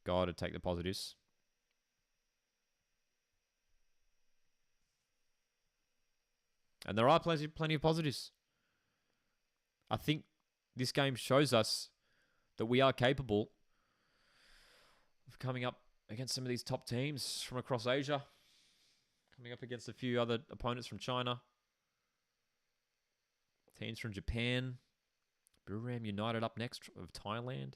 Got to take the positives. And there are plenty of positives. I think this game shows us that we are capable of coming up against some of these top teams from across Asia. Coming up against a few other opponents from China. Teams from Japan. Buriram United up next of Thailand.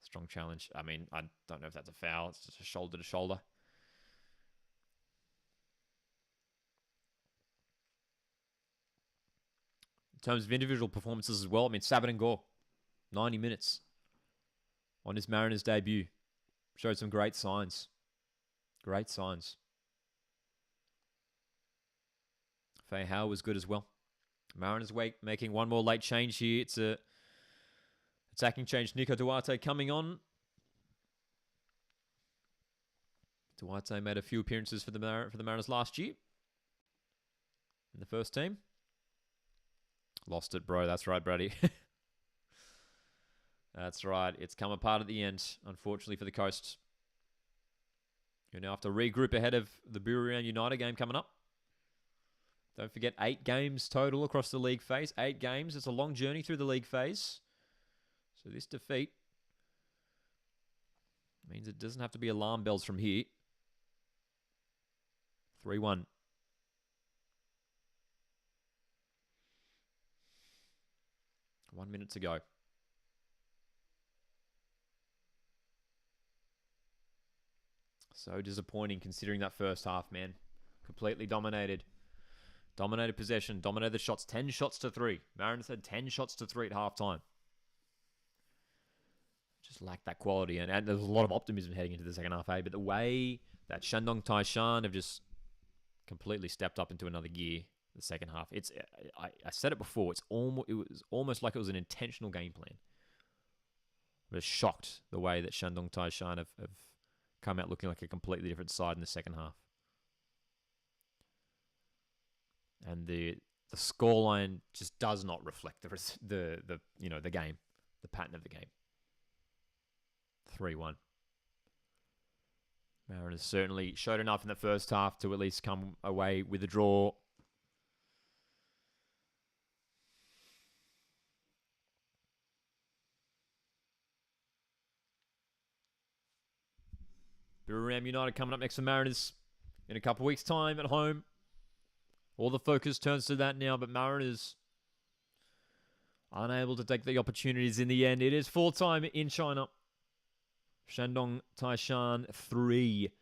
Strong challenge. I mean, I don't know if that's a foul. It's just a shoulder to shoulder. In terms of individual performances as well, I mean, Sabat and Gore, 90 minutes on his Mariners debut. Showed some great signs. Great signs. Fei Hao was good as well. Mariners making one more late change here. It's a attacking change. Nico Duarte coming on. Duarte made a few appearances for the Mariners last year in the first team. Lost it, bro. That's right, Brady. That's right. It's come apart at the end, unfortunately, for the Coast. You now have to regroup ahead of the Buriram United game coming up. Don't forget, 8 games total across the league phase. 8 games. It's a long journey through the league phase. So this defeat means it doesn't have to be alarm bells from here. 3-1. One minute to go. So disappointing considering that first half, man. Completely dominated. Dominated possession. Dominated the shots. 10 shots to 3. Mariners had 10 shots to 3 at halftime. Just lacked that quality. And there was a lot of optimism heading into the second half, But the way that Shandong Taishan have just completely stepped up into another gear the second half. I said it before. It was almost like it was an intentional game plan. I was shocked the way that Shandong Taishan have come out looking like a completely different side in the second half. And the scoreline just does not reflect the game, the pattern of the game. 3-1. Mariners certainly showed enough in the first half to at least come away with a draw. Buriram United coming up next to Mariners in a couple of weeks' time at home. All the focus turns to that now, but Mariners unable to take the opportunities in the end. It is full time in China. Shandong Taishan 3,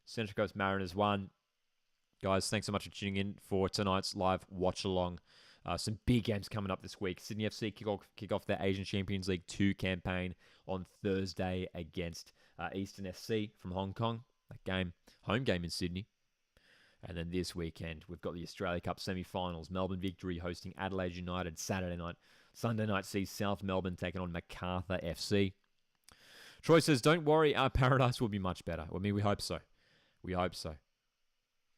Central Coast Mariners 1. Guys, thanks so much for tuning in for tonight's live watch-along. Some big games coming up this week. Sydney FC kick off their Asian Champions League 2 campaign on Thursday against Eastern FC from Hong Kong. That game, home game in Sydney. And then this weekend, we've got the Australia Cup semi-finals. Melbourne Victory hosting Adelaide United Saturday night. Sunday night sees South Melbourne taking on Macarthur FC. Troy says, don't worry, our Paradise will be much better. I mean, we hope so. We hope so.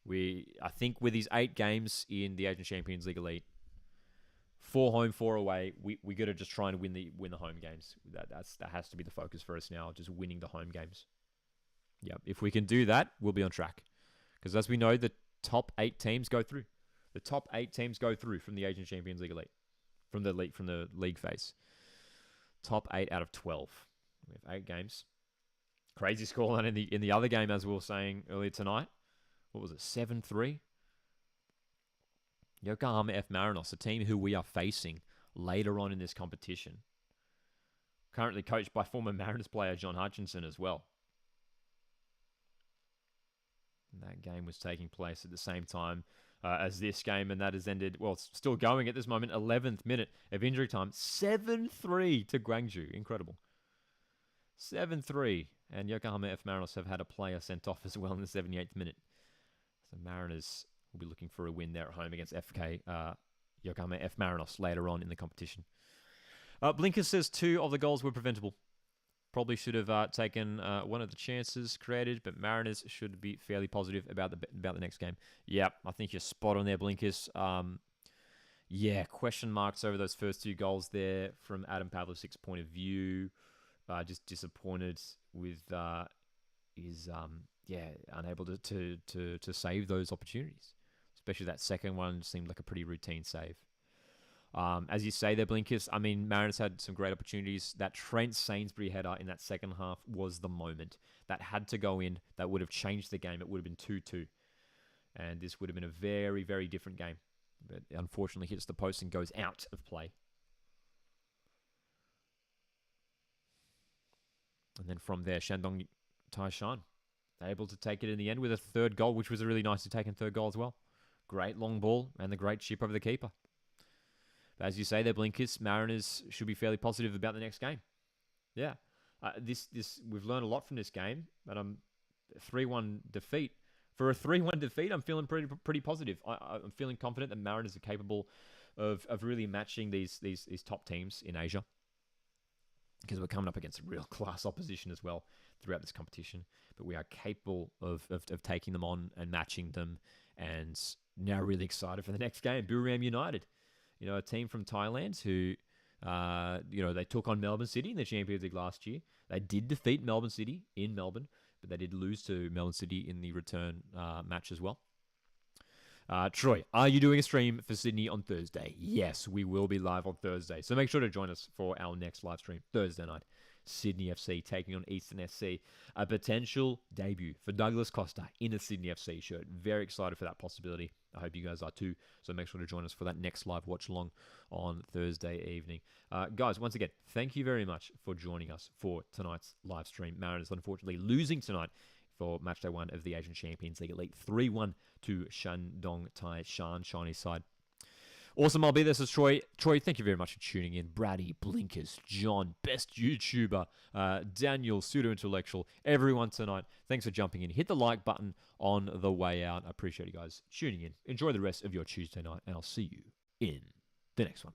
I think with these 8 games in the Asian Champions League Elite, 4 home, 4 away, we got to just try and win the home games. That has to be the focus for us now, just winning the home games. Yeah, if we can do that, we'll be on track. Because as we know, the top 8 teams go through. The top 8 teams go through from the Asian Champions League Elite, from the league phase. Top 8 out of 12. We have 8 games. Crazy scoreline in the other game, as we were saying earlier tonight. What was it? 7-3. Yokohama F. Marinos, a team who we are facing later on in this competition. Currently coached by former Mariners player John Hutchinson as well. And that game was taking place at the same time as this game, and that has ended, well, it's still going at this moment, 11th minute of injury time. 7-3 to Gwangju. Incredible. 7-3. And Yokohama F. Marinos have had a player sent off as well in the 78th minute. So Mariners will be looking for a win there at home against Yokohama F. Marinos later on in the competition. Blinker says 2 of the goals were preventable. Probably should have taken one of the chances created, but Mariners should be fairly positive about the next game. Yeah, I think you're spot on there, Blinkers. Yeah, question marks over those first 2 goals there from Adam Pavlicic's point of view. Just disappointed with unable to save those opportunities. Especially that second one seemed like a pretty routine save. As you say there, Blinkers, I mean, Mariners had some great opportunities. That Trent Sainsbury header in that second half was the moment. That had to go in. That would have changed the game. It would have been 2-2. And this would have been a very, very different game. But unfortunately hits the post and goes out of play. And then from there, Shandong Taishan able to take it in the end with a 3rd goal, which was a really nicely taken 3rd goal as well. Great long ball and the great chip over the keeper. But as you say there, Blinkers, Mariners should be fairly positive about the next game. Yeah. This we've learned a lot from this game, but 3-1 defeat. For a 3-1 defeat, I'm feeling pretty positive. I'm feeling confident that Mariners are capable of really matching these top teams in Asia. Because we're coming up against a real class opposition as well throughout this competition. But we are capable of taking them on and matching them. And now really excited for the next game. Buriram United. You know, a team from Thailand who, they took on Melbourne City in the Champions League last year. They did defeat Melbourne City in Melbourne, but they did lose to Melbourne City in the return match as well. Troy, are you doing a stream for Sydney on Thursday? Yes, we will be live on Thursday. So make sure to join us for our next live stream Thursday night. Sydney FC taking on Eastern FC. A potential debut for Douglas Costa in a Sydney FC shirt. Very excited for that possibility. I hope you guys are too. So make sure to join us for that next live watch along on Thursday evening. Guys, once again, thank you very much for joining us for tonight's live stream. Mariners unfortunately losing tonight for match day 1 of the Asian Champions League Elite. 3-1 to Shandong Taishan, Chinese side. Awesome, I'll be there, says Troy. Troy, thank you very much for tuning in. Brady, Blinkers, John, best YouTuber, Daniel, pseudo-intellectual, everyone tonight. Thanks for jumping in. Hit the like button on the way out. I appreciate you guys tuning in. Enjoy the rest of your Tuesday night, and I'll see you in the next one.